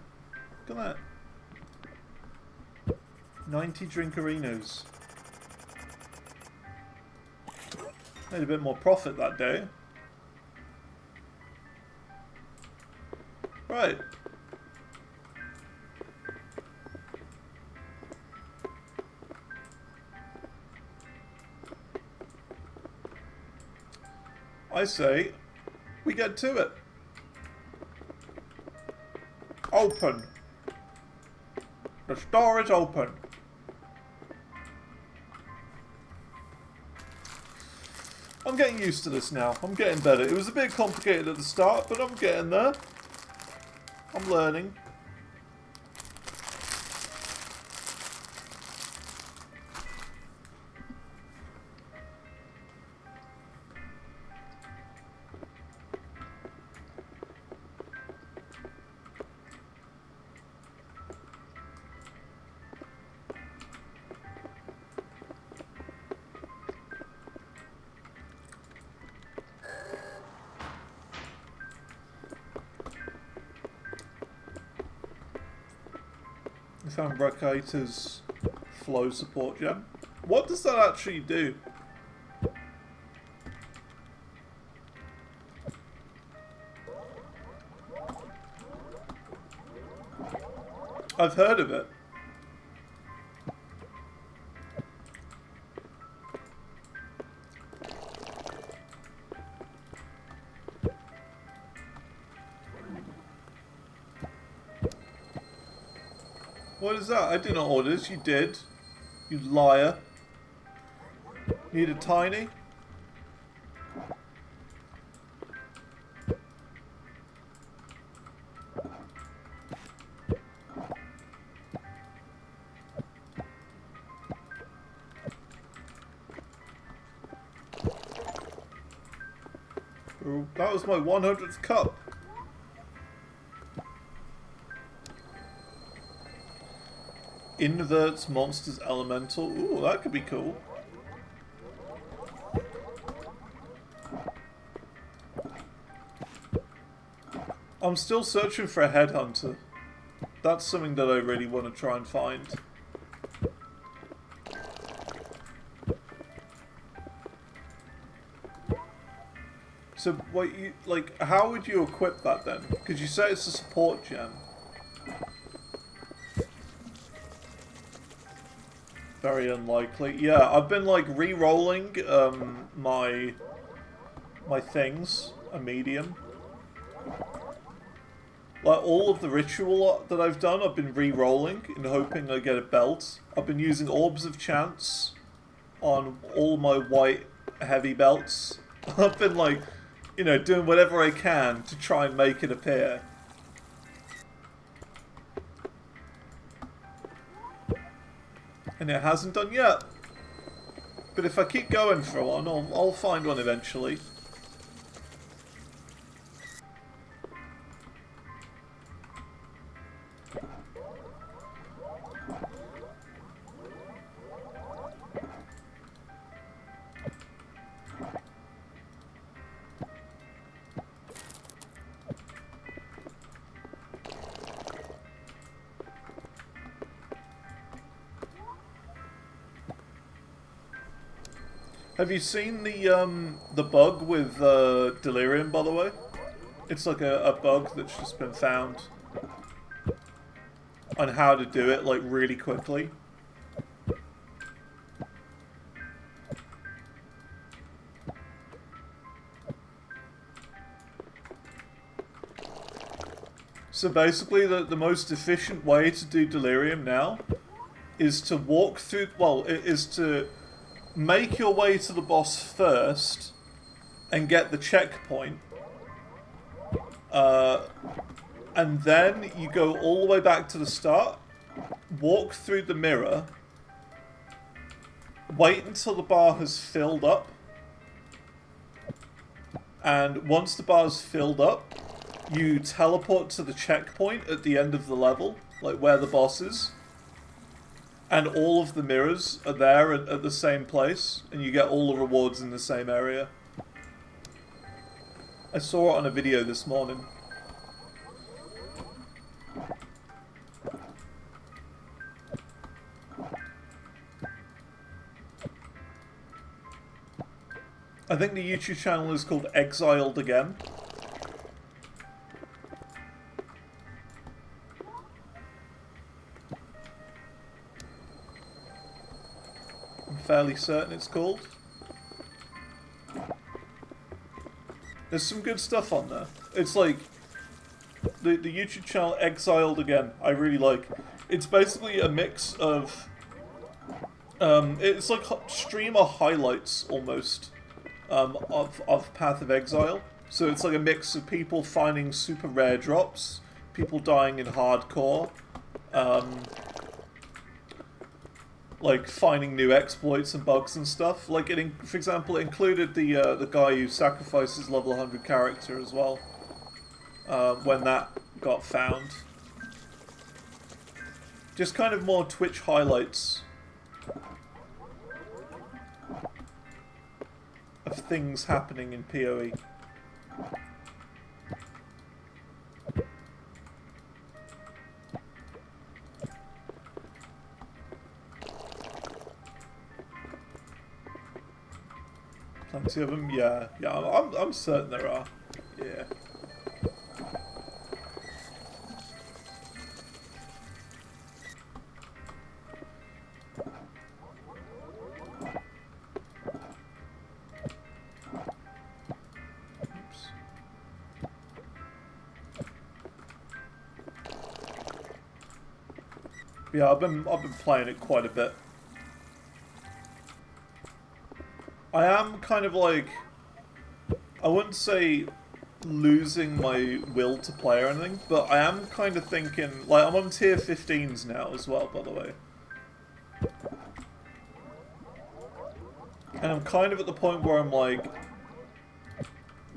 Look at that. 90 drinkerinos. Made a bit more profit that day. Right. I say, we get to it. Open. The store is open. I'm getting used to this now. I'm getting better. It was a bit complicated at the start, but I'm getting there. I'm learning. I found Rekaita's flow support gem. What does that actually do? I've heard of it. What is that? I did not order this. You did. You liar. Need a tiny? Ooh, that was my 100th cup. Inverts monsters elemental. Ooh, that could be cool. I'm still searching for a headhunter. That's something that I really want to try and find. So, what you like? How would you equip that then? Because you say it's a support gem. Very unlikely. Yeah, I've been like re-rolling my things a medium. Like all of the ritual that I've done, I've been re-rolling in hoping I get a belt. I've been using orbs of chance on all my white heavy belts. I've been like, you know, doing whatever I can to try and make it appear. And it hasn't done yet. But if I keep going for one, I'll find one eventually. Have you seen the bug with delirium, by the way? It's like a bug that's just been found on how to do it like really quickly. So basically the most efficient way to do delirium now is to walk through, well, is to make your way to the boss first and get the checkpoint. And then you go all the way back to the start, walk through the mirror, wait until the bar has filled up, and once the bar's filled up, you teleport to the checkpoint at the end of the level, like where the boss is. And all of the mirrors are there at the same place, and you get all the rewards in the same area. I saw it on a video this morning. I think the YouTube channel is called Exiled Again. Fairly certain it's called. There's some good stuff on there. It's like the YouTube channel Exiled Again. I really like. It's basically a mix of it's like streamer highlights almost of Path of Exile. So it's like a mix of people finding super rare drops, people dying in hardcore, like finding new exploits and bugs and stuff. Like for example, it included the guy who sacrifices level 100 character as well. When that got found, just kind of more Twitch highlights of things happening in PoE. Plenty of them, yeah. I'm certain there are. Yeah. Yeah, I've been playing it quite a bit. I am kind of like, I wouldn't say losing my will to play or anything, but I am kind of thinking, like, I'm on tier 15s now as well, by the way. And I'm kind of at the point where I'm like,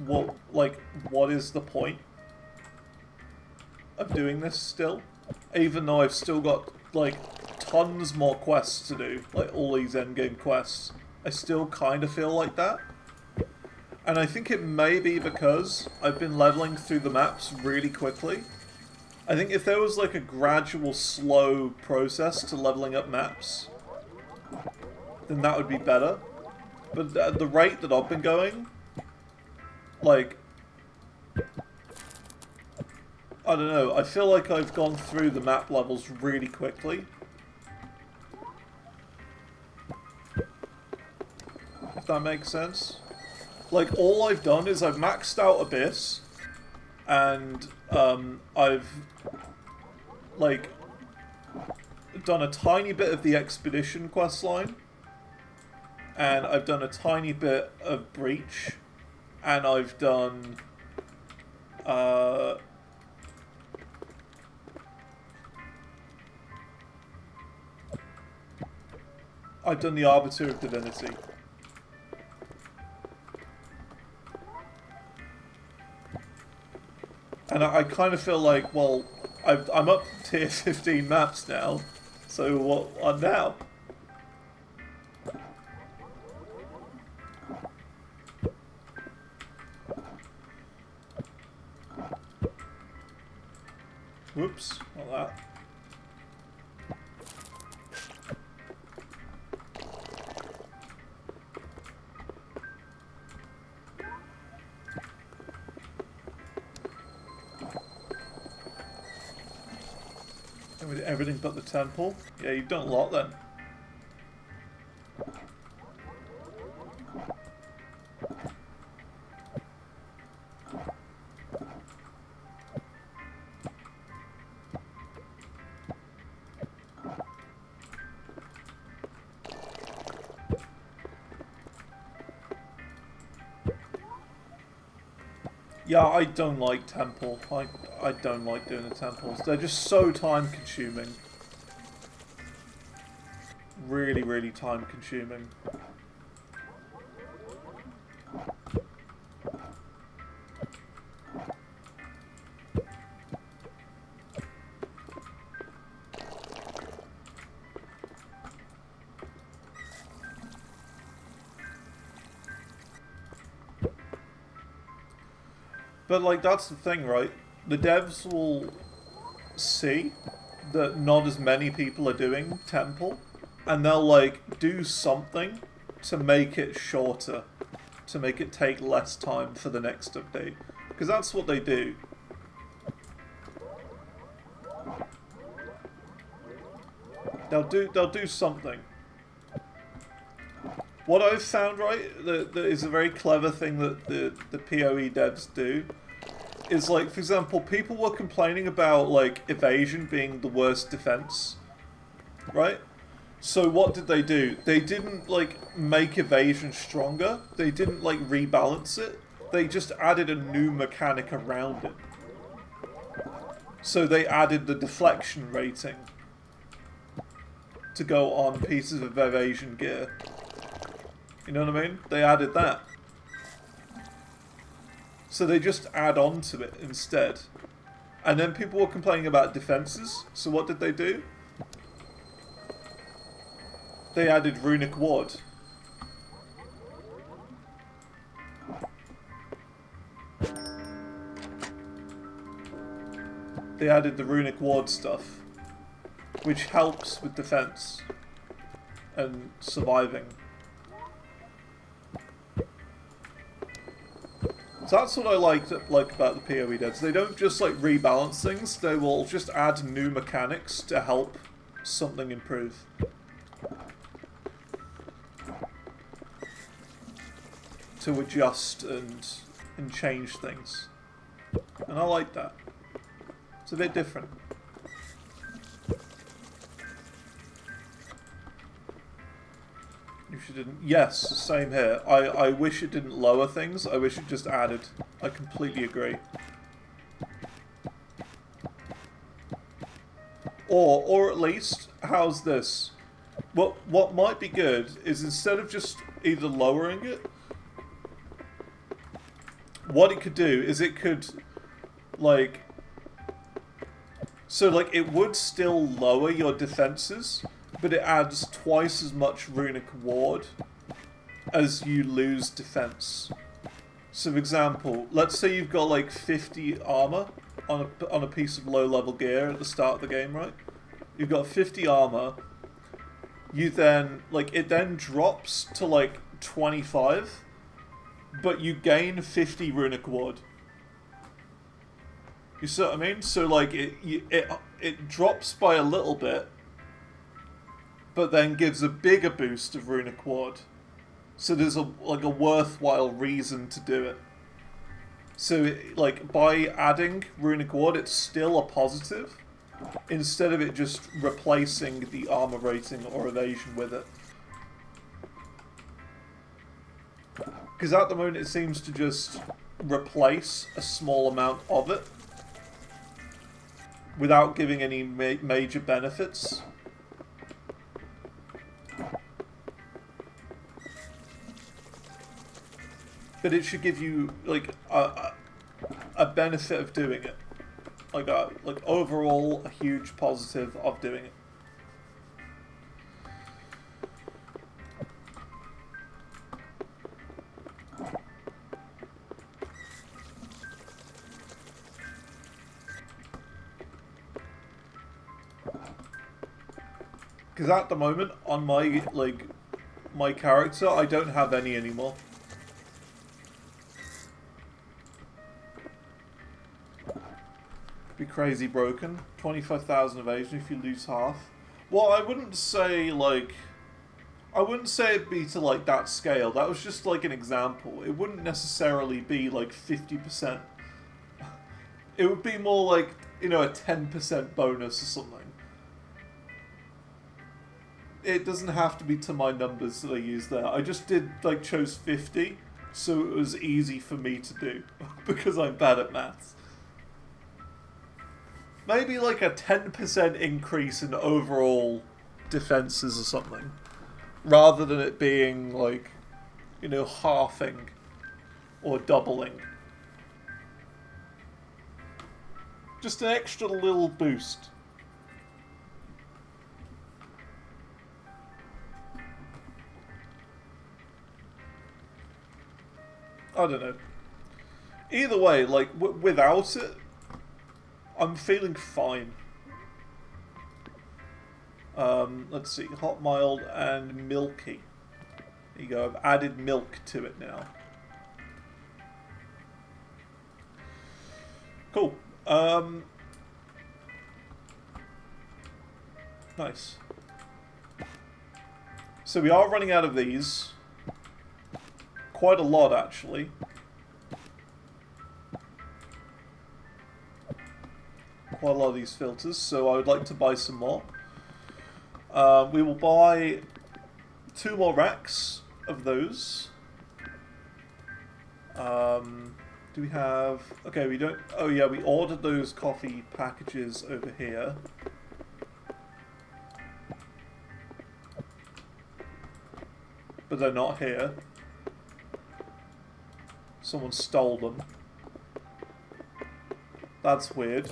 what is the point of doing this still? Even though I've still got, like, tons more quests to do, like all these endgame quests, I still kind of feel like that. And I think it may be because I've been leveling through the maps really quickly. I think if there was like a gradual, slow process to leveling up maps, then that would be better. But at the rate that I've been going, like, I don't know, I feel like I've gone through the map levels really quickly. If that makes sense. Like, all I've done is I've maxed out Abyss, and I've, like, done a tiny bit of the Expedition questline, and I've done a tiny bit of Breach, and I've done, the Arbiter of Divinity. And I kind of feel like, well, I'm up tier 15 maps now, so what now? Whoops, not that. Everything but the temple? Yeah, you've done a lot then. Yeah, I don't like temple. I don't like doing the temples. They're just so time consuming. Really, really time consuming. But, like, that's the thing, right? The devs will see that not as many people are doing temple, and they'll, like, do something to make it shorter, to make it take less time for the next update. Because that's what they do. They'll do something. What I've found, right, that is a very clever thing that the PoE devs do, is, like, for example, people were complaining about, like, evasion being the worst defense, right? So what did they do? They didn't, like, make evasion stronger. They didn't, like, rebalance it. They just added a new mechanic around it. So they added the deflection rating to go on pieces of evasion gear. You know what I mean? They added that. So they just add on to it instead. And then people were complaining about defenses. So what did they do? They added Runic Ward. They added the Runic Ward stuff, which helps with defense and surviving. So that's what I like about the PoE devs. They don't just, like, rebalance things, they will just add new mechanics to help something improve. To adjust and change things. And I like that. It's a bit different. wish it didn't. Yes, same here. I wish it didn't lower things. I wish it just added. I completely agree. Or at least, how's this? What might be good is instead of just either lowering it, what it could do is it could, like, so like it would still lower your defenses, but it adds twice as much runic ward as you lose defense. So for example, let's say you've got like 50 armor on a piece of low level gear at the start of the game, right? You've got 50 armor. You then, like, it then drops to like 25, but you gain 50 runic ward. You see what I mean? So like it drops by a little bit, but then gives a bigger boost of runic ward. So there's a worthwhile reason to do it. So like by adding runic ward, it's still a positive, instead of it just replacing the armor rating or evasion with it. Because at the moment it seems to just replace a small amount of it without giving any major benefits. But it should give you like a benefit of doing it, like overall a huge positive of doing it. Because at the moment on my character, I don't have any anymore. Be crazy broken. 25,000 evasion if you lose half. Well, I wouldn't say it'd be to like that scale. That was just like an example. It wouldn't necessarily be like 50%. It would be more like, you know, a 10% bonus or something. It doesn't have to be to my numbers that I use there. I just chose 50, so it was easy for me to do because I'm bad at maths. Maybe like a 10% increase in overall defenses or something, rather than it being like, you know, halving or doubling. Just an extra little boost. I don't know. Either way, like, without it, I'm feeling fine. Let's see, hot, mild, and milky. There you go, I've added milk to it now. Cool. Nice. So we are running out of these. Quite a lot, actually. Quite a lot of these filters, so I would like to buy some more. We will buy 2 more racks of those. Do we have... Okay, we don't... Oh yeah, we ordered those coffee packages over here. But they're not here. Someone stole them. That's weird.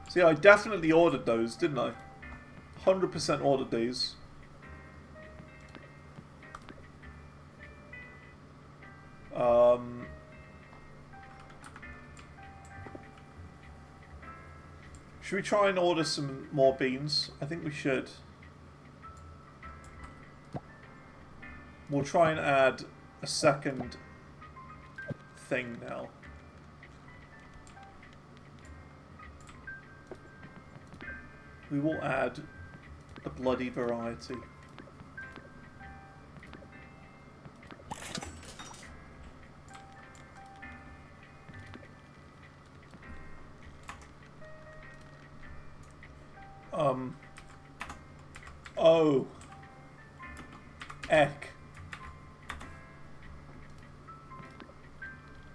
See, I definitely ordered those, didn't I? 100% ordered these. Should we try and order some more beans? I think we should. We'll try and add a second thing now. We will add a bloody variety. Oh. Eck.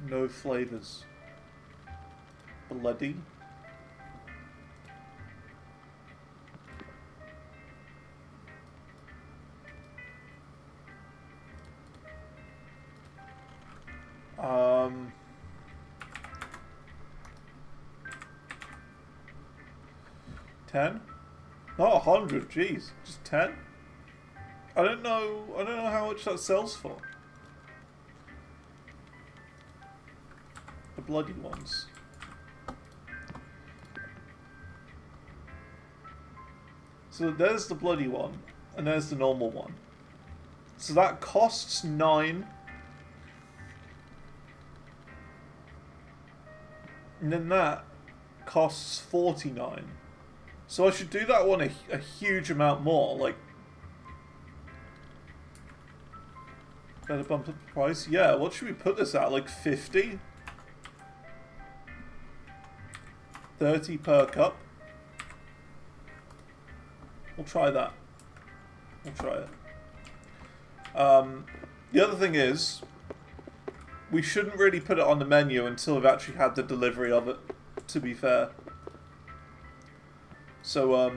No flavors. Bloody. Um. 10? Not 100, jeez. Just 10? I don't know how much that sells for. The bloody ones. So there's the bloody one, and there's the normal one. So that costs 9. And then that costs 49. So I should do that one a huge amount more, like... Better bump up the price? Yeah, what should we put this at? Like 50? 30 per cup? We'll try that. We'll try it. The other thing is, we shouldn't really put it on the menu until we've actually had the delivery of it, to be fair. So,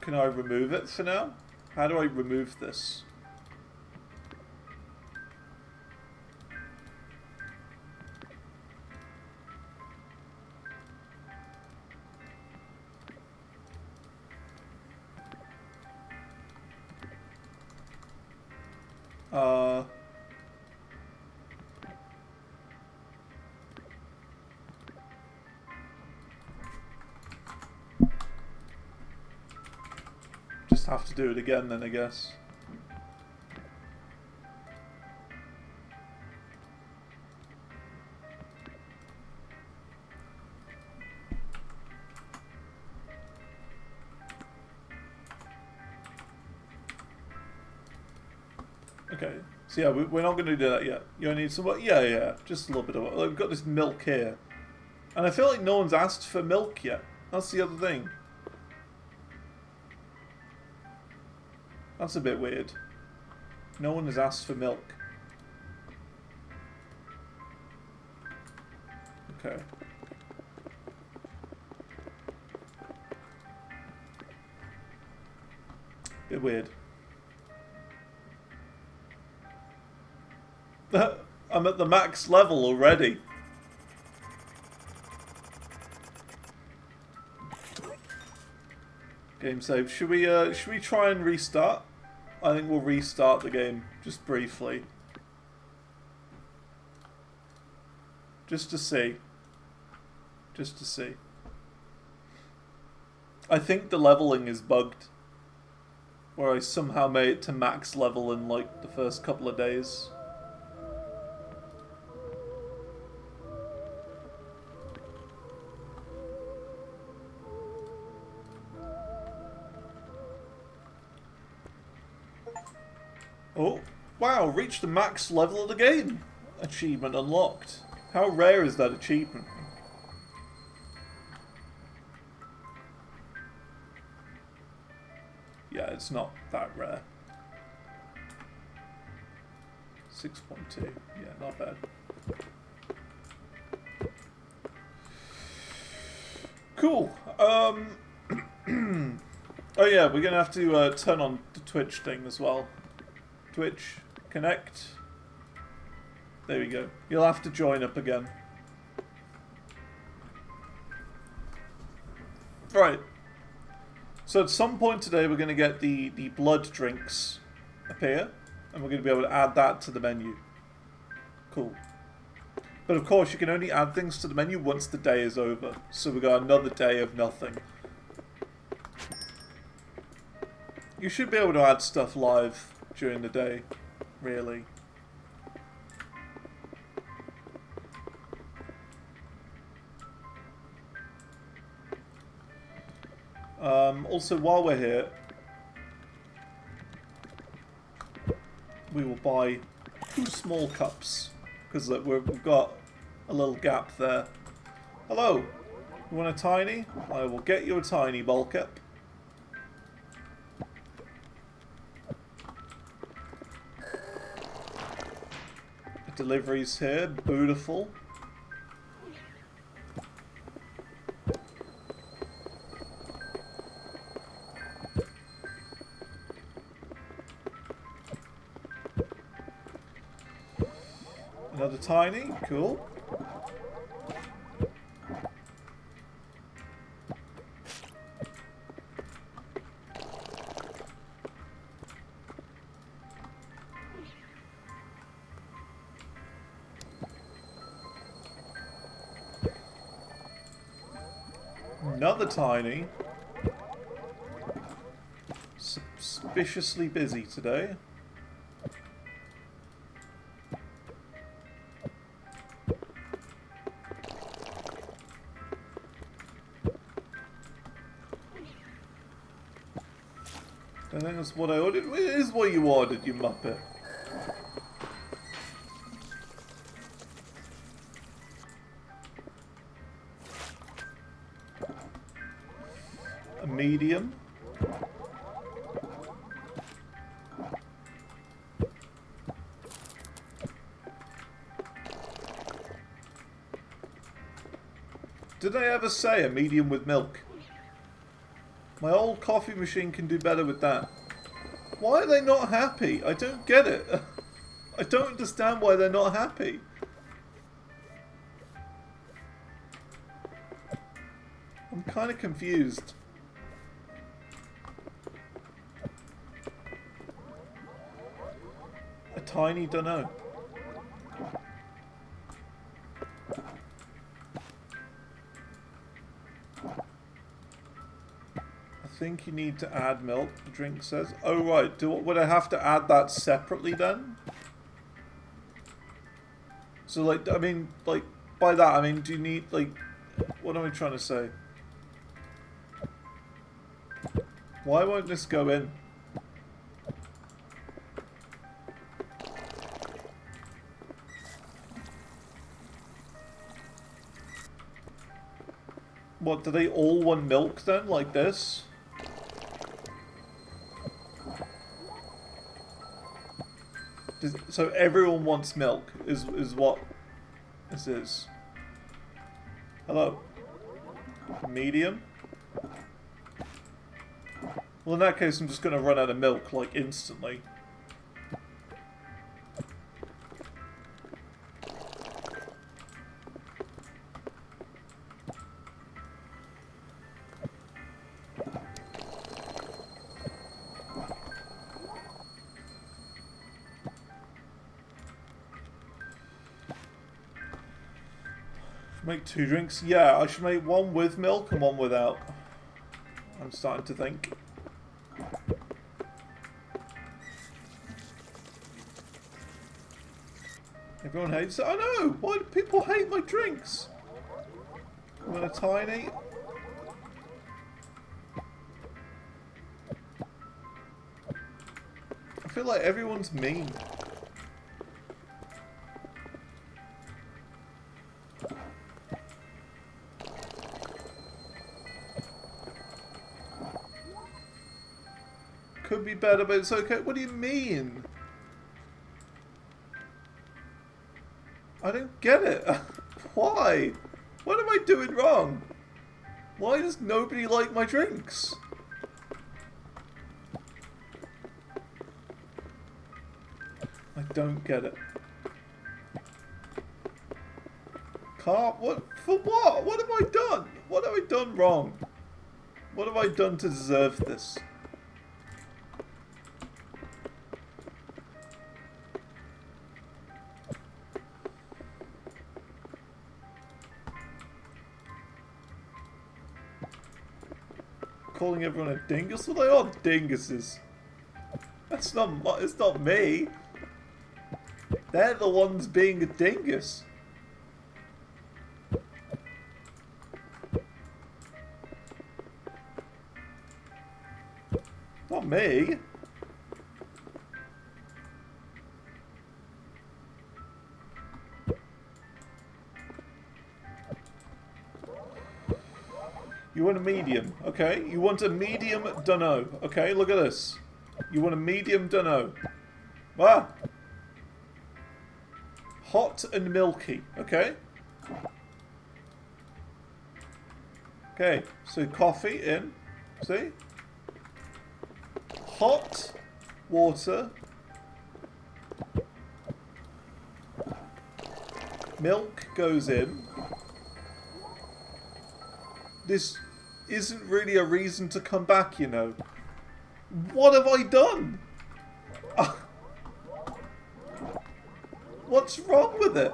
can I remove it for now? How do I remove this? Just have to do it again then, I guess. Okay, so yeah, we're not going to do that yet. You need some... Yeah, just a little bit of... Like, we've got this milk here. And I feel like no one's asked for milk yet. That's the other thing. That's a bit weird. No one has asked for milk. Okay. Bit weird. I'm at the max level already. Game save. Should we try and restart? I think we'll restart the game just briefly. Just to see. Just to see. I think the leveling is bugged. Where I somehow made it to max level in like the first couple of days. Oh, wow, reached the max level of the game. Achievement unlocked. How rare is that achievement? Yeah, it's not that rare. 6.2. Yeah, not bad. Cool. Oh yeah, we're gonna have to turn on the Twitch thing as well. Twitch, connect. There we go. You'll have to join up again. Right. So at some point today we're going to get the blood drinks appear. And we're going to be able to add that to the menu. Cool. But of course you can only add things to the menu once the day is over. So we've got another day of nothing. You should be able to add stuff live during the day, really. Also, while we're here, we will buy 2 small cups, because we've got a little gap there. Hello! You want a tiny? I will get you a tiny, bulk up. Deliveries here, beautiful. Another tiny, cool. Another tiny. Suspiciously busy today. I think that's what I ordered. It is what you ordered, you muppet. A medium. Did I ever say a medium with milk? My old coffee machine can do better with that. Why are they not happy? I don't get it. I don't understand why they're not happy. I'm kind of confused. A tiny dunno. I think you need to add milk, the drink says. Oh right, would I have to add that separately then? So like, I mean, like, by that I mean, do you need, like, what am I trying to say? Why won't this go in? What, do they all want milk then, like this? So everyone wants milk, is what this is. Hello. Medium? Well, in that case, I'm just going to run out of milk, like, instantly. Make 2 drinks? Yeah, I should make one with milk and one without. I'm starting to think. Everyone hates it. I know! Why do people hate my drinks? I'm gonna tiny. I feel like everyone's mean. Could be better, but it's okay. What do you mean? I don't get it. Why? What am I doing wrong? Why does nobody like my drinks? I don't get it. Can't. What? For what? What have I done? What have I done wrong? What have I done to deserve this? Calling everyone a dingus? Well, they are dinguses. That's not. It's not me. They're the ones being a dingus. Not me. You want a medium, okay? You want a medium dunno, okay? Look at this. You want a medium dunno. Ah! Hot and milky, okay? Okay, so coffee in. See? Hot water. Milk goes in. This isn't really a reason to come back, you know. What have I done? What's wrong with it?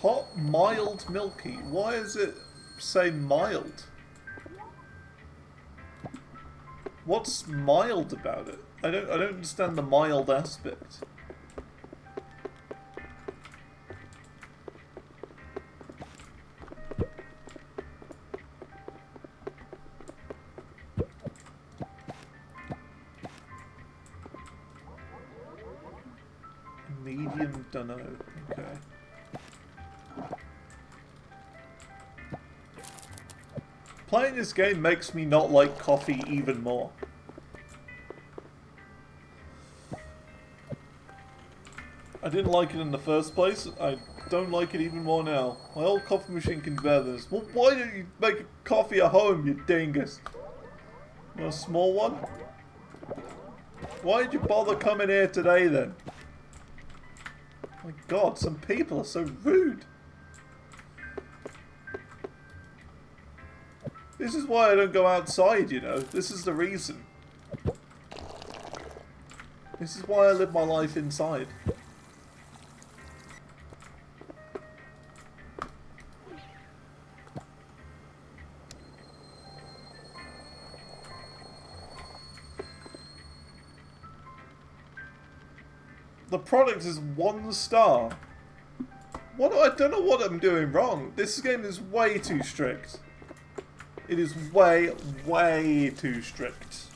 Hot, mild, milky. Why is it say mild? What's mild about it? I don't understand the mild aspect. Medium dunno. Okay. Playing this game makes me not like coffee even more. I didn't like it in the first place. I don't like it even more now. My old coffee machine can bear this. Well, why don't you make coffee at home, you dingus? Want a small one? Why did you bother coming here today then? My God, some people are so rude. This is why I don't go outside, you know. This is the reason. This is why I live my life inside. The product is 1 star. What? I don't know what I'm doing wrong. This game is way too strict. It is way, way too strict.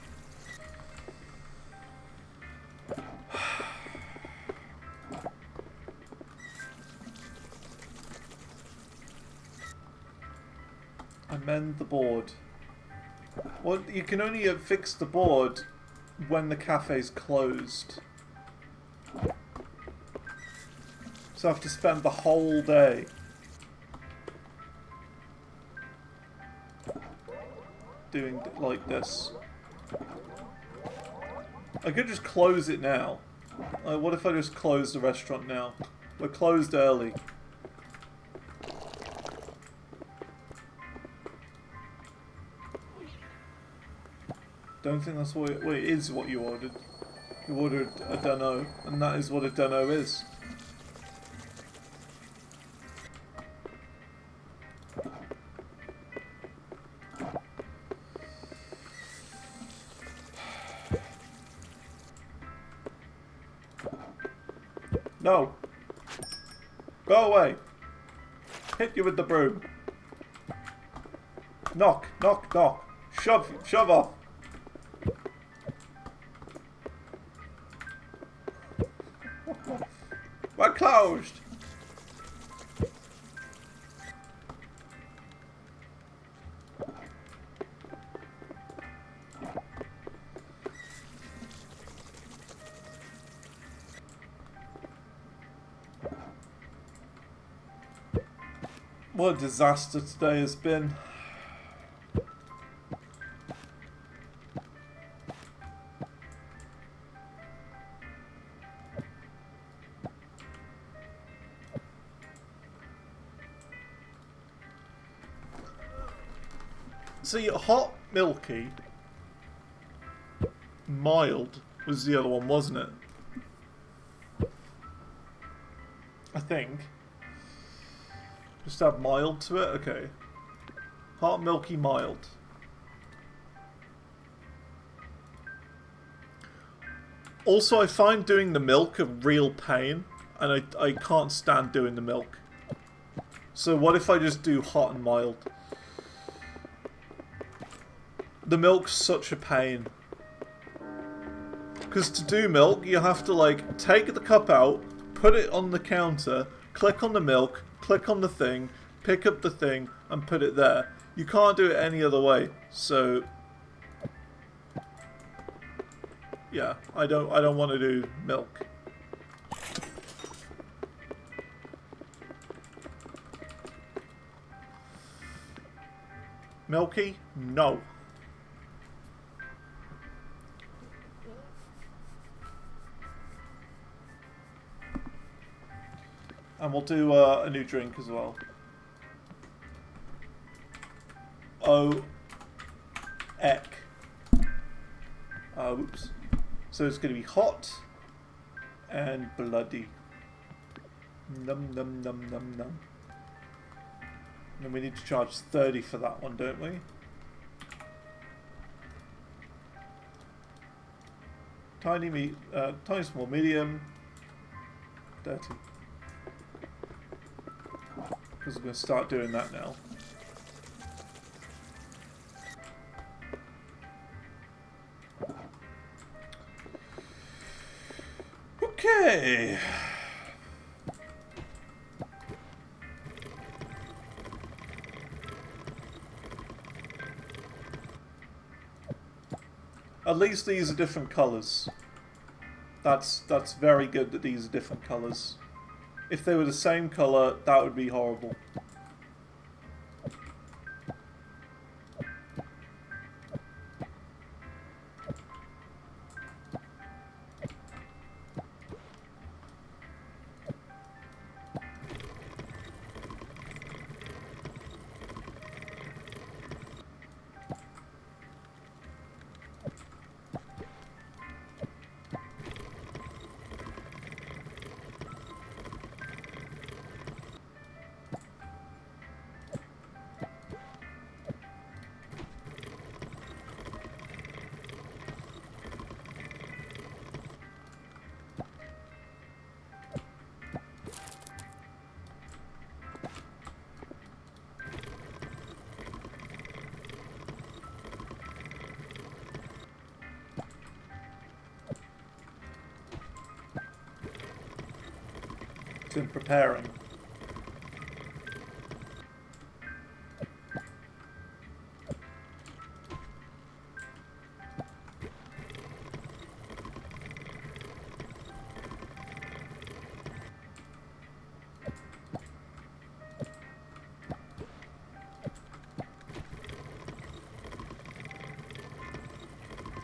Amend the board. Well, you can only fix the board when the cafe's closed. So I have to spend the whole day doing like this. I could just close it now. What if I just close the restaurant now? We're closed early. Don't think that's what it, well, it is what you ordered. You ordered a dunno, and that is what a dunno is. No. Go away. Hit you with the broom. Knock, knock, knock. Shove off. We're closed. What a disaster today has been. See, hot, milky, mild was the other one, wasn't it? I think. Just add mild to it? Okay. Hot, milky, mild. Also, I find doing the milk a real pain, and I can't stand doing the milk. So what if I just do hot and mild? The milk's such a pain. Because to do milk, you have to like take the cup out, put it on the counter, click on the milk, click on the thing, pick up the thing, and put it there. You can't do it any other way. So yeah, I don't want to do milk. Milky? No. And we'll do a new drink as well. Ek. Oops. So it's going to be hot and bloody. Num num num num num. And we need to charge 30 for that one, don't we? Tiny small, medium, dirty. Because I'm going to start doing that now. Okay. At least these are different colours. That's very good that these are different colours. If they were the same colour, that would be horrible. In preparing.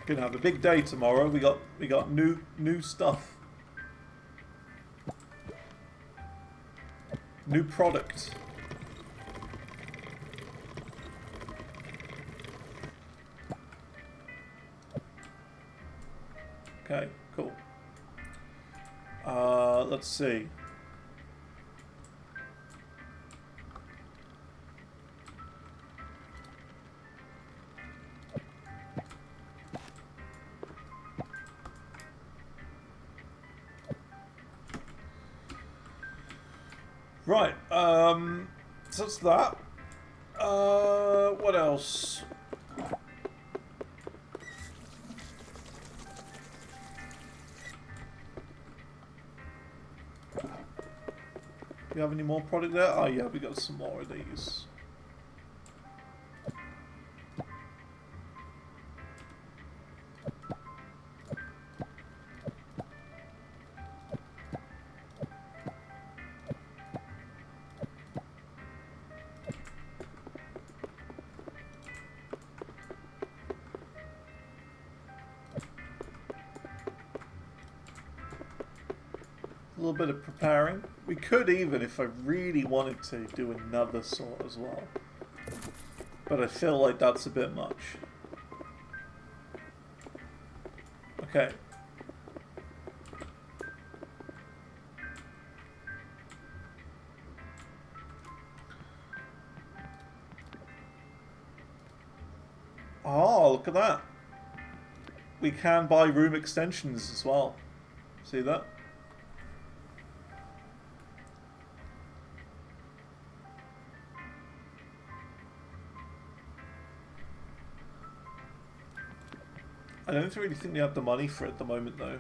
Gonna have a big day tomorrow. We got new stuff. New product. Okay, cool. Let's see. Right, so that's that. What else? Do we have any more product there? Oh yeah, we got some more of these. A little bit of preparing. We could even, if I really wanted to, do another sort as well. But I feel like that's a bit much. Okay. Oh, look at that. We can buy room extensions as well. See that? I don't really think they have the money for it at the moment, though.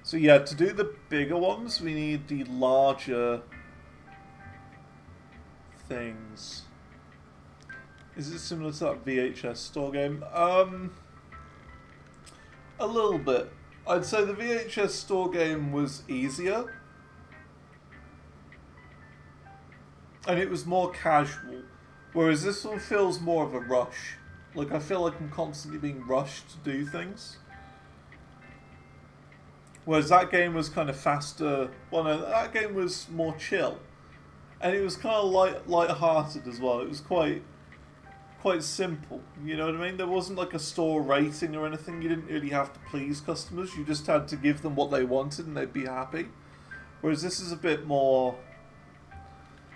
So yeah, to do the bigger ones, we need the larger things. Is it similar to that VHS store game? A little bit. I'd say the VHS store game was easier. And it was more casual. Whereas this one feels more of a rush. Like, I feel like I'm constantly being rushed to do things. Whereas that game was kind of faster. Well, no, that game was more chill. And it was kind of light-hearted as well. It was quite simple. You know what I mean? There wasn't like a store rating or anything. You didn't really have to please customers. You just had to give them what they wanted and they'd be happy. Whereas this is a bit more...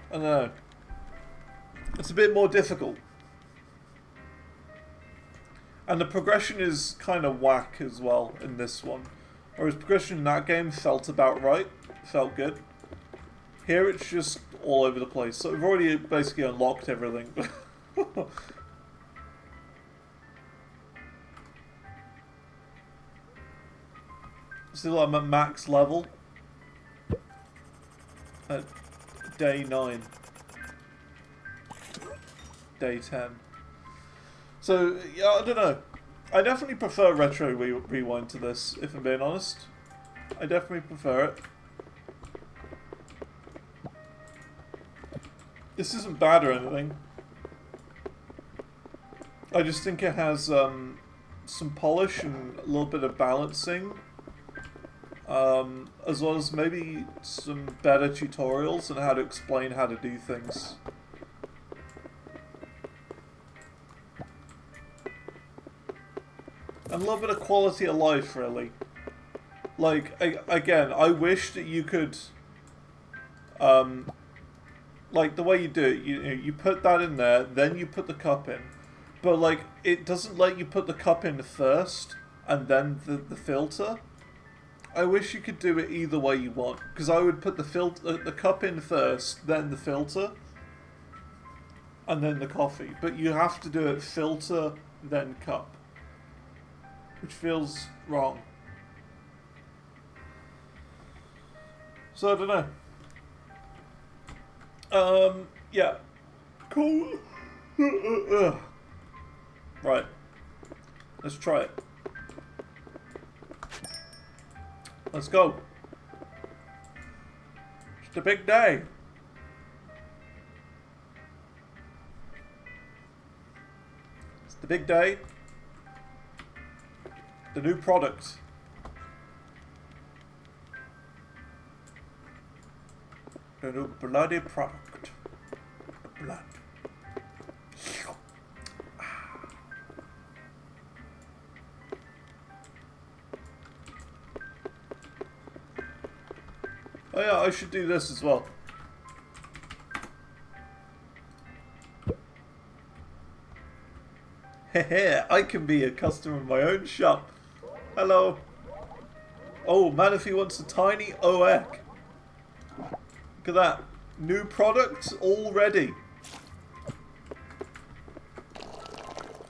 I don't know. It's a bit more difficult. And the progression is kind of whack as well in this one. Whereas progression in that game felt about right. Felt good. Here it's just all over the place. So we've already basically unlocked everything. Still I'm at max level. At day 9. Day 10. So, yeah, I don't know. I definitely prefer Retro Rewind to this, if I'm being honest. I definitely prefer it. This isn't bad or anything. I just think it has some polish and a little bit of balancing. As well as maybe some better tutorials on how to explain how to do things. And a little bit of quality of life, really. Like, again, I wish that you could... like, the way you do it, you put that in there, then you put the cup in. But, like, it doesn't let you put the cup in first, and then the filter. I wish you could do it either way you want. Because I would put the cup in first, then the filter. And then the coffee. But you have to do it filter, then cup. Which feels wrong. So, I don't know. Yeah. Cool. Right. Let's try it. Let's go. It's a big day. It's the big day. The new product. The new bloody product. The blood. Oh yeah, I should do this as well. Hehe, I can be a customer of my own shop. Hello. Oh, Manaphy wants a tiny OEC. Look at that. New product already.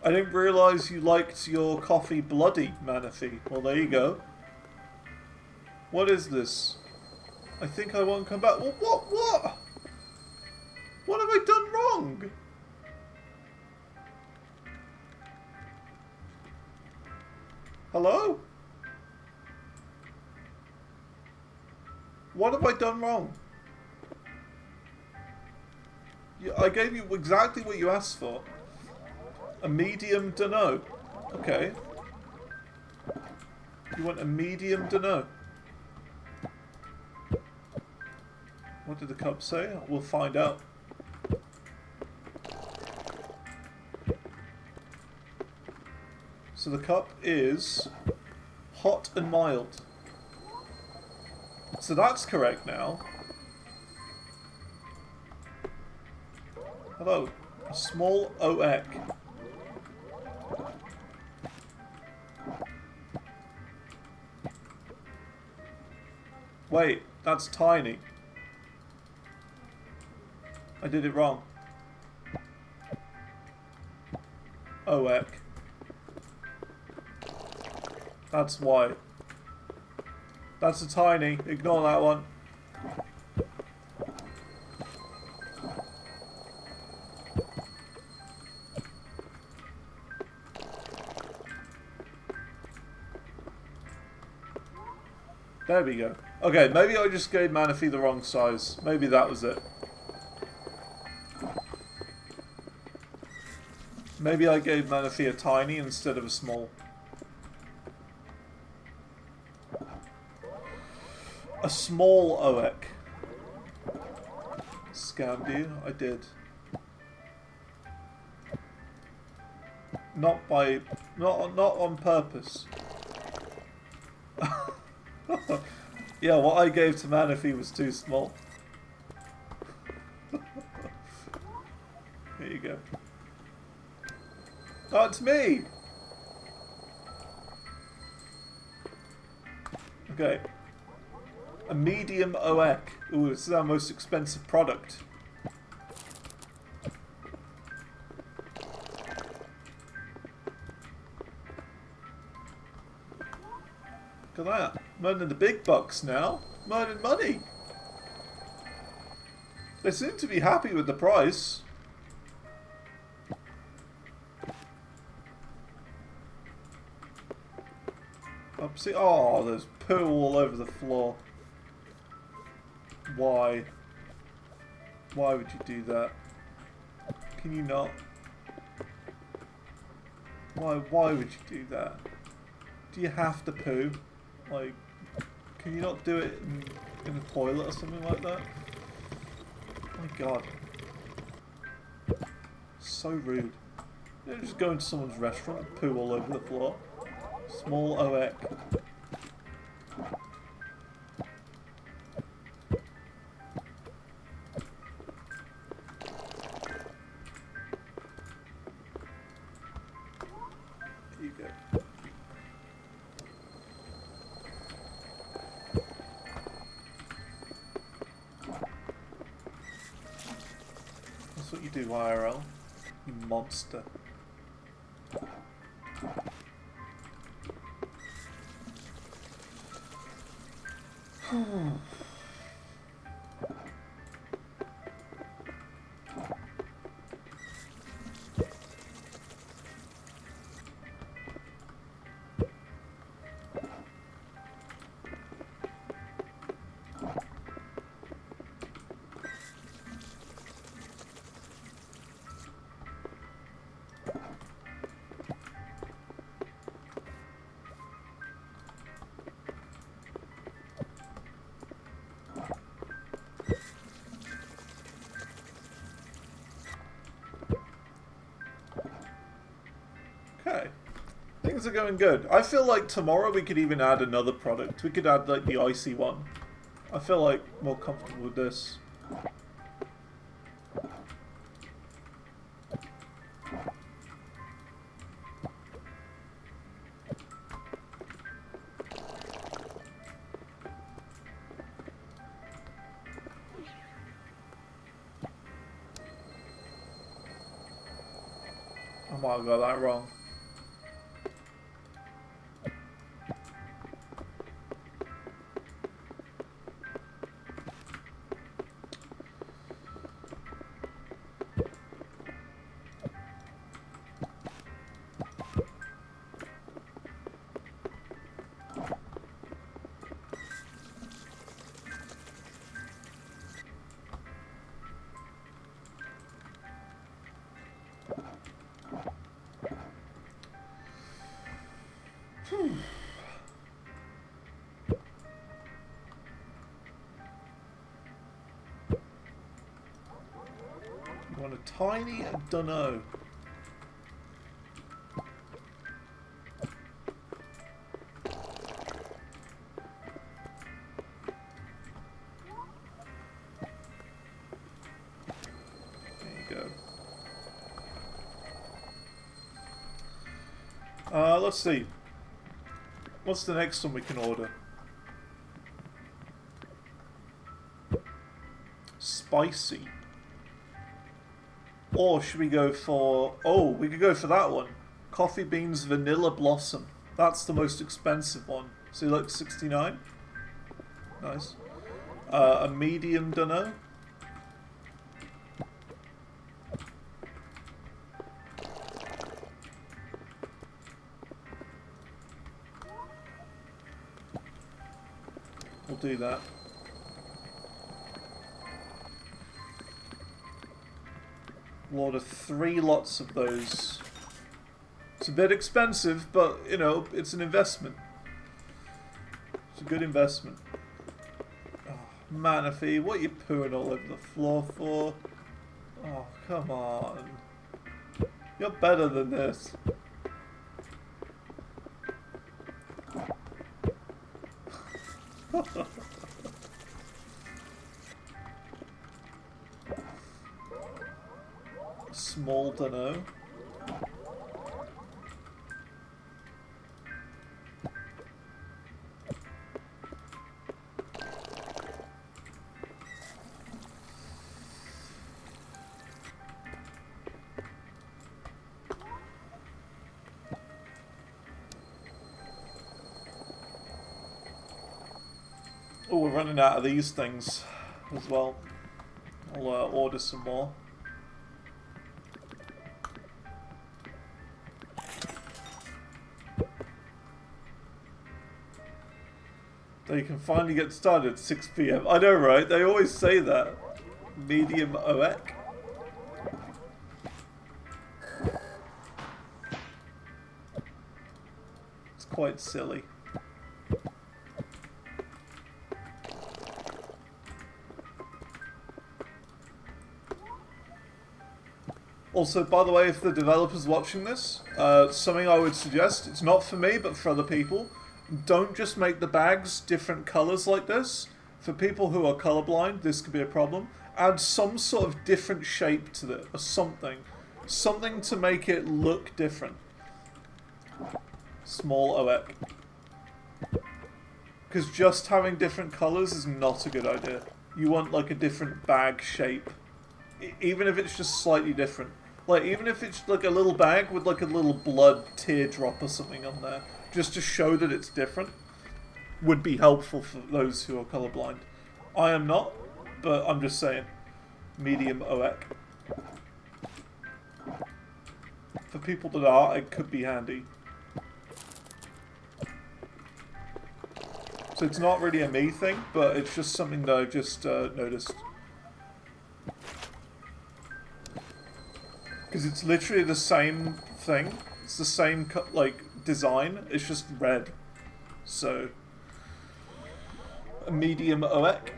I didn't realise you liked your coffee bloody, Manaphy. Well, there you go. What is this? I think I won't come back. Well, what? What have I done wrong? Hello? What have I done wrong? I gave you exactly what you asked for. A medium dunno. Okay. You want a medium dunno? What did the cup say? We'll find out. So the cup is hot and mild. So that's correct now. Hello. A small OEC. Wait, that's tiny. I did it wrong. Oh heck. That's why. That's a tiny. Ignore that one. There we go. Okay, maybe I just gave Manaphy the wrong size. Maybe that was it. Maybe I gave Manaphy a tiny instead of a small. A small OEK. Scammed you? I did. Not on purpose. Yeah, what I gave to Manaphy was too small. Here you go. Oh, it's me! Okay. A medium OEK. Ooh, this is our most expensive product. Look at that. I'm earning the big bucks now. I'm earning money. They seem to be happy with the price. Upsie. Oh, there's poo all over the floor. Why? Why would you do that? Can you not? Why would you do that? Do you have to poo? Like, can you not do it in a toilet or something like that? Oh my god. So rude. You just go into someone's restaurant and poo all over the floor. Small OEK. There you go. That's what you do, IRL. You monster. Okay. Things are going good. I feel like tomorrow we could even add another product. We could add like the icy one. I feel like more comfortable with this. I might have got that wrong. You want a tiny dunno. There you go. Let's see. What's the next one we can order? Spicy. Or should we go for... Oh, we could go for that one. Coffee Beans Vanilla Blossom. That's the most expensive one. So like 69. Nice. A medium dunno. We'll do that. We'll order 3 lots of those. It's a bit expensive, but, you know, it's an investment. It's a good investment. Oh, Manaphy, what are you pooing all over the floor for? Oh, come on. You're better than this. Small dunno. Oh, we're running out of these things as well. I'll order some more. They can finally get started at 6 PM. I know, right? They always say that. Medium OEC. It's quite silly. Also, by the way, if the developer's watching this, something I would suggest, it's not for me, but for other people, don't just make the bags different colours like this. For people who are colourblind, this could be a problem. Add some sort of different shape to it, or something. Something to make it look different. Small OEC. Because just having different colours is not a good idea. You want like a different bag shape. Even if it's just slightly different. Like, even if it's like a little bag with like a little blood teardrop or something on there, just to show that it's different, would be helpful for those who are colourblind. I am not, but I'm just saying. Medium OEC. For people that are, it could be handy. So it's not really a me thing, but it's just something that I've just noticed. Because it's literally the same thing. It's the same like design. It's just red. So a medium OEC.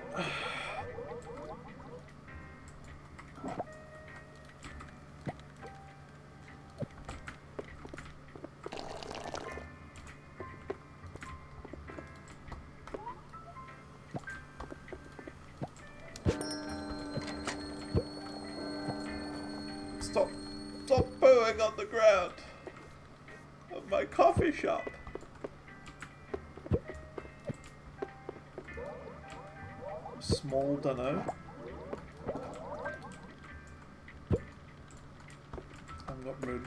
Stop booing on the ground of my coffee shop. Small dunno. I'm not rude.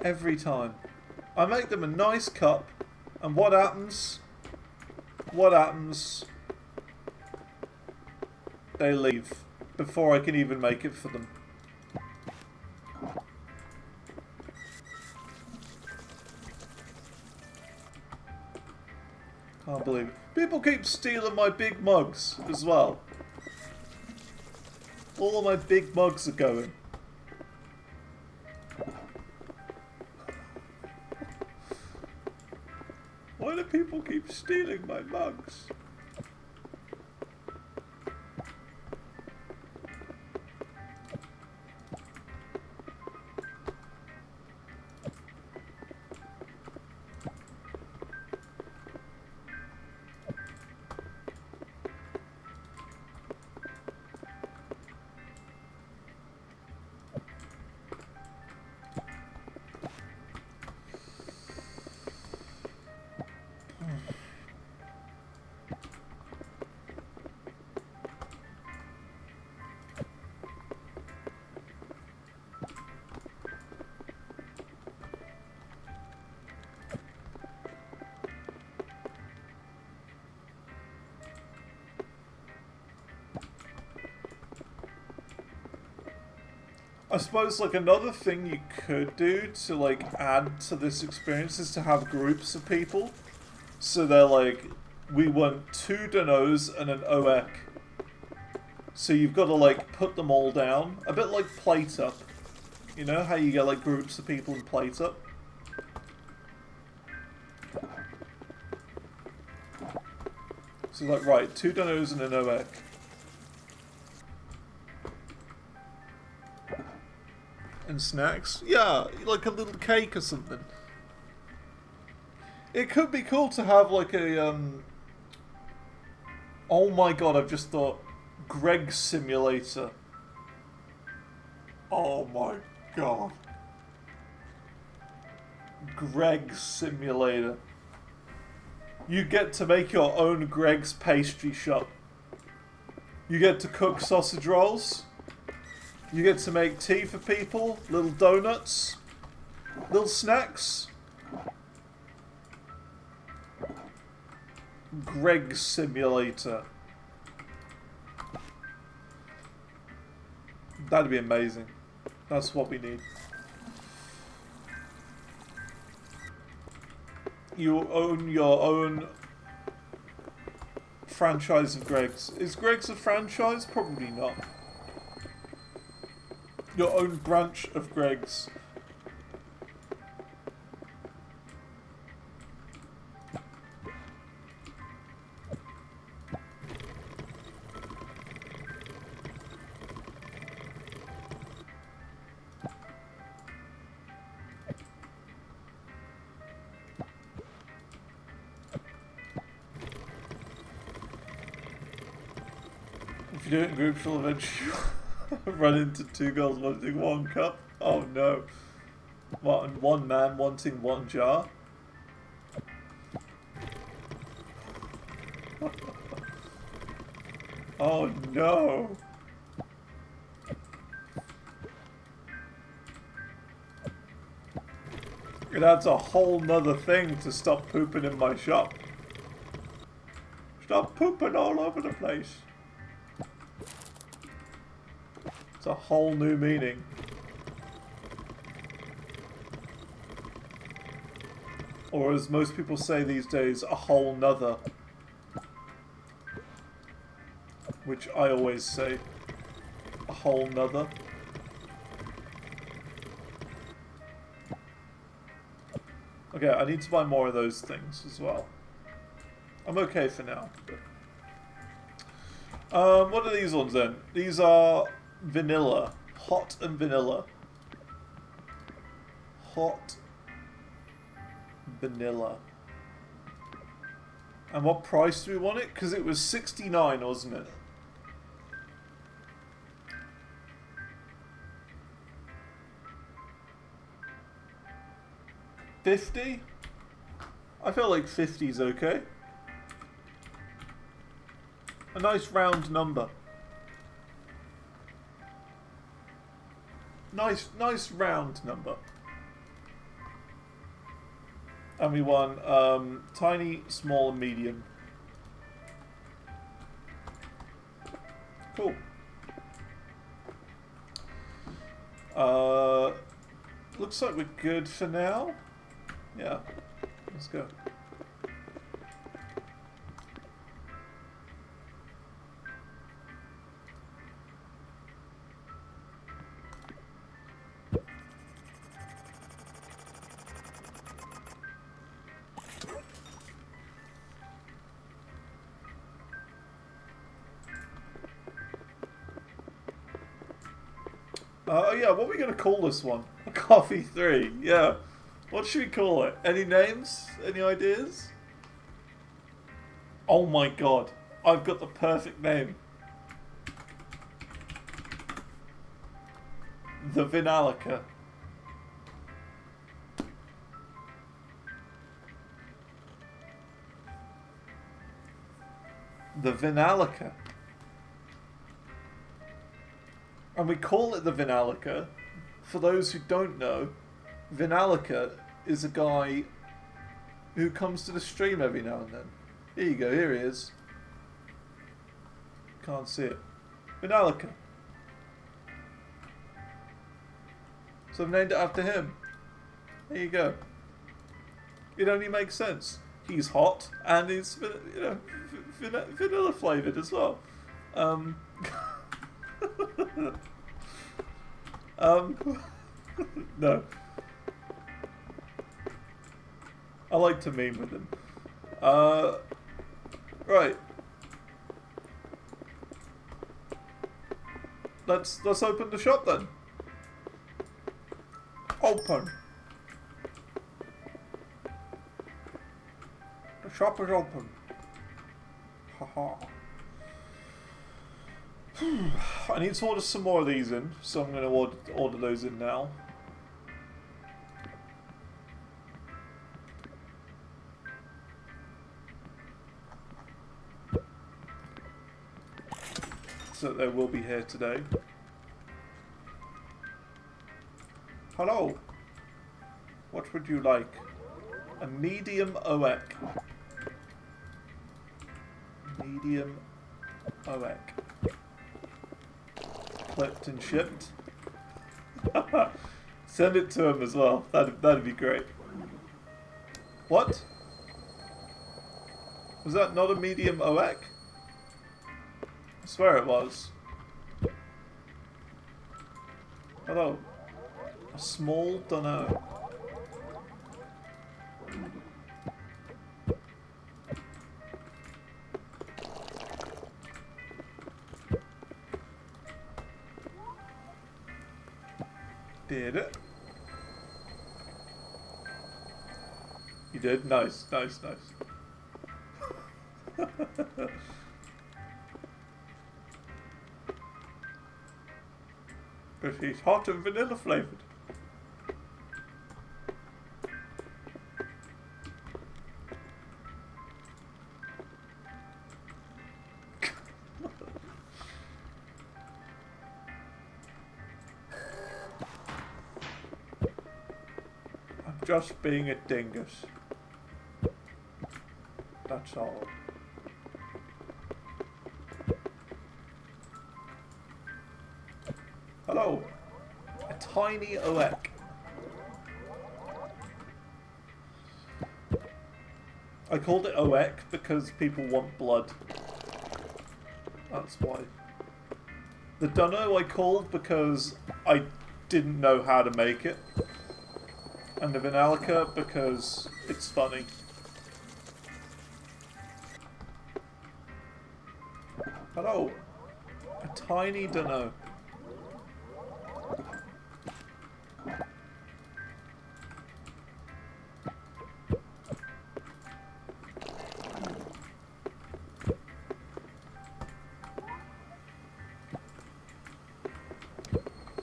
Every time. I make them a nice cup, and what happens? What happens? They leave before I can even make it for them. Can't believe it. People keep stealing my big mugs as well. All of my big mugs are going. Why do people keep stealing my mugs? I suppose like another thing you could do to like add to this experience is to have groups of people. So they're like, we want 2 Danos and an OEK. So you've got to like put them all down. A bit like Plate Up. You know how you get like groups of people in Plate Up? So like, right, 2 Danos and an OEK. And snacks? Yeah, like a little cake or something. It could be cool to have like a, oh my god, I've just thought, Greg Simulator. Oh my god. Greg Simulator. You get to make your own Greg's pastry shop. You get to cook sausage rolls. You get to make tea for people, little donuts, little snacks. Greg Simulator. That'd be amazing. That's what we need. You own your own franchise of Greg's. Is Greg's a franchise? Probably not. Your own branch of Greg's. If you do it in groups, you'll eventually run into 2 girls wanting 1 cup. Oh no. What, 1 man wanting 1 jar? Oh no. That's a whole nother thing to stop pooping in my shop. Stop pooping all over the place. It's a whole new meaning. Or as most people say these days, a whole nother. Which I always say. A whole nother. Okay, I need to buy more of those things as well. I'm okay for now. But... what are these ones then? These are vanilla. Hot and vanilla. Hot vanilla. And what price do we want it? Because it was 69, wasn't it? $50? I feel like 50 is okay. A nice round number. Nice round number. And we want tiny, small, and medium. Cool. Looks like we're good for now. Yeah, let's go. Oh yeah, what are we going to call this one? Coffee 3, yeah. What should we call it? Any names? Any ideas? Oh my god, I've got the perfect name. The Vinalica. The Vinalica. And we call it the Vinalica. For those who don't know, Vinalica is a guy who comes to the stream every now and then. Here you go, here he is. Can't see it. Vinalica. So I've named it after him. There you go. It only makes sense. He's hot and he's, you know, vanilla flavoured as well. No. I like to meme with him. Right. Let's open the shop then. Open. The shop is open. Haha. I need to order some more of these in, so I'm going to order those in now. So they will be here today. Hello. What would you like? A medium OEC. Medium OEC. Clipped and shipped. Send it to him as well. That'd be great. What? Was that not a medium OEC? I swear it was. Hello. A small dunno. Did it? You did? Nice, nice, nice. But he's hot and vanilla flavoured. I'm just being a dingus. That's all. Hello. A tiny OEC. I called it OEC because people want blood. That's why. The dunno I called because I didn't know how to make it. And the Vanalica because it's funny. Hello. A tiny dunno.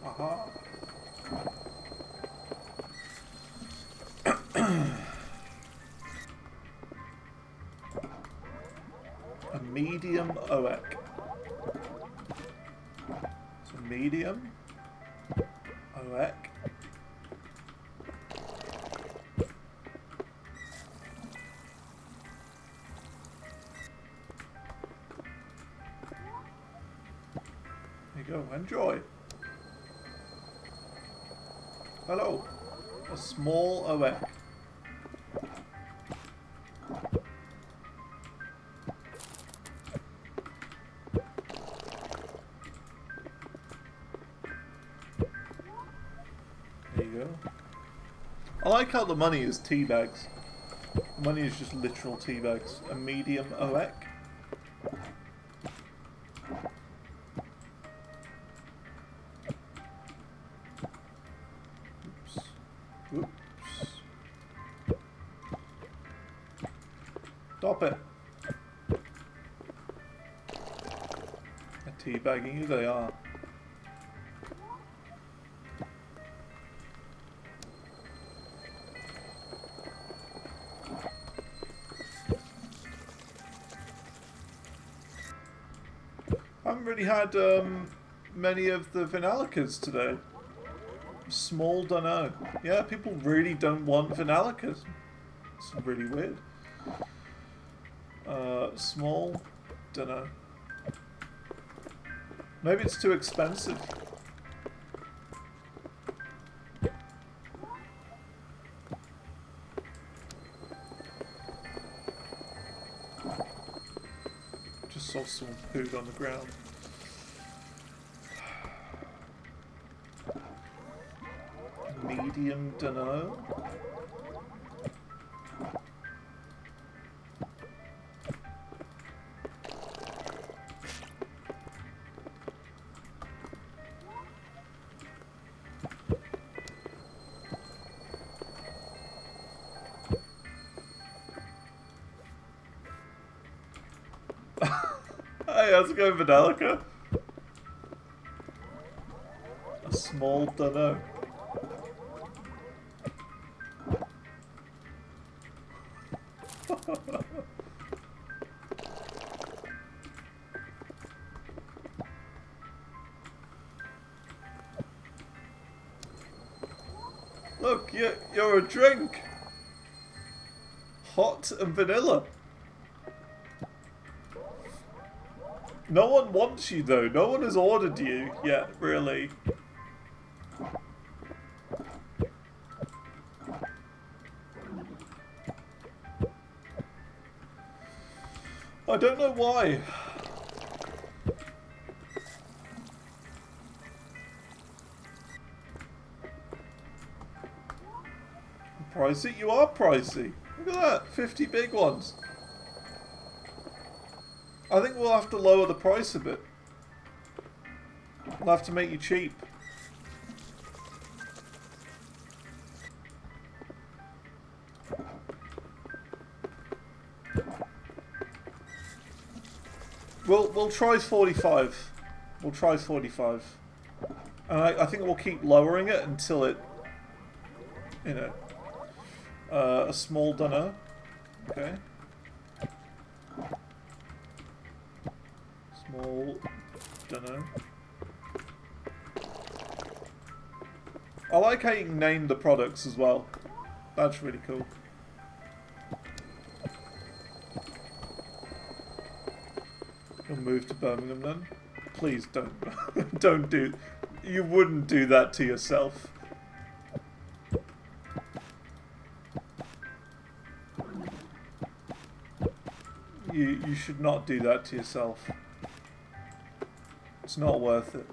Aha. A medium OEC. So medium OEC. There you go, enjoy. Hello, a small OEC. There you go. I like how the money is tea bags. Money is just literal tea bags. A medium OEC. Oops. Stop it. They're teabagging you, they are. I haven't really had many of the Vinalicas today. Small dunno. Yeah, people really don't want Vinalicas. It's really weird. Small dunno. Maybe it's too expensive. saw someone pooed on the ground. Medium, dunno. Hey, how's it going, Vanelica? A small dunno. Look, you're a drink. Hot and vanilla. No one wants you though. No one has ordered you yet, really. I don't know why. Pricey? You are pricey. Look at that. 50 big ones. I think we'll have to lower the price a bit. We'll have to make you cheap. We'll try 45. We'll try 45. And I think we'll keep lowering it until it, you know, a small dunno. Okay. Small dunno. I like how you can name the products as well. That's really cool. You'll move to Birmingham then? Please don't. Don't do... You wouldn't do that to yourself. You should not do that to yourself. It's not worth it.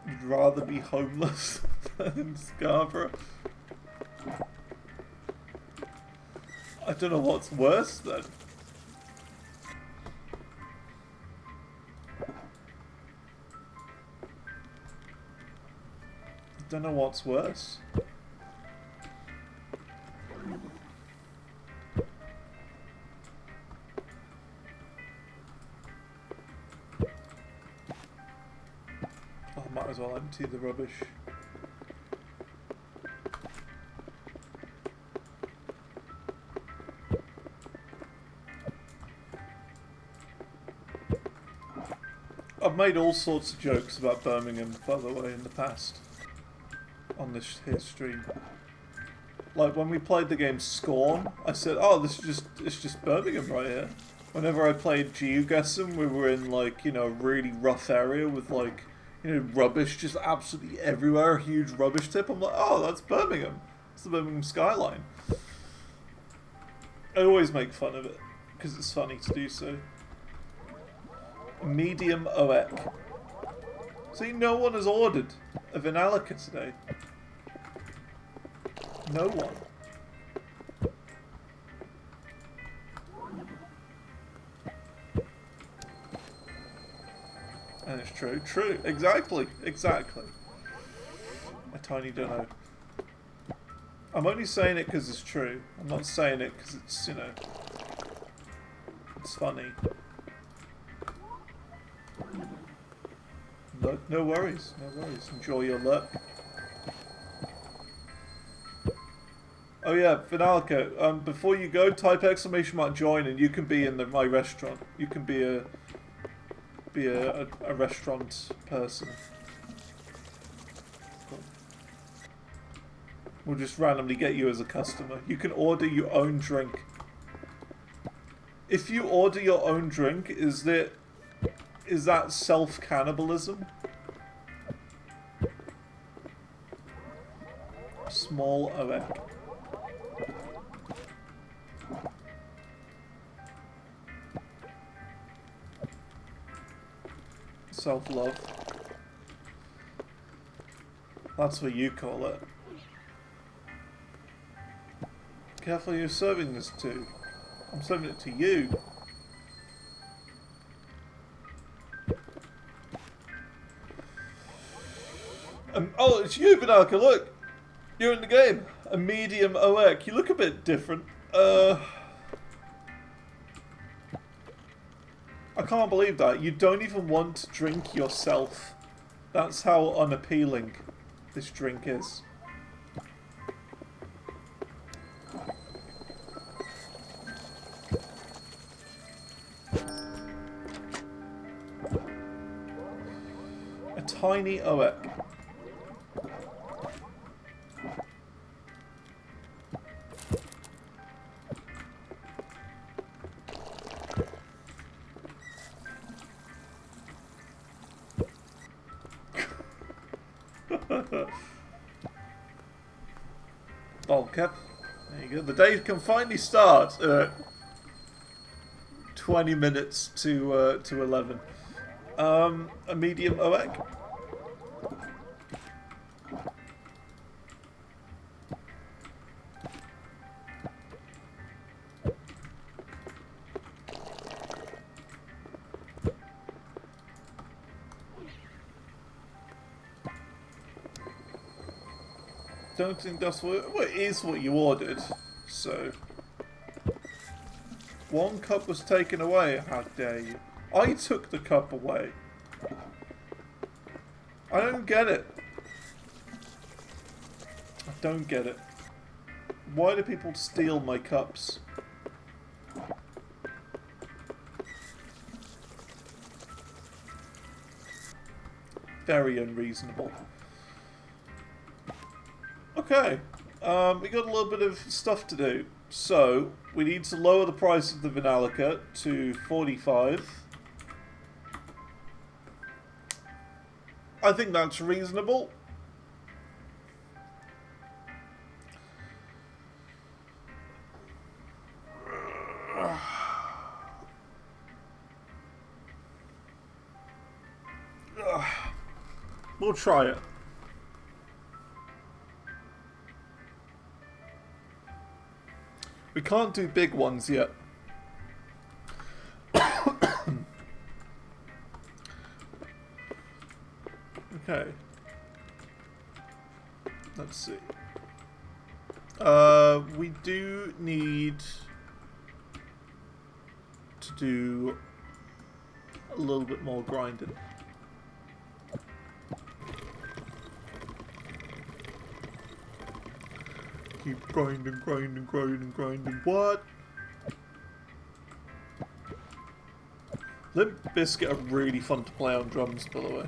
You'd rather be homeless than in Scarborough? I don't know what's worse then. I don't know what's worse. Oh, I might as well empty the rubbish. I've made all sorts of jokes about Birmingham, by the way, in the past. On this here stream. Like when we played the game Scorn, I said, oh, it's just Birmingham right here. Whenever I played Geoguessr, we were in like, you know, a really rough area with like, you know, rubbish just absolutely everywhere, a huge rubbish tip. I'm like, oh, that's Birmingham. It's the Birmingham skyline. I always make fun of it, because it's funny to do so. Medium OEC. See, no one has ordered a Vanelica today. No one. And it's true. True. Exactly. Exactly. A tiny dunno. I'm only saying it because it's true. I'm not saying it because it's, you know, it's funny. No worries. No worries. Enjoy your luck. Oh yeah, Vanelica, before you go, type ! join and you can be in my restaurant. You can be a restaurant person. Cool. We'll just randomly get you as a customer. You can order your own drink. If you order your own drink, is that self-cannibalism? Small OEC. Self-love. That's what you call it. Careful who you're serving this to. I'm serving it to you. Oh, it's you, Banaka, look! You're in the game. A medium OEC. You look a bit different. I can't believe that. You don't even want to drink yourself. That's how unappealing this drink is. A tiny OEC. Bulk-up. There you go. The day can finally start. 20 minutes to 11. A medium OEC. Don't think that's what it is what you ordered. So 1 cup was taken away. How dare you? I took the cup away. I don't get it. I don't get it. Why do people steal my cups? Very unreasonable. Okay, we got a little bit of stuff to do. So, we need to lower the price of the Vinalica to 45. I think that's reasonable. We'll try it. We can't do big ones yet. Okay. Let's see. We do need to do a little bit more grinding. Keep grinding, grinding, grinding, grinding. What? Limp Bizkit are really fun to play on drums, by the way.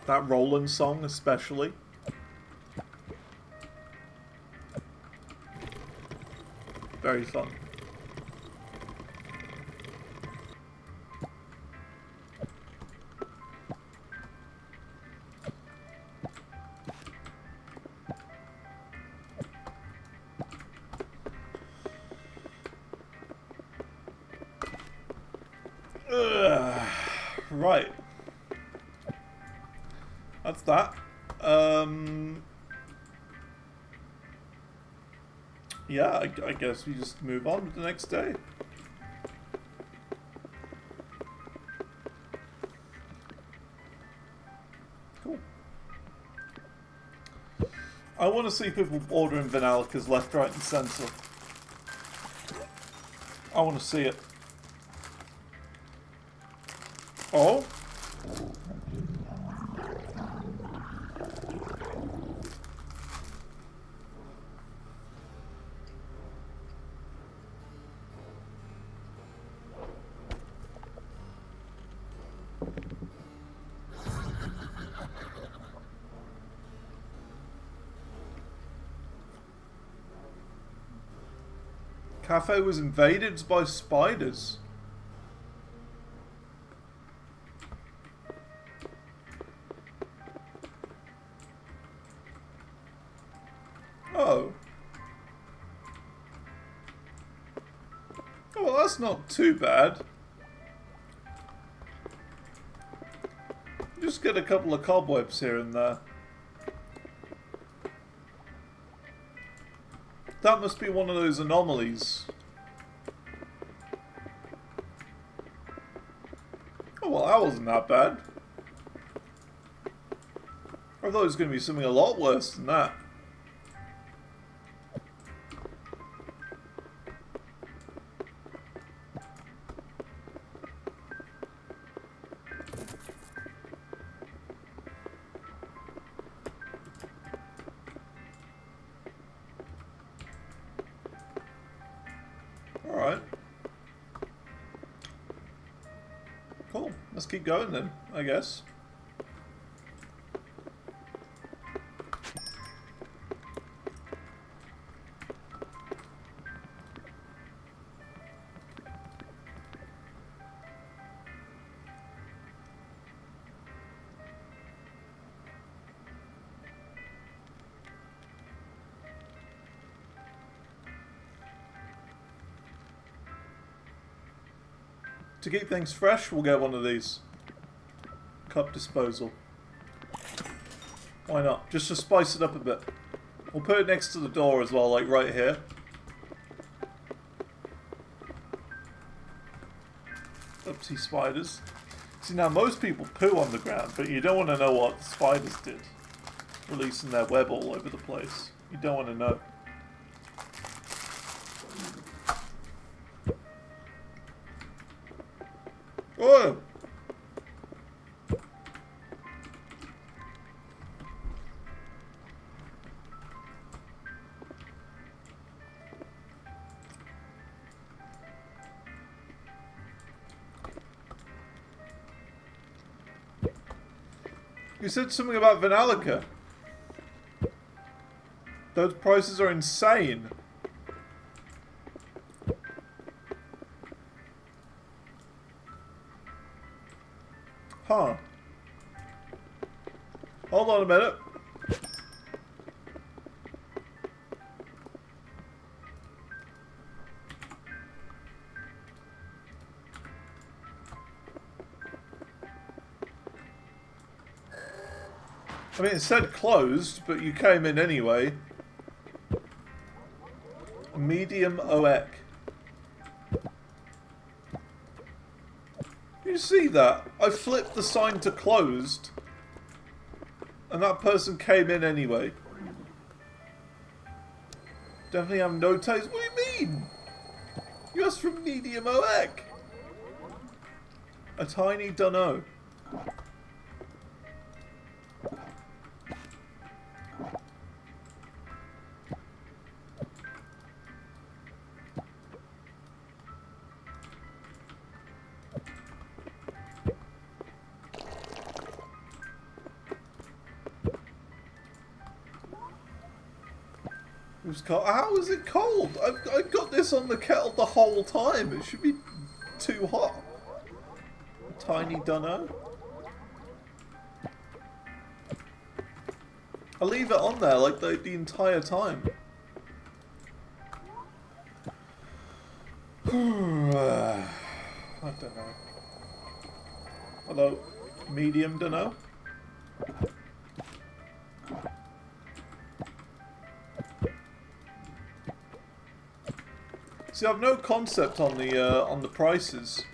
That Roland song, especially. Very fun. Right. That's that. Yeah, I guess we just move on to the next day. Cool. I want to see people ordering Vinalicas left, right, and centre. I want to see it. Oh? Cafe was invaded by spiders. Oh. Oh, well, that's not too bad. Just get a couple of cobwebs here and there. That must be one of those anomalies. Oh, well, that wasn't that bad. I thought it was going to be something a lot worse than that. Alright. Cool. Let's keep going then, I guess. To keep things fresh, we'll get one of these. Cup disposal. Why not? Just to spice it up a bit. We'll put it next to the door as well, like right here. Oopsie spiders. See, now most people poo on the ground, but you don't want to know what the spiders did. Releasing their web all over the place. You don't want to know. Oh! You said something about Vanalica. Those prices are insane. Huh. Hold on a minute. I mean, it said closed, but you came in anyway. Medium OEC. You see that? I flipped the sign to closed, and that person came in anyway. Definitely have no taste. What do you mean? You asked for medium OEC. A tiny dunno. It was cold. How is it cold? I've got this on the kettle the whole time. It should be too hot. Tiny dunno. I leave it on there like the entire time. I don't know. Hello, medium dunno. See, I've no concept on the prices.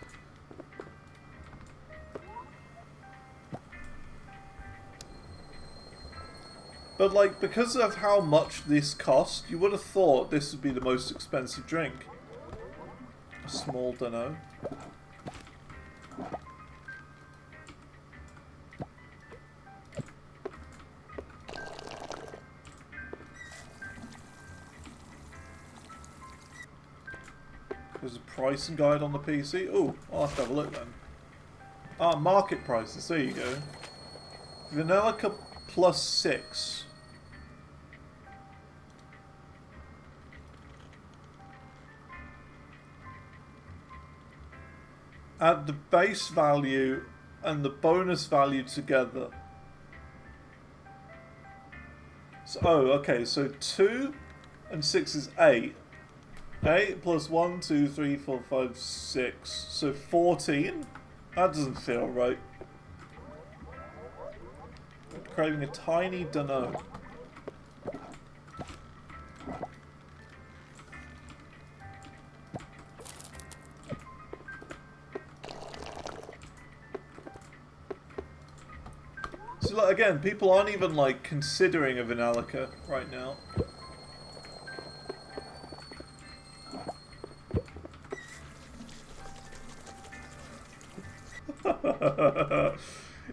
But like, because of how much this cost, you would have thought this would be the most expensive drink. A small dunno. There's a pricing guide on the PC. Oh, I'll have to have a look then. Ah, market prices. There you go. Vanilla plus 6. Add the base value and the bonus value together. So, oh, okay, so 2 and 6 is 8. 8 plus 1, 2, 3, 4, 5, 6. So 14? That doesn't feel right. I'm craving a tiny dunno. So like, again, people aren't even like considering a Vanillica right now.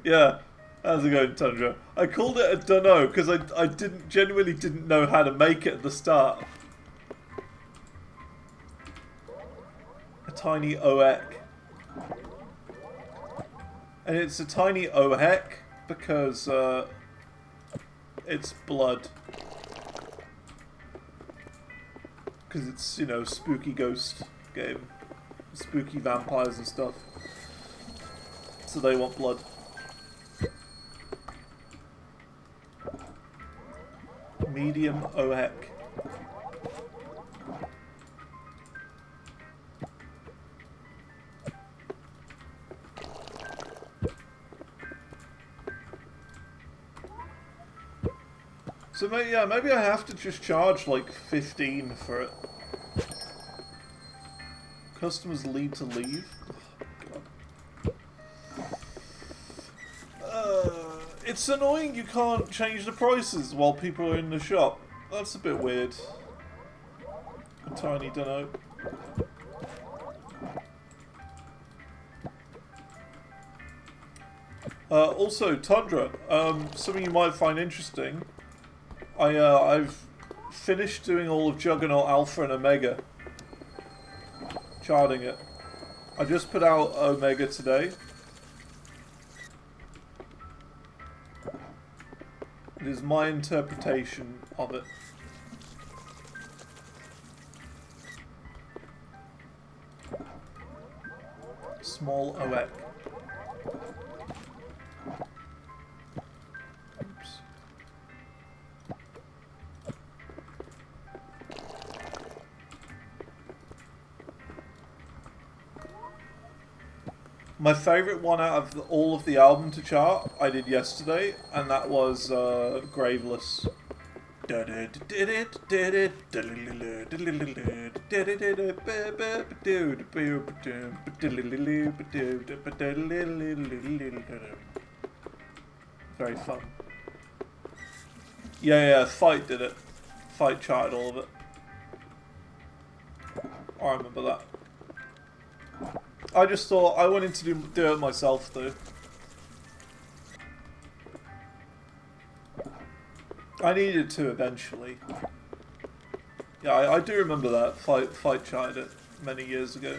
Yeah, how's it going, Tundra? I called it a dunno because I genuinely didn't know how to make it at the start. A tiny oek. And it's a tiny ohek because it's blood. Because it's, you know, spooky ghost game. Spooky vampires and stuff. So they want blood. Medium ohek. So maybe I have to just charge like 15 for it. Customers lead to leave. It's annoying you can't change the prices while people are in the shop. That's a bit weird. A tiny dunno. Also, Tundra, something you might find interesting. I've finished doing all of Juggernaut Alpha and Omega. Charting it. I just put out Omega today. It is my interpretation of it. Small OEC. Oops. My favourite one out of all of the album to chart I did yesterday, and that was Graveless. Very fun. Yeah, Fight did it. Fight charted all of it. I remember that. I just thought I wanted to do it myself though. I needed to eventually. Yeah, I do remember that. Fight charted it many years ago.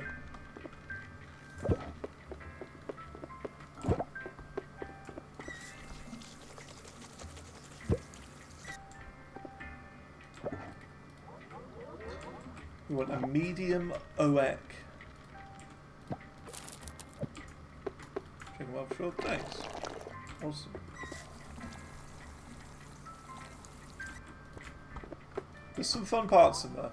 We want a medium OEC. Chicken well, sure, thanks. Awesome. There's some fun parts in there.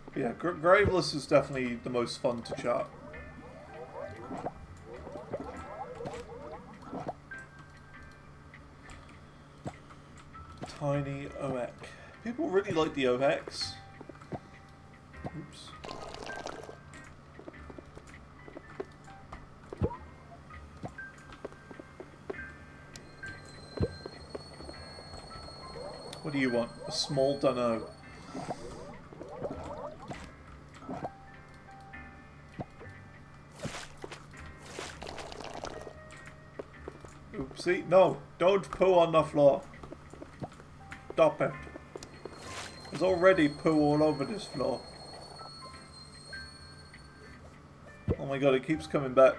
But yeah, Graveless is definitely the most fun to chart. Tiny OEC. People really like the OECs. Oops. What do you want? A small dunno. Oopsie. No, don't poo on the floor. Stop it. There's already poo all over this floor. Oh my god, it keeps coming back.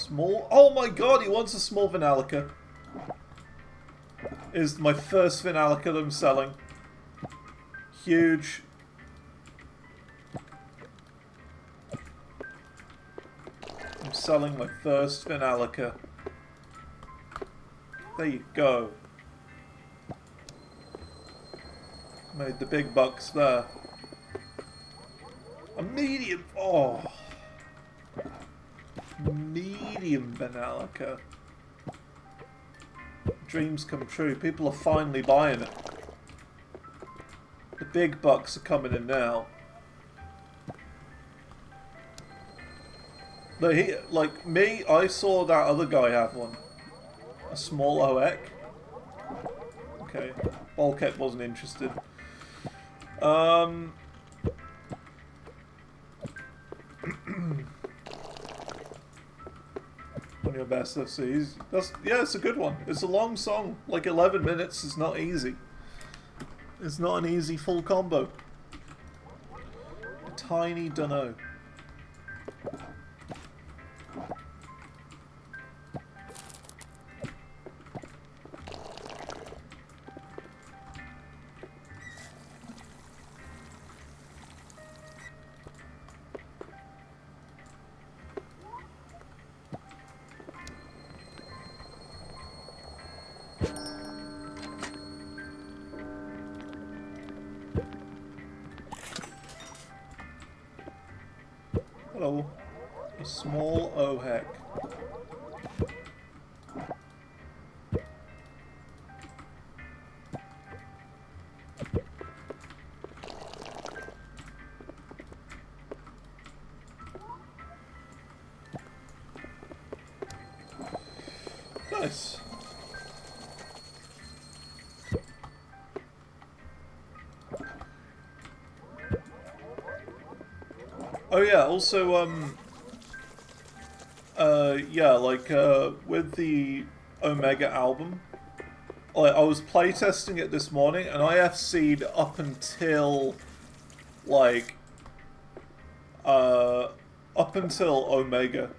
Small. Oh my god, he wants a small Vanalica. Is my first Vanalica that I'm selling. Huge. I'm selling my first Vanalica. There you go. Made the big bucks there. A medium. Oh. Medium Vanalica. Dreams come true. People are finally buying it. The big bucks are coming in now. Like me, I saw that other guy have one. A small OEC. Okay. Bulkhead wasn't interested. On your best FCs. Yeah, it's a good one. It's a long song. Like 11 minutes is not easy. It's not an easy full combo. A tiny dunno. Hello. A small OHEC. Nice. Oh yeah, also, yeah, like, with the Omega album, I was playtesting it this morning, and I FC'd up until, like, up until Omega.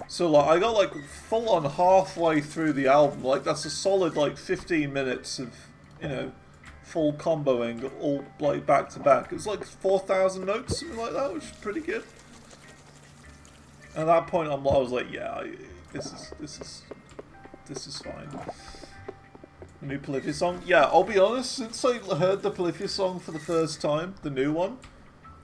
So, like, I got, like, full on halfway through the album. Like, that's a solid, like, 15 minutes of, you know, full comboing, all, like, back to back. It's like 4,000 notes, something like that, which is pretty good. At that point, I was like, yeah, this is fine. The new Polyphia song? Yeah, I'll be honest, since I heard the Polyphia song for the first time, the new one,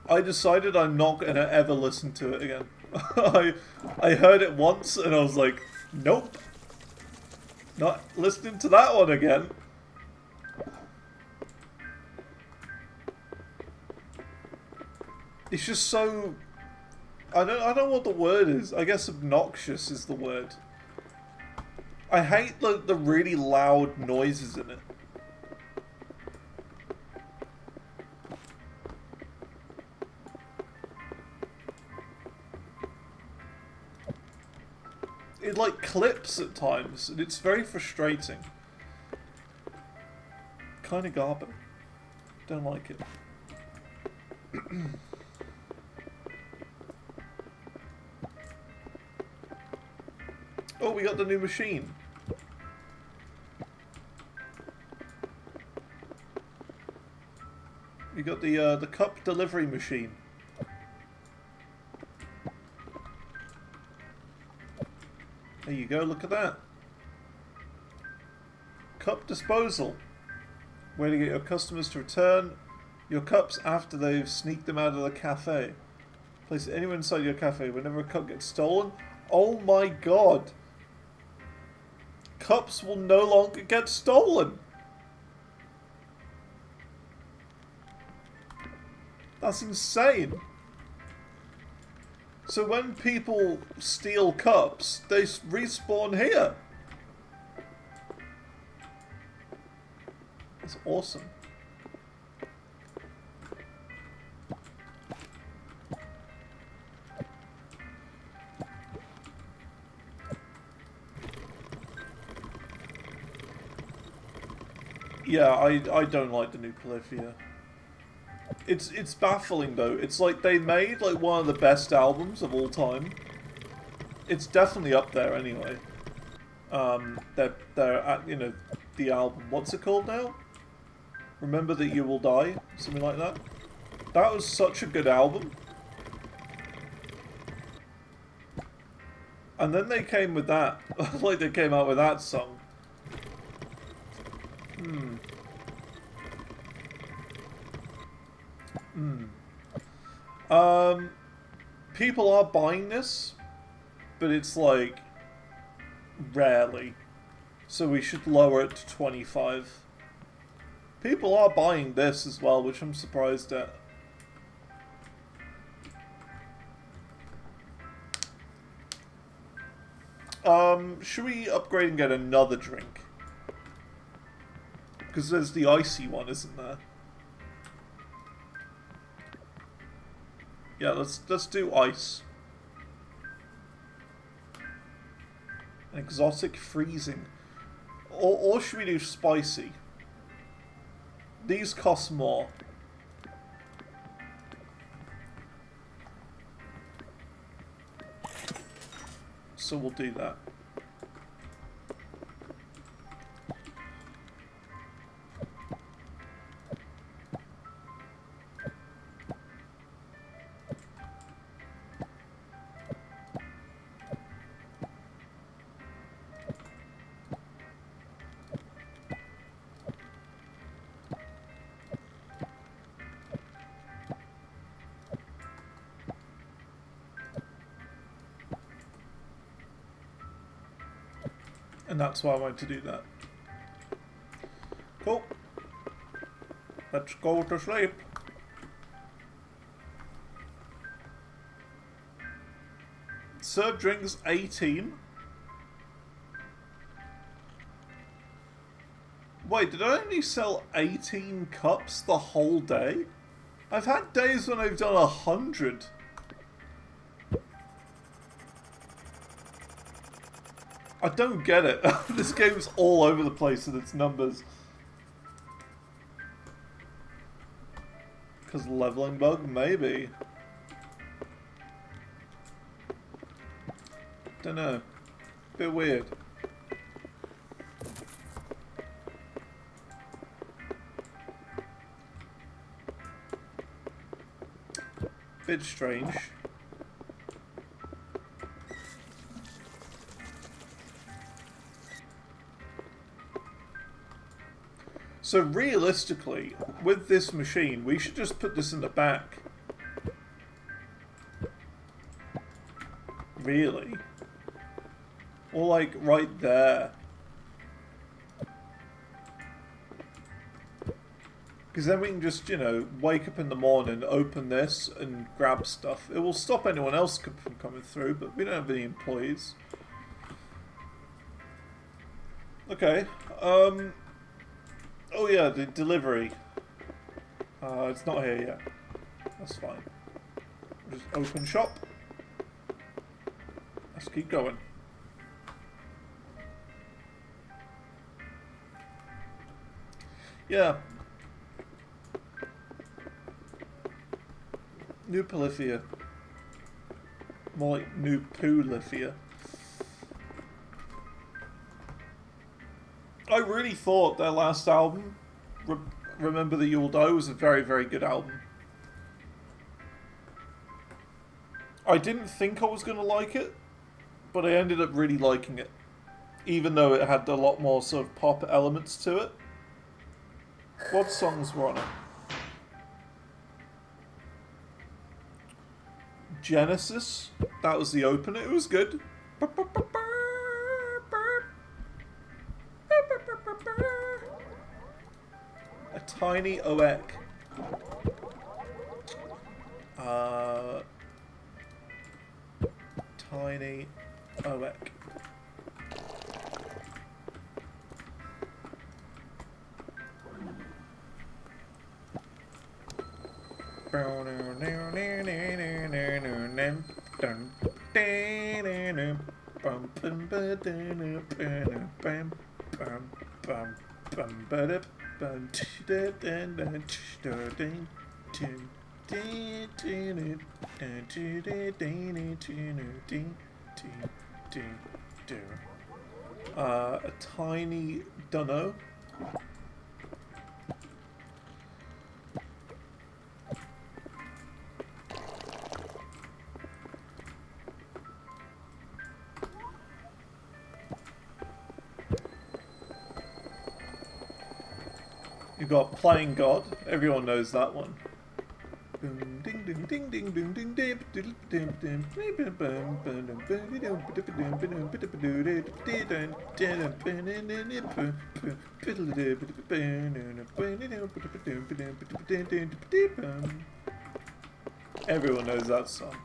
I decided I'm not going to ever listen to it again. I heard it once, and I was like, nope. Not listening to that one again. It's just so... I don't know what the word is. I guess obnoxious is the word. I hate the really loud noises in it. It like clips at times, and it's very frustrating. Kinda garbage. Don't like it. Oh, we got the new machine. We got the cup delivery machine. There you go, look at that. Cup disposal. Way to get your customers to return your cups after they've sneaked them out of the cafe. Place it anywhere inside your cafe. Whenever a cup gets stolen. Oh my god. Cups will no longer get stolen. That's insane. So when people steal cups, they respawn here. That's awesome. Yeah, I don't like the new Polyphia. It's baffling though. It's like they made like one of the best albums of all time, it's definitely up there anyway. They're at, you know, the album. What's it called now? Remember That You Will Die? Something like that. That was such a good album. And then they came with that. Like they came out with that song. People are buying this, but it's like rarely. So we should lower it to 25. People are buying this as well, which I'm surprised at. Should we upgrade and get another drink? Because there's the icy one, isn't there? Yeah, let's do ice. Exotic freezing. Or should we do spicy? These cost more. So we'll do that. And that's why I wanted to do that. Cool. Let's go to sleep. Serve drinks 18. Wait, did I only sell 18 cups the whole day? I've had days when I've done 100. I don't get it. This game's all over the place with its numbers. Because leveling bug? Maybe. Dunno. Bit weird. Bit strange. So realistically, with this machine, we should just put this in the back. Really? Or like right there. Because then we can just, you know, wake up in the morning, open this and grab stuff. It will stop anyone else from coming through, but we don't have any employees. Okay. Oh yeah, the delivery. It's not here yet. That's fine. We'll just open shop. Let's keep going. Yeah. New Polyphia. More like New Poolithia. I really thought their last album, Remember That You Will Die, was a very, very good album. I didn't think I was going to like it, but I ended up really liking it. Even though it had a lot more sort of pop elements to it. What songs were on it? Genesis. That was the opener. It was good. A tiny oek. Tiny oek. do, do, do. A tiny dunno. You've got Playing God. Everyone knows that one. Boom, ding, ding, ding, ding, ding, ding, ding, ding, ding, ding, everyone knows that song.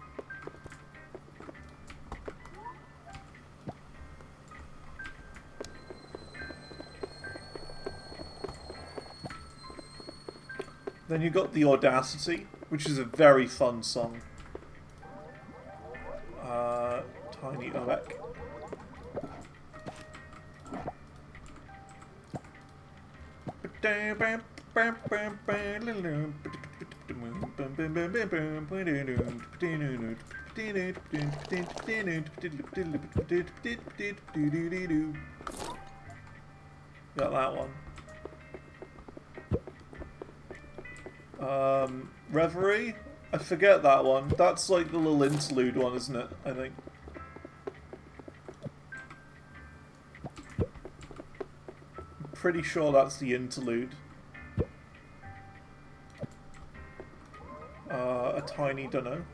Then you got The Audacity, which is a very fun song. Tiny Oek. Got that one. Reverie? I forget that one. That's like the little interlude one, isn't it? I think. I'm pretty sure that's the interlude. A tiny dunno.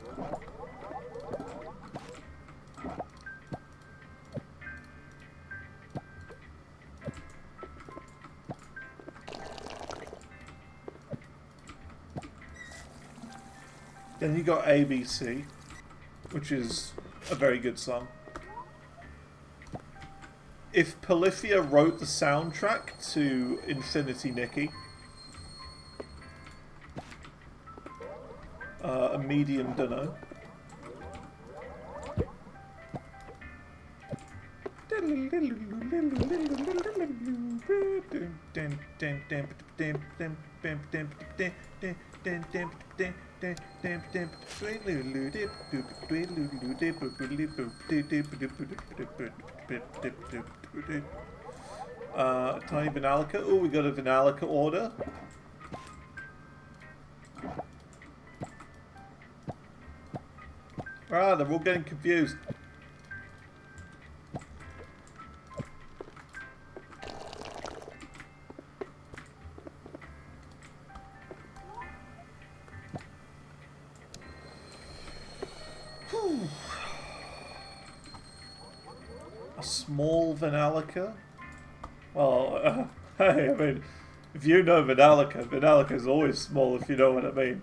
Then you got ABC, which is a very good song. If Polyphia wrote the soundtrack to Infinity Nikki, a medium dunno. Tiny Vinalica. Oh, we got a Vinalica order. Ah, they're all getting confused. A small Vinalica? Well, hey, I mean, if you know Vinalica, Vinalica is always small, if you know what I mean.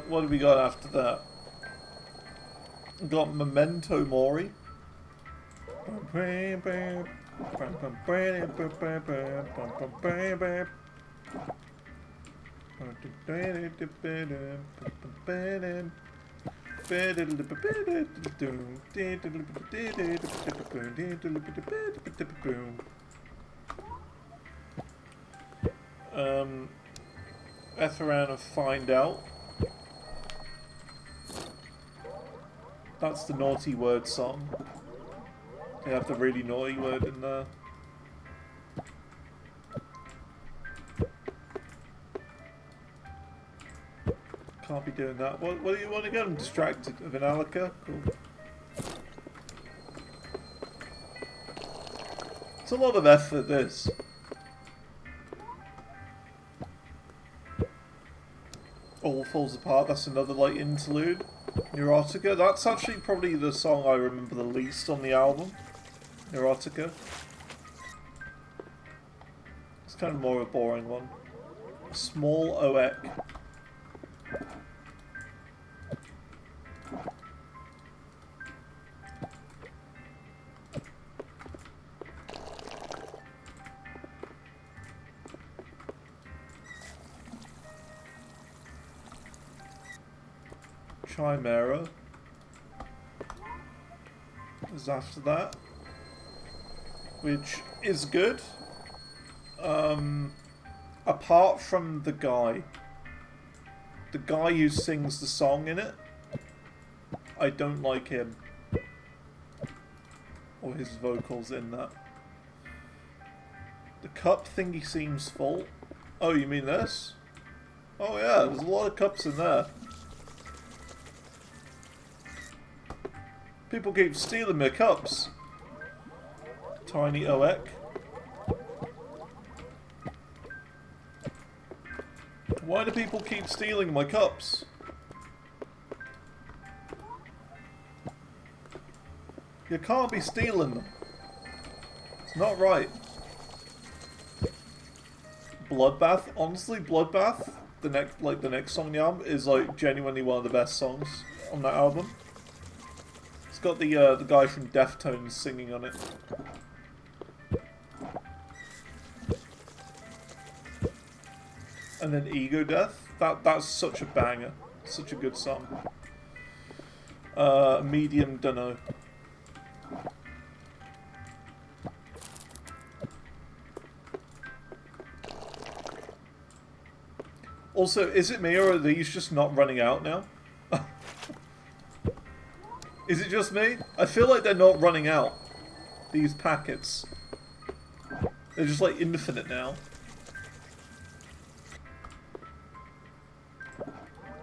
What have we got after that? We got Memento Mori. Etheran of Find Out. That's the naughty word song. They have the really naughty word in there. Can't be doing that. What do you want to get? I'm distracted. Vinalica? Cool. It's a lot of effort, this. All Falls Apart, that's another like interlude. Neurotica, that's actually probably the song I remember the least on the album. Neurotica. It's kind of more of a boring one. Small Oek. Chimera. is after that, which is good. Apart from the guy who sings the song in it, I don't like him or his vocals in that. The cup thingy seems full. Oh, you mean this? Oh yeah, there's a lot of cups in there. People keep stealing my cups. Tiny Oek. Why do people keep stealing my cups? You can't be stealing them. It's not right. Bloodbath, honestly, Bloodbath, the next song on the album is like genuinely one of the best songs on that album. It's got the guy from Deftones singing on it. And then Ego Death, that's such a banger, such a good song. Medium, dunno. Also, is it me or are these just not running out now? Is it just me? I feel like they're not running out. These packets. They're just like infinite now.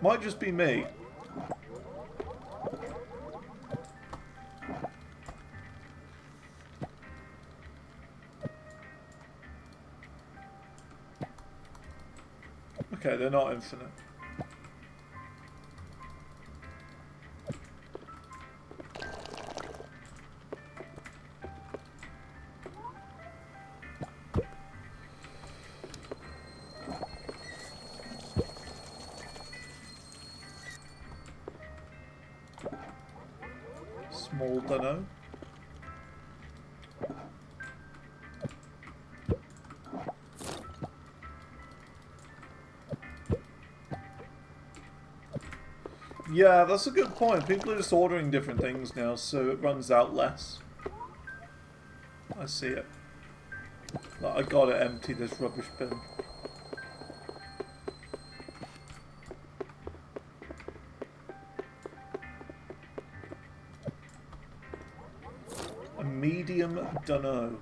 Might just be me. Okay, they're not infinite. Small dunno. Yeah, that's a good point. People are just ordering different things now, so it runs out less. I see it. Like, I gotta empty this rubbish bin. A medium dunno.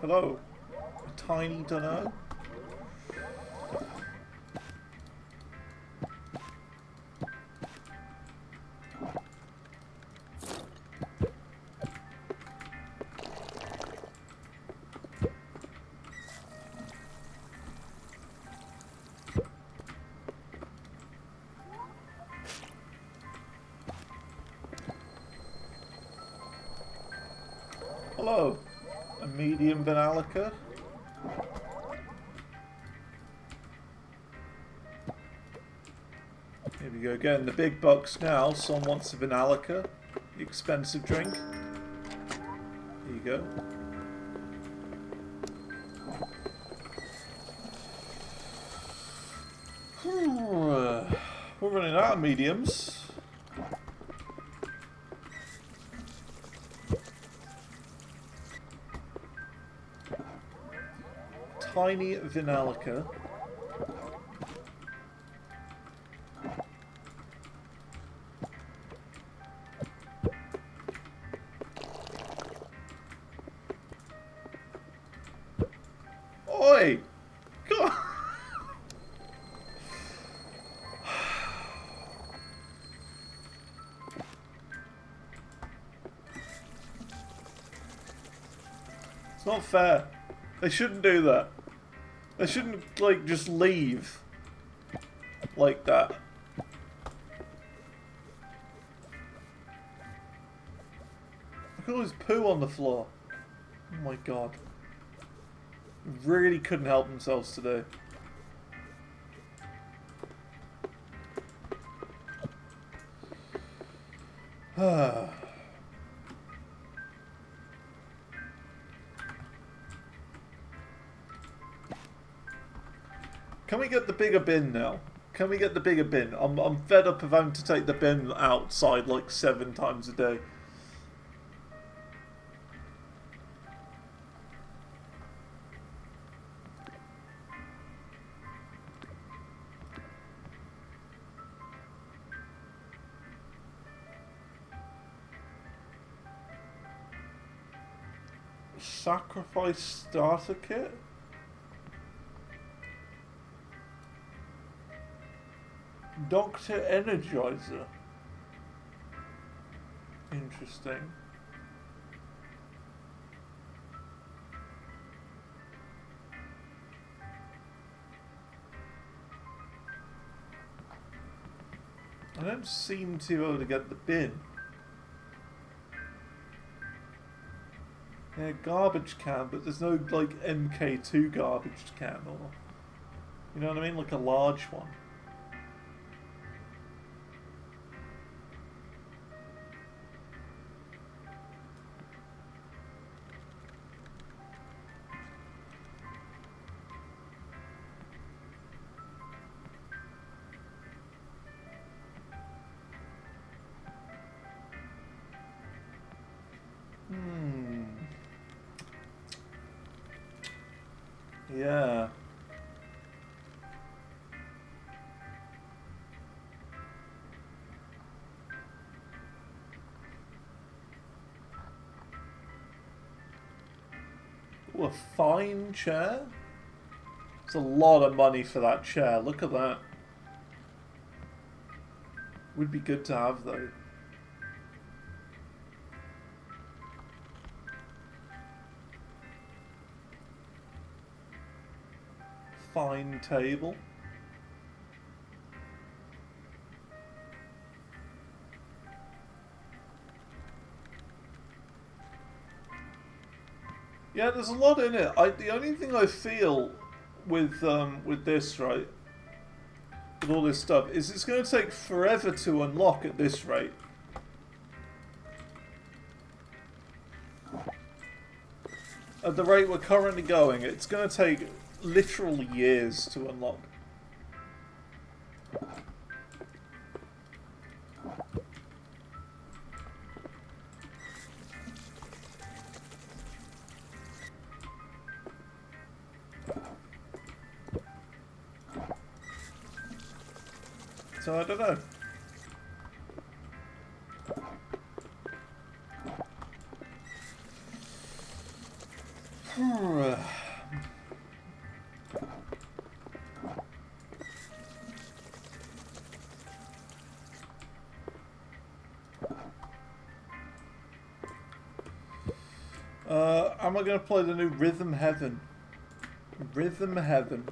Hello, a tiny dunno. Hello, a medium Vanalica. Here we go again, the big bucks now. Someone wants a Vanalica, the expensive drink. Here you go. We're running out of mediums. Tiny Vanalica. Oi! God. It's not fair. They shouldn't do that. They shouldn't, like, just leave like that. Look at all this poo on the floor. Oh my god. Really couldn't help themselves today. Can we get the bigger bin now? Can we get the bigger bin? I'm fed up of having to take the bin outside like 7 times a day. Sacrifice starter kit? Doctor Energizer. Interesting. I don't seem to be able to get the bin. Yeah, garbage can, but there's no, like, MK2 garbage can, or... You know what I mean? Like a large one. Yeah. Ooh, a fine chair? It's a lot of money for that chair. Look at that. Would be good to have, though. Fine table. Yeah, there's a lot in it. The only thing I feel with this, right, with all this stuff, is it's going to take forever to unlock at this rate. At the rate we're currently going, it's going to take literally years to unlock. So I don't know. Am I going to play the new Rhythm Heaven? Rhythm Heaven.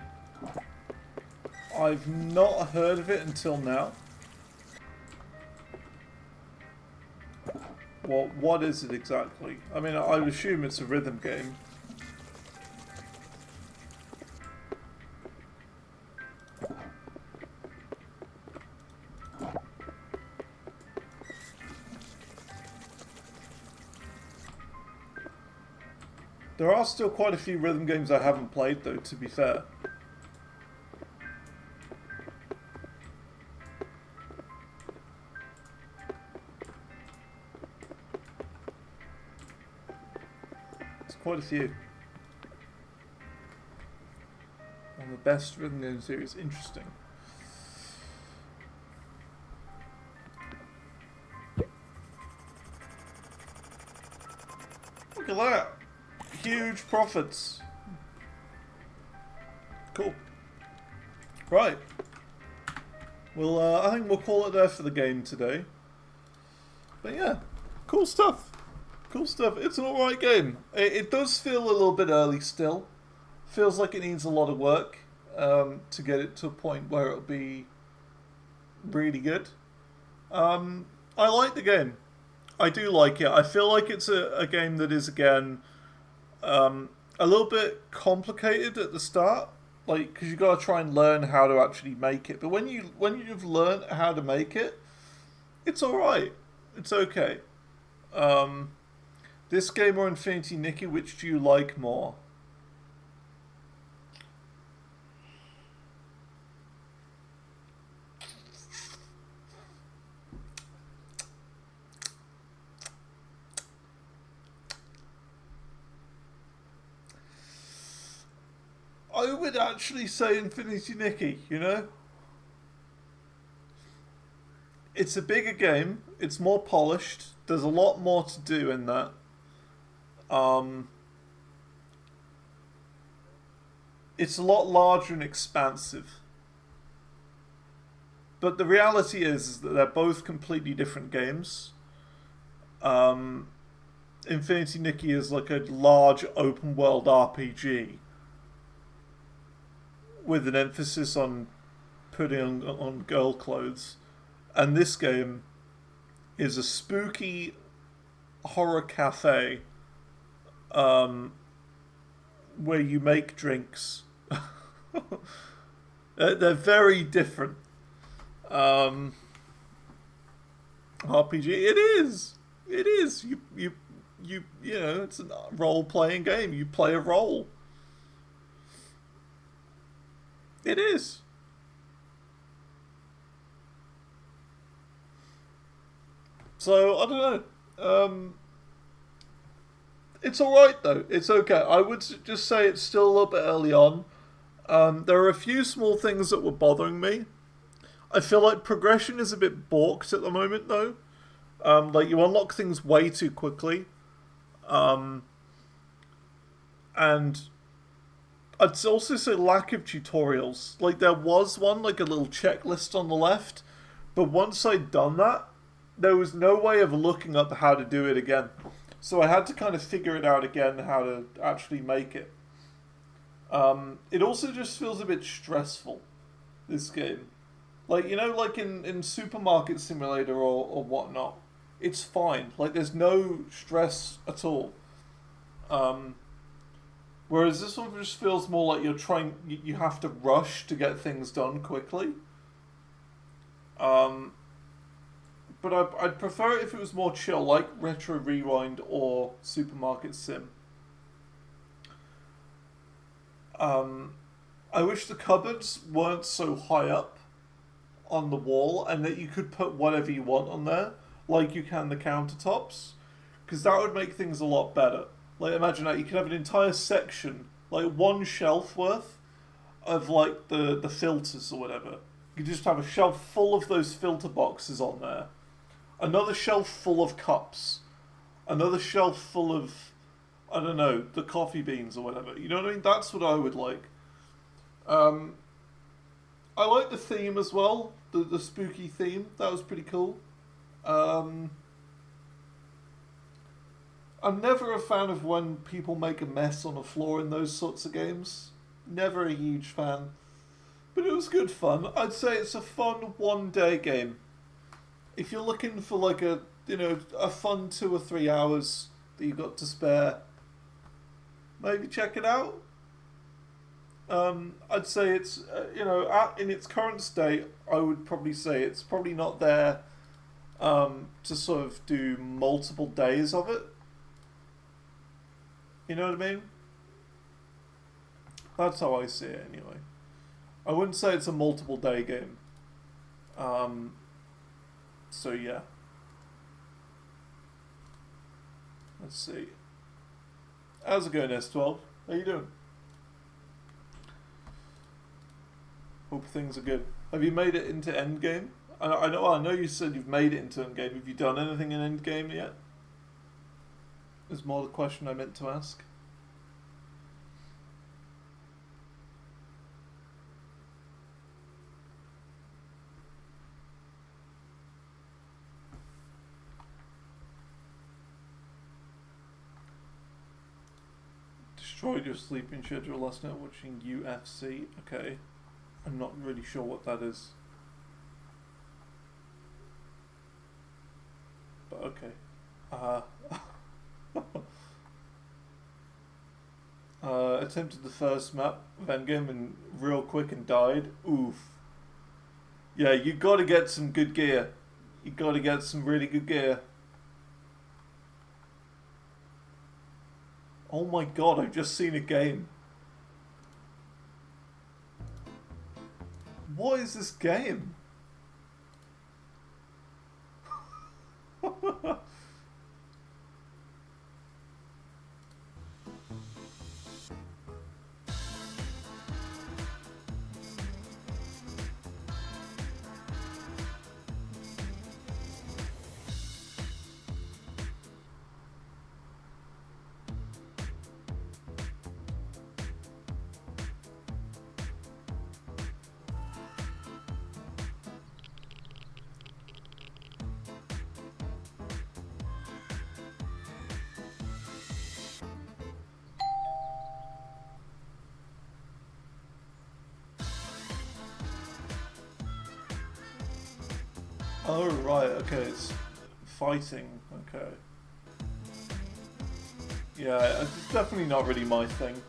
I've not heard of it until now. What is it exactly? I mean, I would assume it's a rhythm game. There are still quite a few rhythm games I haven't played, though, to be fair. It's quite a few. One of the best rhythm game series. Interesting. Look at that! Huge profits. Cool. Right. Well, I think we'll call it there for the game today. But yeah, cool stuff. Cool stuff. It's an alright game. It does feel a little bit early still. Feels like it needs a lot of work to get it to a point where it'll be really good. I like the game. I do like it. I feel like it's a game that is, again, a little bit complicated at the start, like because you got to try and learn how to actually make it. But when you've learned how to make it, it's all right. It's okay. Um, this game or Infinity Nikki, which do you like more? I would actually say Infinity Nikki. It's a bigger game. It's more polished. There's a lot more to do in that. Um, it's a lot larger and expansive. But the reality is that they're both completely different games. Um, Infinity Nikki is like a large open world RPG with an emphasis on putting on girl clothes. And this game is a spooky horror cafe um, where you make drinks. They're very different. Um, RPG. It is. It is. It's a role playing game. You play a role. It is. So I don't know. It's all right though. It's okay. I would just say it's still a little bit early on. There are a few small things that were bothering me. I feel like progression is a bit balked at the moment though. Like you unlock things way too quickly. Um, and I'd also say lack of tutorials. Like there was one, like a little checklist on the left, but once I'd done that, there was no way of looking up how to do it again. So I had to kind of figure it out again how to actually make it. It also just feels a bit stressful, this game. Like, like in Supermarket Simulator or whatnot, it's fine. Like, there's no stress at all. Um, Whereas this one just feels more like you have to rush to get things done quickly. Um, but I'd prefer it if it was more chill, like Retro Rewind or Supermarket Sim. Um, I wish the cupboards weren't so high up on the wall and that you could put whatever you want on there, like you can the countertops, because that would make things a lot better. Like imagine that you could have an entire section, like one shelf worth of like the filters or whatever. You could just have a shelf full of those filter boxes on there, another shelf full of cups, another shelf full of I don't know the coffee beans or whatever. You know what I mean? That's what I would like. Um, I like the theme as well, the spooky theme. That was pretty cool. Um, I'm never a fan of when people make a mess on the floor in those sorts of games. Never a huge fan. But it was good fun. I'd say it's a fun 1 day game. If you're looking for like a fun 2 or 3 hours that you got to spare, maybe check it out. I'd say it's in its current state, I would probably say it's probably not there to sort of do multiple days of it. You know what I mean? That's how I see it anyway. I wouldn't say it's a multiple day game. Um, so yeah. Let's see. How's it going, S12? How you doing? Hope things are good. Have you made it into Endgame? I know you said you've made it into Endgame. Have you done anything in Endgame yet? Is more the question I meant to ask. Destroyed your sleeping schedule last night watching UFC. Okay. I'm not really sure what that is. But okay. Attempted the first map of Endgame and real quick and died. Oof. Yeah, you gotta get some good gear. You gotta get some really good gear. Oh my god, I've just seen a game. What is this game? Oh right, okay, it's fighting, okay. Yeah, it's definitely not really my thing.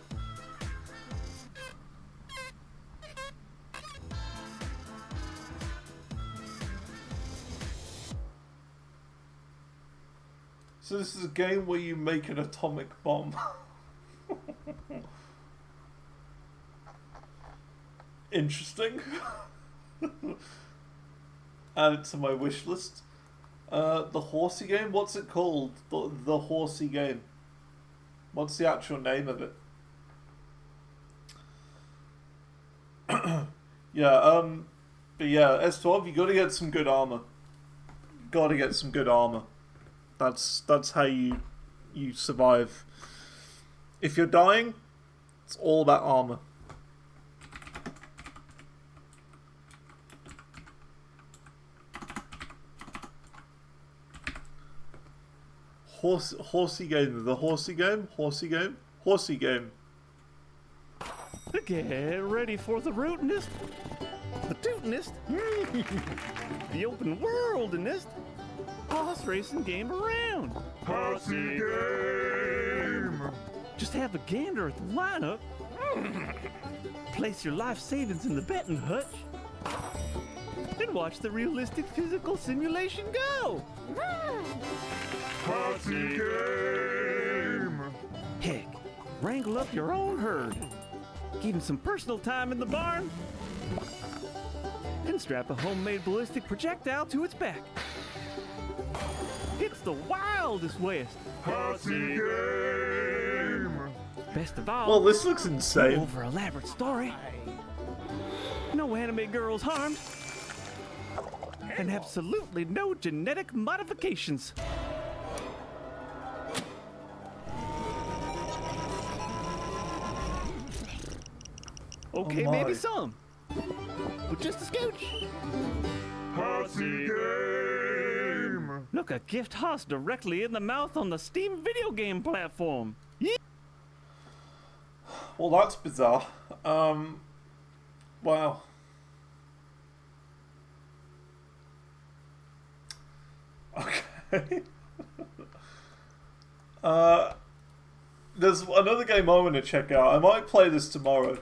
So this is a game where you make an atomic bomb. Interesting. Add it to my wish list. The horsey game? What's it called? The horsey game. What's the actual name of it? Yeah, but yeah, S12, you gotta get some good armor. Gotta get some good armor. That's how you survive. If you're dying, it's all about armor. Horsey game, the horsey game, horsey game, horsey game.
Get ready for the rootinest, the tootinest, the open worldinest horse racing game around.
Horsey game!
Just have a gander at the lineup. Place your life savings in the betting hutch. And watch the realistic physical simulation go.
Horsey game!
Heck, wrangle up your own herd. Give him some personal time in the barn. And strap a homemade ballistic projectile to its back. It's the wildest west.
Horsey game!
Best of all,
Well, this looks
no
insane.
over elaborate story. No anime girls harmed. And absolutely no genetic modifications. Okay,
Oh my.
maybe some. But just a scooch.
Horsey game!
Look, a gift horse directly in the mouth on the Steam video game platform. Yeah.
Well, that's bizarre. Wow. Okay. There's another game I want to check out. I might play this tomorrow.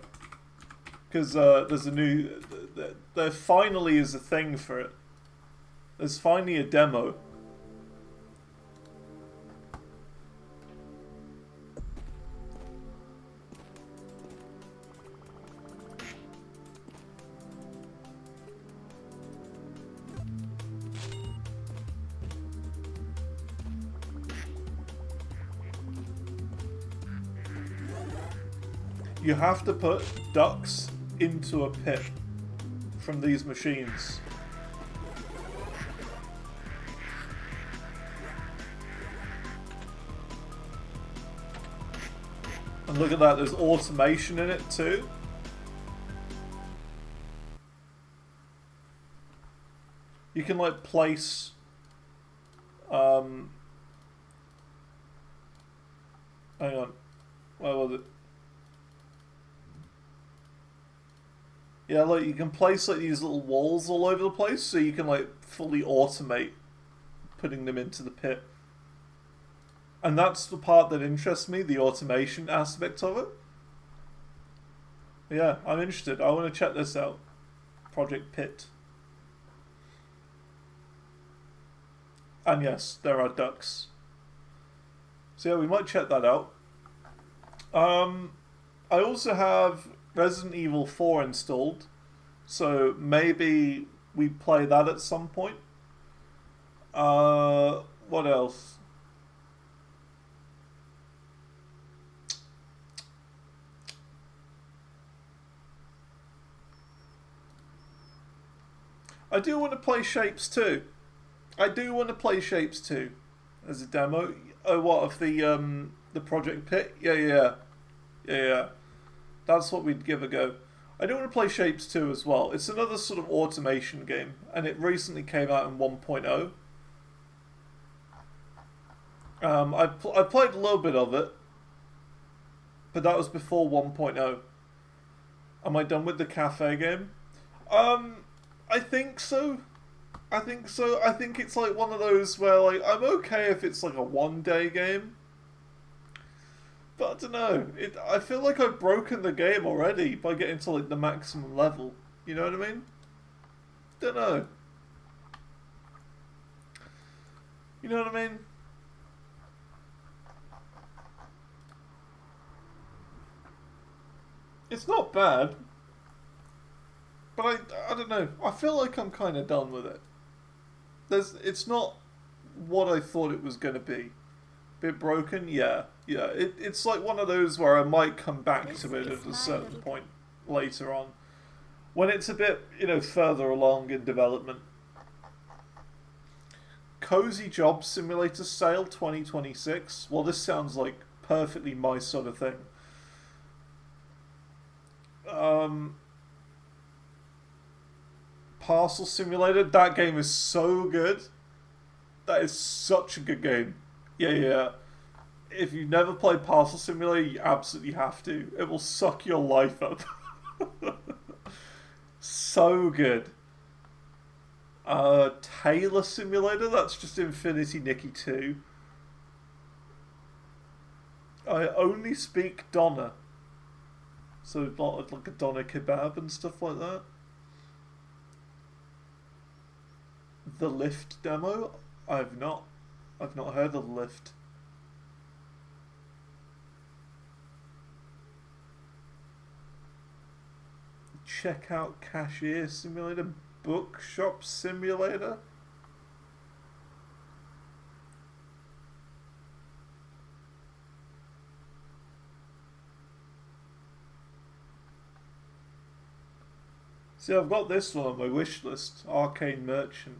Because there's a new... There finally is a thing for it. There's finally a demo. You have to put ducks into a pit from these machines. And look at that, there's automation in it too. You can like place hang on. Where was it? Yeah, like you can place like these little walls all over the place, so you can like fully automate putting them into the pit. And that's the part that interests me, the automation aspect of it. Yeah, I'm interested. I want to check this out. Project Pit. And yes, there are ducks. So yeah, we might check that out. I also have Resident Evil 4 installed, so maybe we play that at some point. What else? I do want to play Shapes 2. I do want to play Shapes 2 as a demo. Oh, what, of the Project Pit? Yeah. That's what we'd give a go. I do want to play Shapes 2 as well. It's another sort of automation game, and it recently came out in 1.0. I played a little bit of it, but that was before 1.0. Am I done with the cafe game? I think so. I think it's like one of those where like I'm okay if it's like a one-day game. But I don't know. I feel like I've broken the game already by getting to like the maximum level. You know what I mean? Don't know. You know what I mean? It's not bad. But I don't know. I feel like I'm kind of done with it. It's not what I thought it was going to be. Bit broken, yeah. It's like one of those where I might come back to it at a certain point later on, when it's a bit, further along in development. Cozy Job Simulator Sale 2026. Well, this sounds like perfectly my sort of thing. Parcel Simulator. That game is so good. That is such a good game. Yeah. If you've never played Parcel Simulator, you absolutely have to. It will suck your life up. So good. Taylor Simulator, that's just Infinity Nikki 2. I only speak Donna. So not like a Donna kebab and stuff like that. The Lift demo? I've not heard of the Lift. Checkout Cashier Simulator, Bookshop Simulator. See, I've got this one on my wish list, Arcane Merchant.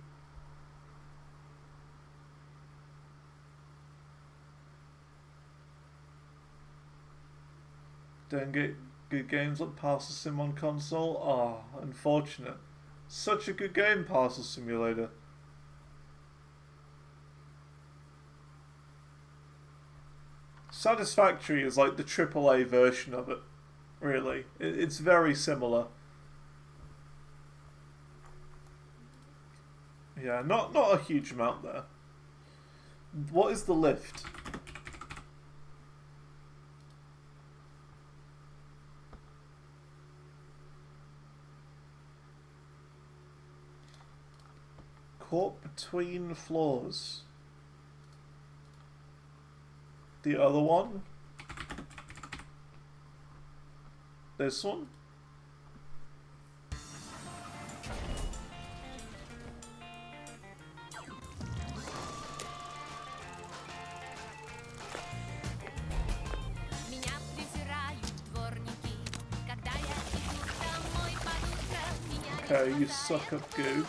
Don't get good games like Parcel Sim on console. Ah, unfortunate. Such a good game, Parcel Simulator. Satisfactory is like the AAA version of it, really. It's very similar. Yeah, not a huge amount there. What is the Lift? Caught between floors. The other one? This one? Okay, you suck up goo.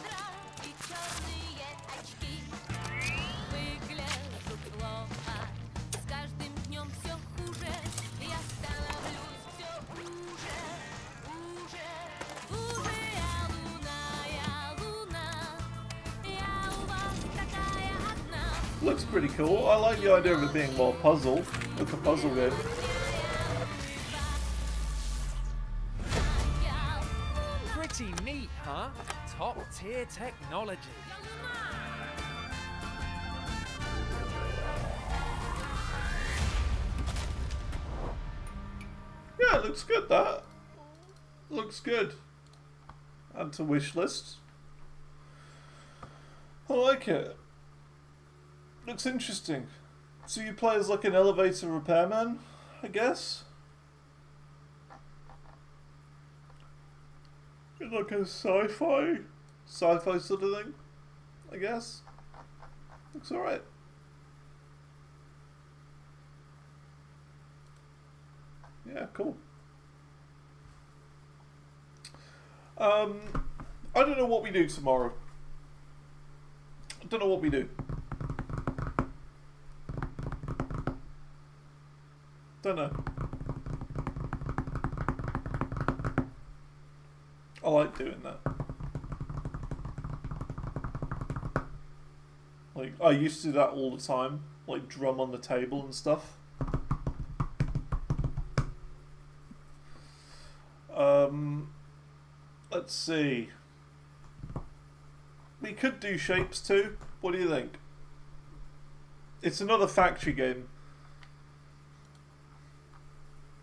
Looks pretty cool. I like the idea of it being more puzzle. Like a puzzle game.
Pretty neat, huh? Top tier technology.
Yeah, it looks good, that. Looks good. Add to wish list. I like it. Looks interesting. So you play as like an elevator repairman, I guess? In like a sci-fi sort of thing, I guess. Looks alright. Yeah, cool. I don't know what we do tomorrow. I don't know what we do. Don't know. I like doing that. Like, I used to do that all the time. Like, drum on the table and stuff. Let's see. We could do shapes too. What do you think? It's another factory game.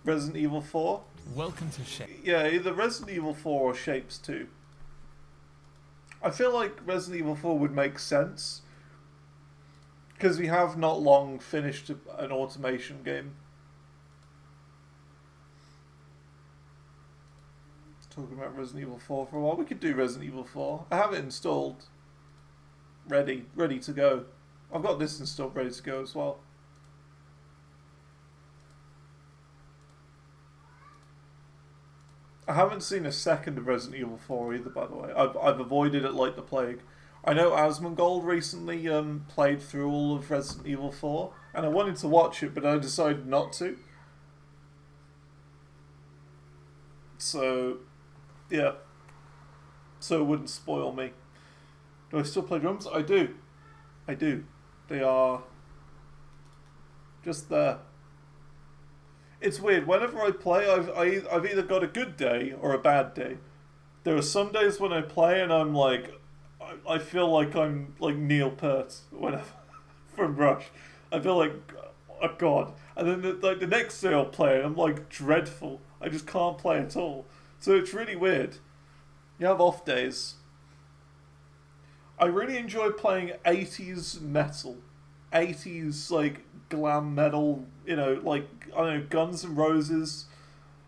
Resident Evil 4?
Welcome to Shape.
Yeah, either Resident Evil 4 or Shapes 2. I feel like Resident Evil 4 would make sense. Because we have not long finished an automation game. Talking about Resident Evil 4 for a while. We could do Resident Evil 4. I have it installed. Ready to go. I've got this installed ready to go as well. I haven't seen a second of Resident Evil 4 either, by the way. I've avoided it like the plague. I know Asmongold recently played through all of Resident Evil 4, and I wanted to watch it, but I decided not to. So, yeah. So it wouldn't spoil me. Do I still play drums? I do. I do. They are just there. It's weird. Whenever I play, I've either got a good day or a bad day. There are some days when I play and I'm like, I feel like I'm like Neil Peart whenever from Rush. I feel like, oh god. And then the next day I'll play and I'm like dreadful. I just can't play at all. So it's really weird. You have off days. I really enjoy playing 80s metal. 80s like glam metal, you know, like, I don't know, Guns N' Roses,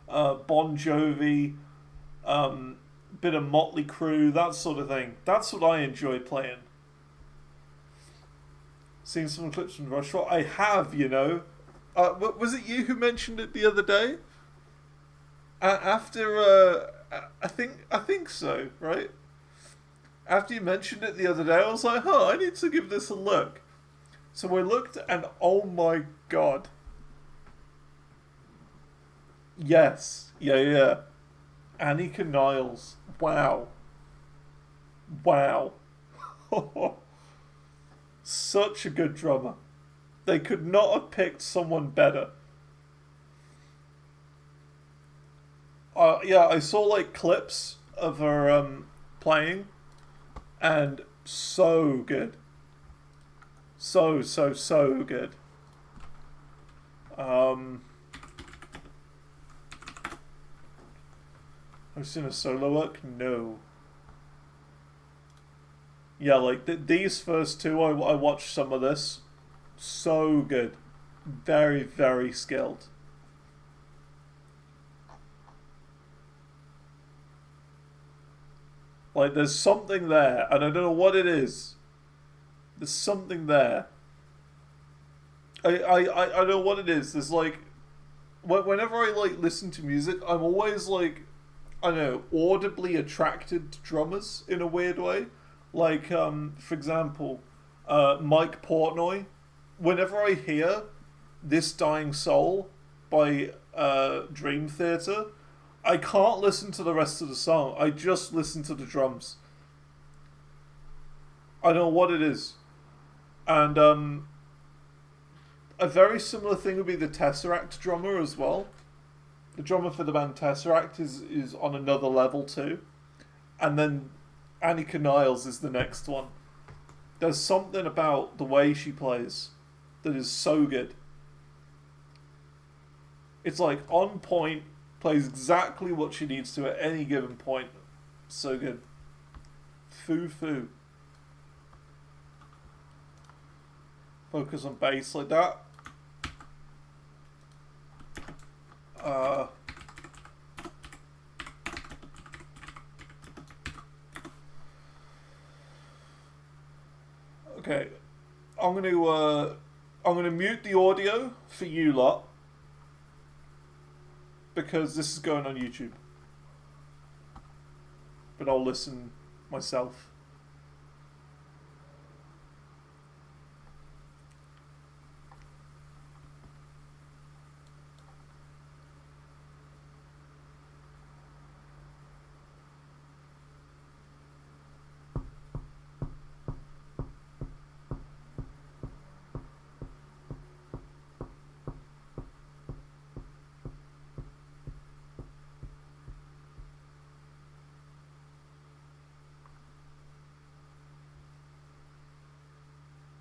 Bon Jovi, bit of Motley Crue, that sort of thing. That's what I enjoy playing. Seen some clips from Rush. I have, you know. Was it you who mentioned it the other day? After, I think so, right? After you mentioned it the other day, I was like, huh, I need to give this a look. So I looked and oh my god. Yes. Yeah. Annika Niles. Wow. Such a good drummer. They could not have picked someone better. Yeah, I saw like clips of her playing, and so good. So good. I've seen a solo work? No. Yeah, like these first two, I watched some of this. So good. Very, very skilled. Like, there's something there, and I don't know what it is. There's something there. I don't know what it is. There's like, whenever I like listen to music, I'm always like, I don't know, audibly attracted to drummers in a weird way. Like, for example, Mike Portnoy. Whenever I hear "This Dying Soul" by Dream Theater, I can't listen to the rest of the song. I just listen to the drums. I don't know what it is. And a very similar thing would be the Tesseract drummer as well. The drummer for the band Tesseract is on another level too. and then Annika Niles is the next one. There's something about the way she plays that is so good. It's like on point, plays exactly what she needs to at any given point. So good. Foo. Focus on bass like that. Okay, I'm gonna mute the audio for you lot because this is going on YouTube, but I'll listen myself.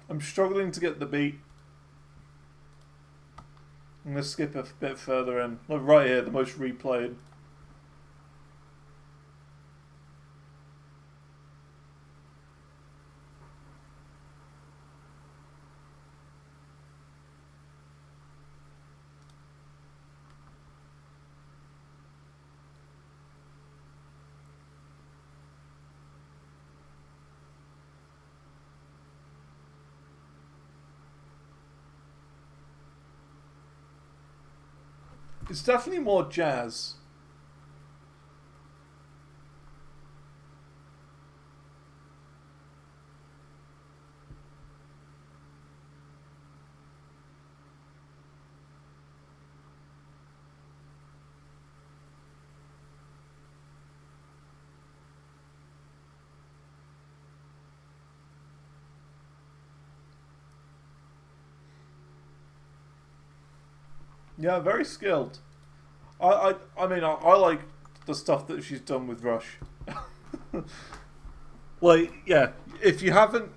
I'm struggling to get the beat. I'm going to skip a bit further in. Like right here, the most replayed. It's definitely more jazz. Yeah, very skilled. I mean, I like the stuff that she's done with Rush. Like, yeah, if you haven't,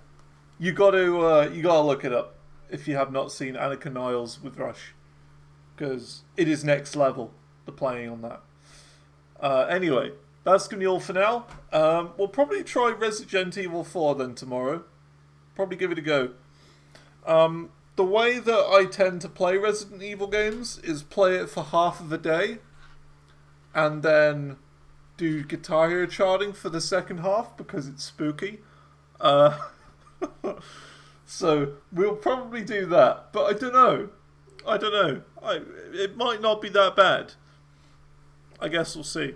you gotta look it up. If you have not seen Annika Niles with Rush, because it is next level. The playing on that. Anyway, that's gonna be all for now. We'll probably try Resident Evil 4 then tomorrow. Probably give it a go. The way that I tend to play Resident Evil games is play it for half of a day and then do Guitar Hero charting for the second half because it's spooky. So we'll probably do that, but I don't know. It might not be that bad. I guess we'll see.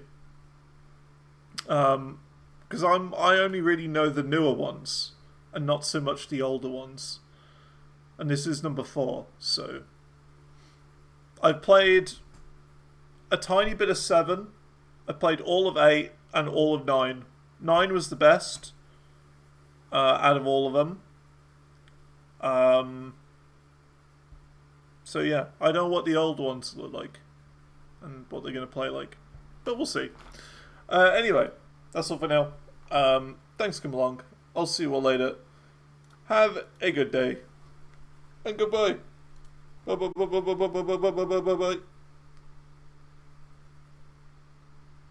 Because I only really know the newer ones and not so much the older ones. And this is number 4, so I've played a tiny bit of 7. I played all of 8 and all of 9. 9 was the best out of all of them. So yeah, I don't know what the old ones look like and what they're going to play like, but we'll see. Anyway, that's all for now. Thanks for coming along. I'll see you all later. Have a good day. And goodbye. Bye bye bye bye bye bye bye bye bye bye bye.